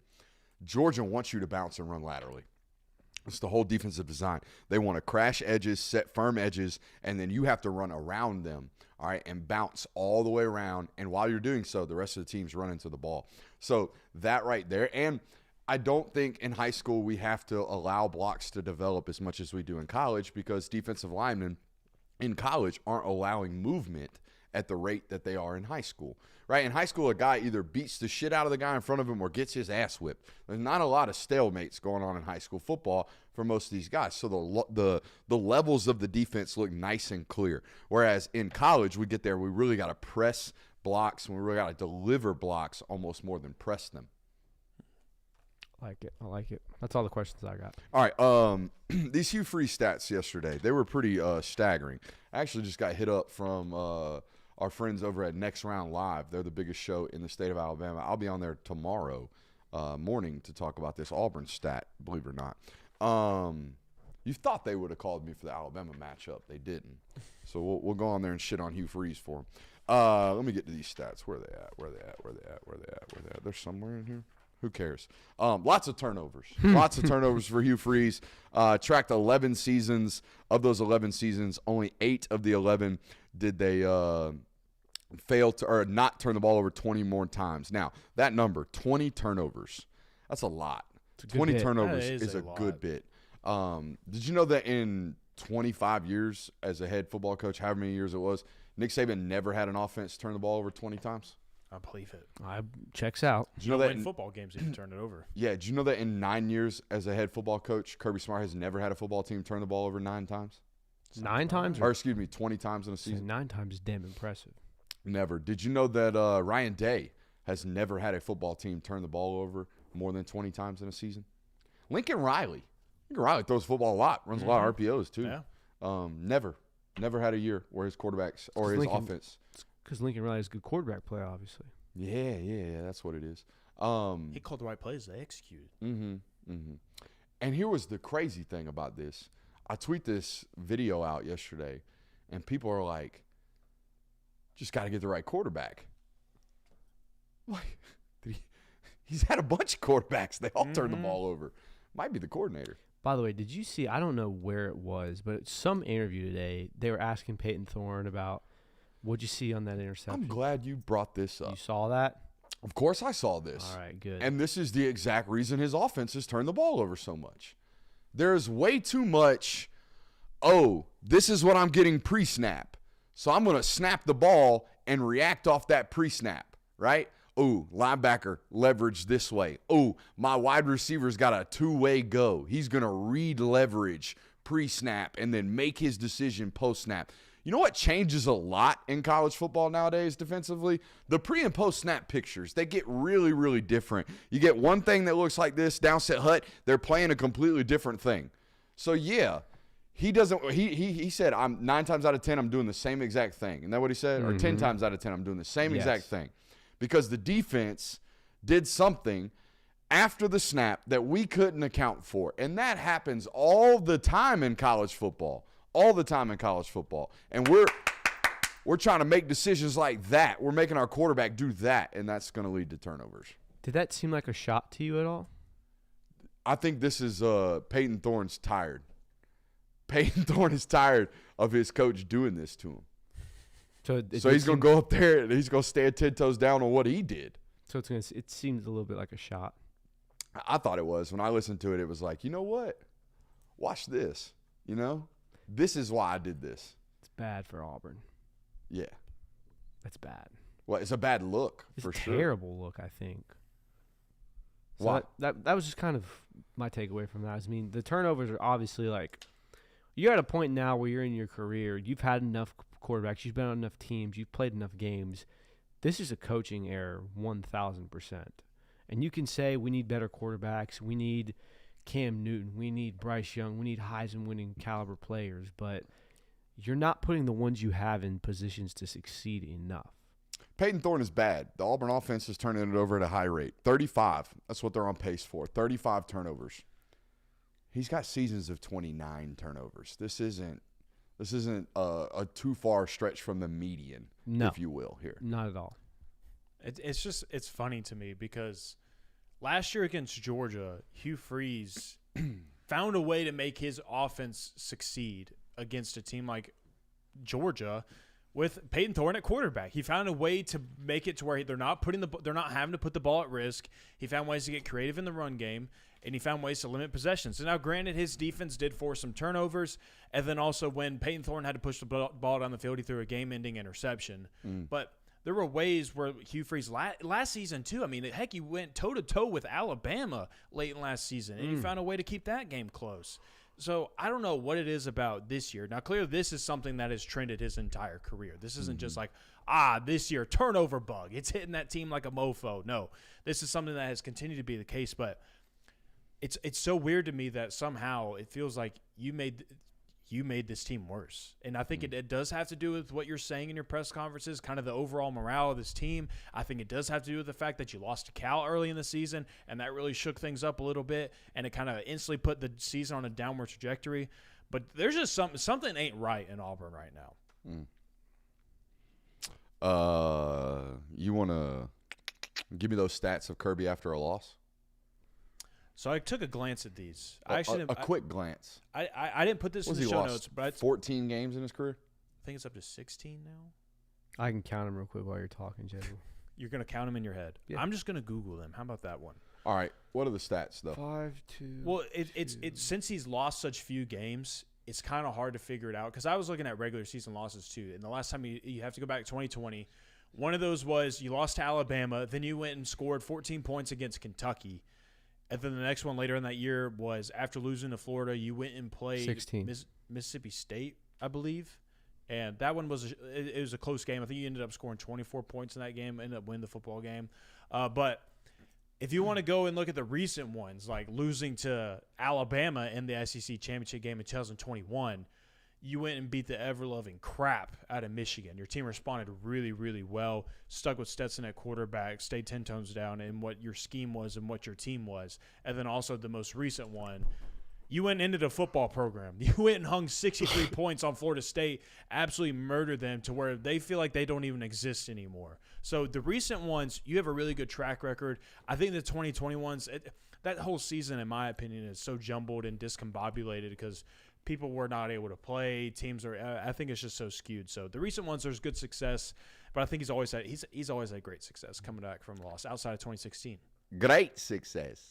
S1: Georgia wants you to bounce and run laterally. It's the whole defensive design. They want to crash edges, set firm edges, and then you have to run around them, all right, and bounce all the way around. And while you're doing so, the rest of the team's running to the ball. So that right there. And I don't think in high school we have to allow blocks to develop as much as we do in college, because defensive linemen in college aren't allowing movement at the rate that they are in high school, right? In high school, a guy either beats the shit out of the guy in front of him or gets his ass whipped. There's not a lot of stalemates going on in high school football for most of these guys. So the levels of the defense look nice and clear. Whereas in college, we get there, we really got to press blocks, and we really got to deliver blocks almost more than press them.
S3: I like it. That's all the questions I got.
S1: All right, these Hugh Freeze stats yesterday, they were pretty staggering. I actually just got hit up from our friends over at Next Round Live. They're the biggest show in the state of Alabama. I'll be on there tomorrow morning to talk about this Auburn stat, believe it or not. You thought they would have called me for the Alabama matchup. They didn't. So we'll go on there and shit on Hugh Freeze for them. Let me get to these stats. Where are they at? They're somewhere in here. Who cares? Lots of turnovers. Lots of turnovers for Hugh Freeze. Tracked 11 seasons. Of those 11 seasons, only 8 of the 11 did they fail to or not turn the ball over 20 more times. Now, that number, 20 turnovers, that's a lot. 20
S3: bit.
S1: turnovers
S4: That
S1: is a
S4: lot.
S1: good bit. Did you know that in 25 years as a head football coach, however many years it was, Nick Saban never had an offense turn the ball over 20 times?
S4: I believe it.
S3: Checks out.
S1: Did you know that
S4: win
S1: in,
S4: football games if you turn it over.
S1: Yeah, did you know that in 9 years as a head football coach, Kirby Smart has never had a football team turn the ball over 9 times?
S3: 9 times?
S1: Or excuse me, 20 times in a season?
S3: 9 times is damn impressive.
S1: Never. Did you know that Ryan Day has never had a football team turn the ball over more than 20 times in a season? Lincoln Riley throws the football a lot, runs a lot of RPOs too.
S4: Yeah.
S1: Never had a year where his quarterbacks or his offense.
S3: Because Lincoln Riley is a good quarterback player, obviously.
S1: Yeah, that's what it is.
S4: He called the right plays. They executed.
S1: And here was the crazy thing about this. I tweet this video out yesterday, and people are like, just got to get the right quarterback. Like, he's had a bunch of quarterbacks. They all turned the ball over. Might be the coordinator.
S3: By the way, did you see, I don't know where it was, but some interview today, they were asking Peyton Thorne about, what'd you see on that interception?
S1: I'm glad you brought this up.
S3: You saw that?
S1: Of course I saw this.
S3: All right, good.
S1: And this is the exact reason his offense has turned the ball over so much. There's way too much, this is what I'm getting pre-snap. So I'm going to snap the ball and react off that pre-snap, right? Linebacker leverage this way. My wide receiver's got a two-way go. He's going to read leverage pre-snap and then make his decision post-snap. You know what changes a lot in college football nowadays defensively? The pre- and post-snap pictures. They get really, really different. You get one thing that looks like this, downset hut, they're playing a completely different thing. So, yeah, he doesn't – he said, 9 times out of 10, I'm doing the same exact thing. Isn't that what he said? Or 10 times out of 10, I'm doing the same exact thing. Because the defense did something after the snap that we couldn't account for. And that happens all the time in college football. All the time in college football. And we're trying to make decisions like that. We're making our quarterback do that, and that's going to lead to turnovers.
S3: Did that seem like a shot to you at all?
S1: I think this is Peyton Thorne's tired. Peyton Thorne is tired of his coach doing this to him.
S3: So
S1: he's going to go up there and he's going to stand 10 toes down on what he did.
S3: So it seems a little bit like a shot.
S1: I thought it was. When I listened to it, it was like, you know what? Watch this. You know? This is why I did this.
S3: It's bad for Auburn.
S1: Yeah.
S3: That's bad.
S1: Well, it's a bad look,
S3: It's
S1: for
S3: a
S1: sure.
S3: terrible look, I think. So
S1: Why?
S3: That was just kind of my takeaway from that. I mean, the turnovers are obviously like, you're at a point now where you're in your career. You've had enough quarterbacks. You've been on enough teams. You've played enough games. This is a coaching error, 1,000%. And you can say we need better quarterbacks. We need Cam Newton. We need Bryce Young. We need Heisman-winning caliber players. But you're not putting the ones you have in positions to succeed enough.
S1: Peyton Thorne is bad. The Auburn offense is turning it over at a high rate. 35. That's what they're on pace for. 35 turnovers. He's got seasons of 29 turnovers. This isn't a too far stretch from the median, if you will, here.
S3: Not at all.
S4: It's funny to me because last year against Georgia, Hugh Freeze found a way to make his offense succeed against a team like Georgia with Peyton Thorne at quarterback. He found a way to make it to where they're not having to put the ball at risk. He found ways to get creative in the run game, and he found ways to limit possessions. So now, granted, his defense did force some turnovers, and then also when Peyton Thorne had to push the ball down the field, he threw a game-ending interception. But there were ways where Hugh Freeze last season too. I mean, heck, he went toe-to-toe with Alabama late in last season, and he found a way to keep that game close. So I don't know what it is about this year. Now, clearly, this is something that has trended his entire career. This isn't just like, this year, turnover bug. It's hitting that team like a mofo. No, this is something that has continued to be the case. But it's so weird to me that somehow it feels like you made this team worse. And I think it does have to do with what you're saying in your press conferences, kind of the overall morale of this team. I think it does have to do with the fact that you lost to Cal early in the season, and that really shook things up a little bit, and it kind of instantly put the season on a downward trajectory. But there's just something ain't right in Auburn right now.
S1: You want to give me those stats of Kirby after a loss?
S4: So I took a glance at these.
S1: A quick glance.
S4: I didn't put this in the show notes, but
S1: 14 games in his career?
S4: I think it's up to 16 now.
S3: I can count them real quick while you're talking, Jay.
S4: You're going to count them in your head.
S3: Yeah.
S4: I'm just going to Google them. How about that one?
S1: All right. What are the stats, though?
S3: 5, 2.
S4: Well, it's since he's lost such few games, it's kind of hard to figure it out. Because I was looking at regular season losses, too. And the last time you have to go back to 2020, one of those was you lost to Alabama. Then you went and scored 14 points against Kentucky. And then the next one later in that year was after losing to Florida, you went and played
S3: 16.
S4: Mississippi State, I believe. And that one was it was a close game. I think you ended up scoring 24 points in that game, ended up winning the football game. But if you want to go and look at the recent ones, like losing to Alabama in the SEC championship game in 2021, you went and beat the ever-loving crap out of Michigan. Your team responded really, really well, stuck with Stetson at quarterback, stayed 10 tones down in what your scheme was and what your team was. And then also the most recent one, you went into the football program. You went and hung 63 points on Florida State, absolutely murdered them to where they feel like they don't even exist anymore. So the recent ones, you have a really good track record. I think the 2020 ones, that whole season, in my opinion, is so jumbled and discombobulated because – people were not able to play. Teams are. I think it's just so skewed. So the recent ones, there's good success, but I think he's always had great success coming back from a loss outside of 2016.
S1: Great success.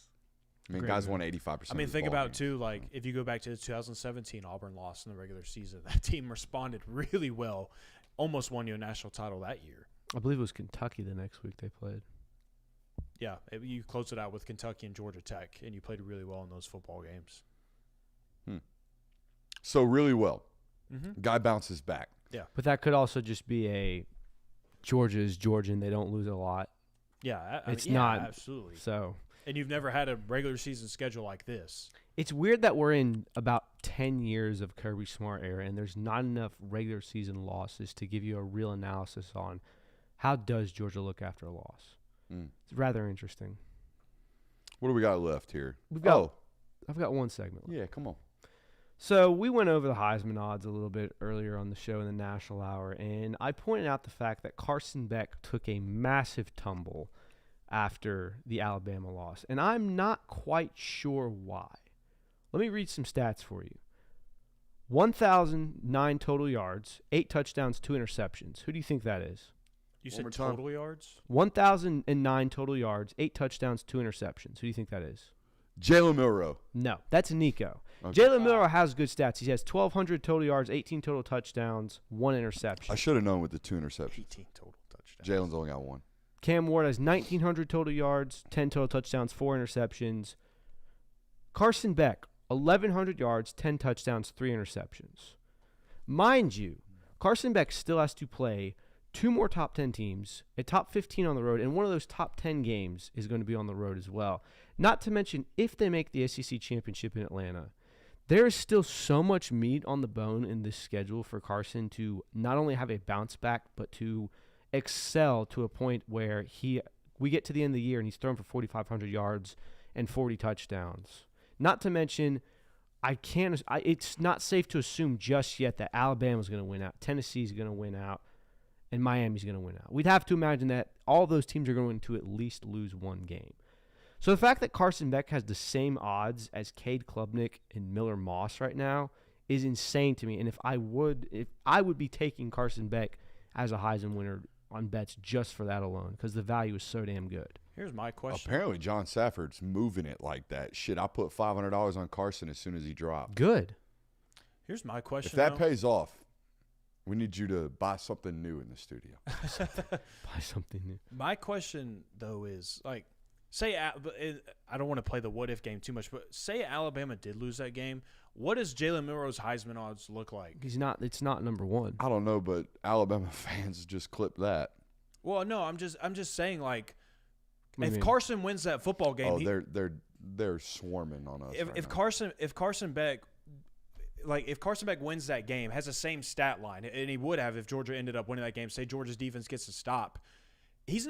S1: I mean,
S3: Great
S1: guys
S3: move.
S1: won 85%.
S4: I mean, think about too. Like if you go back to the 2017 Auburn loss in the regular season, that team responded really well, almost won you a national title that year.
S3: I believe it was Kentucky the next week they played.
S4: Yeah, you closed it out with Kentucky and Georgia Tech, and you played really well in those football games.
S1: So really well.
S4: Mm-hmm.
S1: Guy bounces back.
S4: Yeah,
S3: But that could also just be a Georgia is Georgian. They don't lose a lot.
S4: yeah,
S3: It's
S4: yeah,
S3: not.
S4: absolutely.
S3: So
S4: And you've never had a regular season schedule like this.
S3: it's weird that we're in about 10 years of Kirby Smart era, and there's not enough regular season losses to give you a real analysis on how does Georgia look after a loss. It's rather interesting.
S1: What do we got left here?
S3: I've got one segment left.
S1: Yeah, come on.
S3: So we went over the Heisman odds a little bit earlier on the show in the National Hour, and I pointed out the fact that Carson Beck took a massive tumble after the Alabama loss, and I'm not quite sure why. Let me read some stats for you. 1,009 total yards, 8 touchdowns, 2 interceptions. Who do you think that is?
S4: You
S1: One
S4: said
S1: more time.
S4: total yards?
S3: 1,009 total yards, 8 touchdowns, 2 interceptions. Who do you think that is?
S1: Jalen Milroe.
S3: No, that's Nico.
S1: Okay.
S3: Jalen Milroe has good stats. He has 1,200 total yards, 18 total touchdowns, 1 interception.
S1: I should have known with the 2 interceptions.
S4: 18 total touchdowns.
S1: Jalen's only got 1.
S3: Cam Ward has 1,900 total yards, 10 total touchdowns, 4 interceptions. Carson Beck, 1,100 yards, 10 touchdowns, 3 interceptions. Mind you, Carson Beck still has to play 2 more top 10 teams, a top 15 on the road, and one of those top 10 games is going to be on the road as well. Not to mention, if they make the SEC championship in Atlanta, there is still so much meat on the bone in this schedule for Carson to not only have a bounce back, but to excel to a point where we get to the end of the year and he's thrown for 4,500 yards and 40 touchdowns. Not to mention, it's not safe to assume just yet that Alabama's going to win out, Tennessee's going to win out, and Miami's going to win out. We'd have to imagine that all those teams are going to at least lose one game. So the fact that Carson Beck has the same odds as Cade Klubnik and Miller Moss right now is insane to me. And if I would be taking Carson Beck as a Heisman winner on bets just for that alone, because the value is so damn good.
S4: Here's my question.
S1: Apparently, John Safford's moving it like that. Shit, I put $500 on Carson as soon as he dropped.
S3: Good.
S4: Here's my question.
S1: If that
S4: though.
S1: pays off, we need you to buy something new in the studio.
S3: Buy something new.
S4: My question, though, is like, I don't want to play the what-if game too much, but say Alabama did lose that game. What does Jalen Milroe's Heisman odds look like?
S3: It's not number one.
S1: I don't know, but Alabama fans just clipped that.
S4: Well, no, I'm just saying, like,
S3: What do you
S4: if
S3: mean?
S4: Carson wins that football game,
S1: Oh, they're swarming on us.
S4: if Carson Beck wins that game, has the same stat line, and he would have if Georgia ended up winning that game. Say Georgia's defense gets a stop, his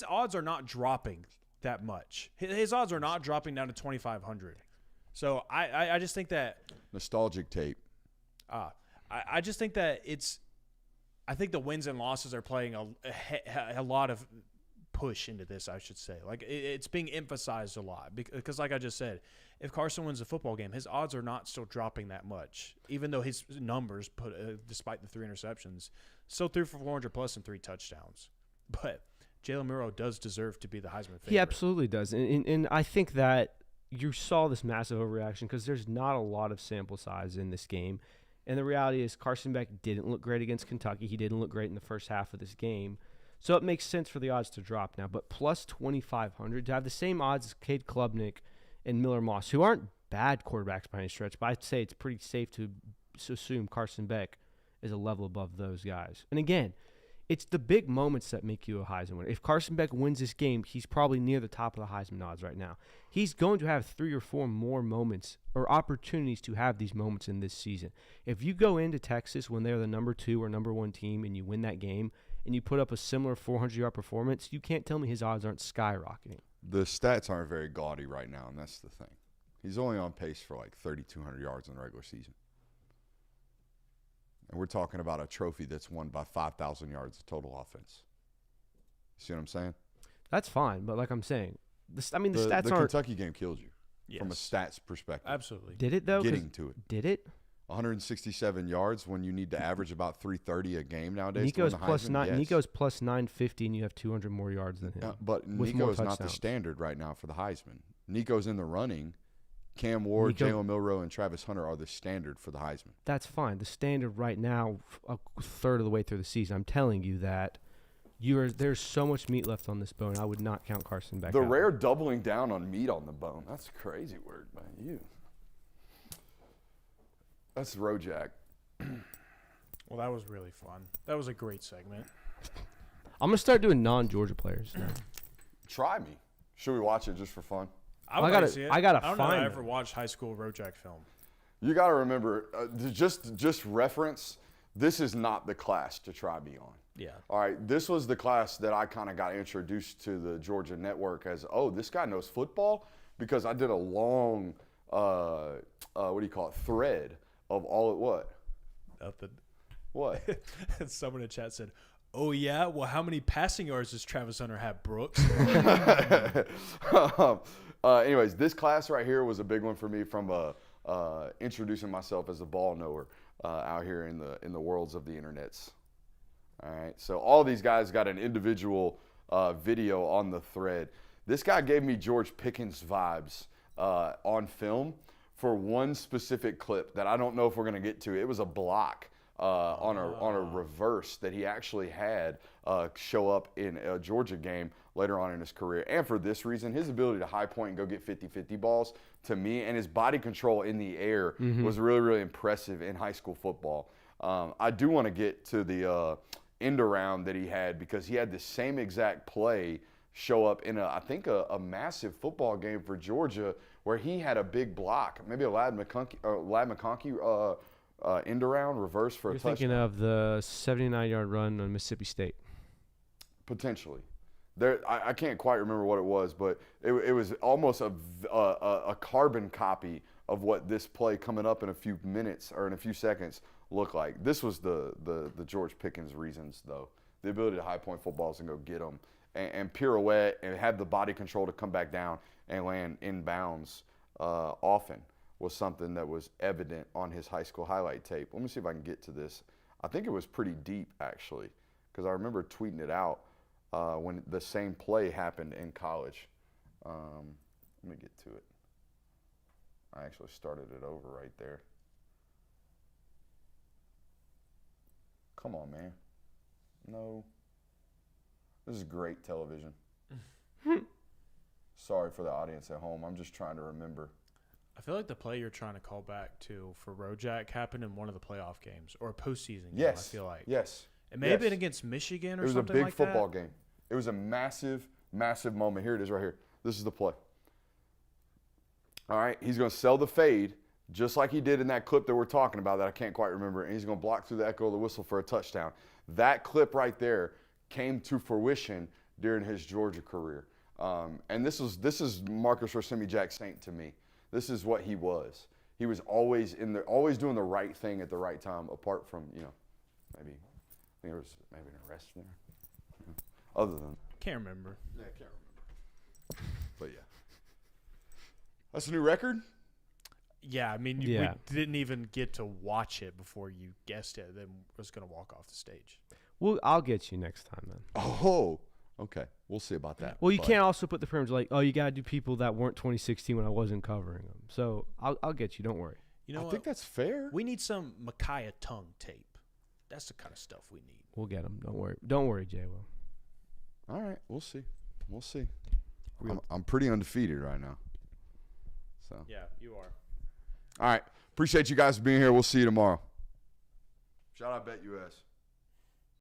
S4: odds are not dropping that much. His odds are not dropping down to 2,500. So I just think that
S1: Nostalgic tape.
S4: I just think that I think the wins and losses are playing a lot of push into this, I should say. Like, it's being emphasized a lot because, like I just said, if Carson wins the football game, his odds are not still dropping that much, even though his numbers, despite the 3 interceptions, still threw for 400 plus and 3 touchdowns. But Jalen Milroe does deserve to be the Heisman favorite.
S3: He absolutely does. And I think that you saw this massive overreaction because there's not a lot of sample size in this game. And the reality is Carson Beck didn't look great against Kentucky. He didn't look great in the first half of this game. So it makes sense for the odds to drop now. But plus 2,500, to have the same odds as Cade Klubnik and Miller Moss, who aren't bad quarterbacks by any stretch, but I'd say it's pretty safe to assume Carson Beck is a level above those guys. And again, it's the big moments that make you a Heisman winner. If Carson Beck wins this game, he's probably near the top of the Heisman odds right now. He's going to have 3 or 4 more moments or opportunities to have these moments in this season. If you go into Texas when they're the number 2 or number 1 team and you win that game and you put up a similar 400-yard performance, you can't tell me his odds aren't skyrocketing.
S1: The stats aren't very gaudy right now, and that's the thing. He's only on pace for like 3,200 yards in the regular season. And we're talking about a trophy that's won by 5,000 yards of total offense. See what I'm saying?
S3: That's fine, but like I'm saying, the stats
S1: The
S3: aren't.
S1: Kentucky game killed you from a
S4: Yes.
S1: stats perspective.
S4: Absolutely.
S3: Did it though? 'Cause-
S1: Getting to it.
S3: Did it?
S1: 167 yards when you need to average about 330 a game nowadays.
S3: Nico's
S1: to win the
S3: plus
S1: Heisman?
S3: 9.
S1: Yes.
S3: Nico's plus 950, and you have 200 more yards than him.
S1: But
S3: with
S1: Nico
S3: more
S1: is not the
S3: touchdowns.
S1: standard right now for the Heisman. Nico's in the running. Cam Ward, Jalen Milroe, and Travis Hunter are the standard for the Heisman.
S3: That's fine. The standard right now, a third of the way through the season, I'm telling you that there's so much meat left on this bone. I would not count Carson Beck
S1: The
S3: out.
S1: rare doubling down on meat on the bone. That's a crazy word by you. That's Rojak.
S4: Well, that was really fun. That was a great segment.
S3: I'm gonna start doing non-Georgia players now.
S1: Try me. Should we watch it just for fun?
S4: I would
S3: gotta-
S4: like to see it.
S3: I gotta
S4: I don't know if
S3: find
S4: I
S3: it.
S4: ever watched high school Rojak film.
S1: You got to remember, just reference, this is not the class to try me on.
S4: Yeah.
S1: All right, this was the class that I kind of got introduced to the Georgia network as, oh, this guy knows football? Because I did a long what do you call it, thread of all it what?
S4: Nothing.
S1: What?
S4: Someone in the chat said, "Oh yeah, well, how many passing yards does Travis Hunter have, Brooks?"
S1: Anyways, this class right here was a big one for me from introducing myself as a ball knower out here in the worlds of the internets. All right, so all these guys got an individual video on the thread. This guy gave me George Pickens vibes on film for one specific clip that I don't know if we're gonna get to. It was a block on a reverse that he actually had show up in a Georgia game later on in his career. And for this reason, his ability to high point and go get 50-50 balls to me, and his body control in the air was really, really impressive in high school football. I do want to get to the end around that he had, because he had the same exact play show up in I think a massive football game for Georgia where he had a big block, maybe a Ladd McConkey end around reverse for a touchdown.
S3: You're thinking of the 79-yard run on Mississippi State.
S1: Potentially. I can't quite remember what it was, but it was almost a carbon copy of what this play coming up in a few minutes or in a few seconds looked like. This was the George Pickens reasons, though. The ability to high point footballs and go get them and pirouette and have the body control to come back down and land in bounds often was something that was evident on his high school highlight tape. Let me see if I can get to this. I think it was pretty deep, actually, because I remember tweeting it out when the same play happened in college. Let me get to it. I actually started it over right there. Come on, man. No. This is great television. Sorry for the audience at home. I'm just trying to remember.
S4: I feel like the play you're trying to call back to for Rojak happened in one of the playoff games or a postseason game,
S1: Yes.
S4: I feel like.
S1: Yes.
S4: It may have been against Michigan or something like that.
S1: It was a big football game. It was a massive, massive moment. Here it is right here. This is the play. All right, he's going to sell the fade just like he did in that clip that we're talking about that I can't quite remember, and he's going to block through the echo of the whistle for a touchdown. That clip right there came to fruition during his Georgia career. And this is Marcus Rosemi-Jack Saint to me. This is what he was. He was always always doing the right thing at the right time, apart from, maybe there was maybe an arrest there. Other than
S4: Can't remember.
S1: Yeah, I can't remember. But yeah. That's a new record?
S4: Yeah, I mean,
S3: Yeah.
S4: we didn't even get to watch it before you guessed it, then was going to walk off the stage.
S3: Well, I'll get you next time then.
S1: Oh, okay. We'll see about that.
S3: Well, you
S1: But
S3: can't also put the parameters like, oh, you got to do people that weren't 2016 when I wasn't covering them. So I'll get you. Don't worry.
S4: You know
S1: I
S4: what?
S1: think that's fair.
S4: We need some Micaiah Tongue tape. That's the kind of stuff we need.
S3: We'll get them. Don't worry. Don't worry, Jay. Will.
S1: All right, we'll see. We'll see. I'm pretty undefeated right now. So.
S4: Yeah, you are.
S1: All right. Appreciate you guys being here. We'll see you tomorrow. Shout out Bet US.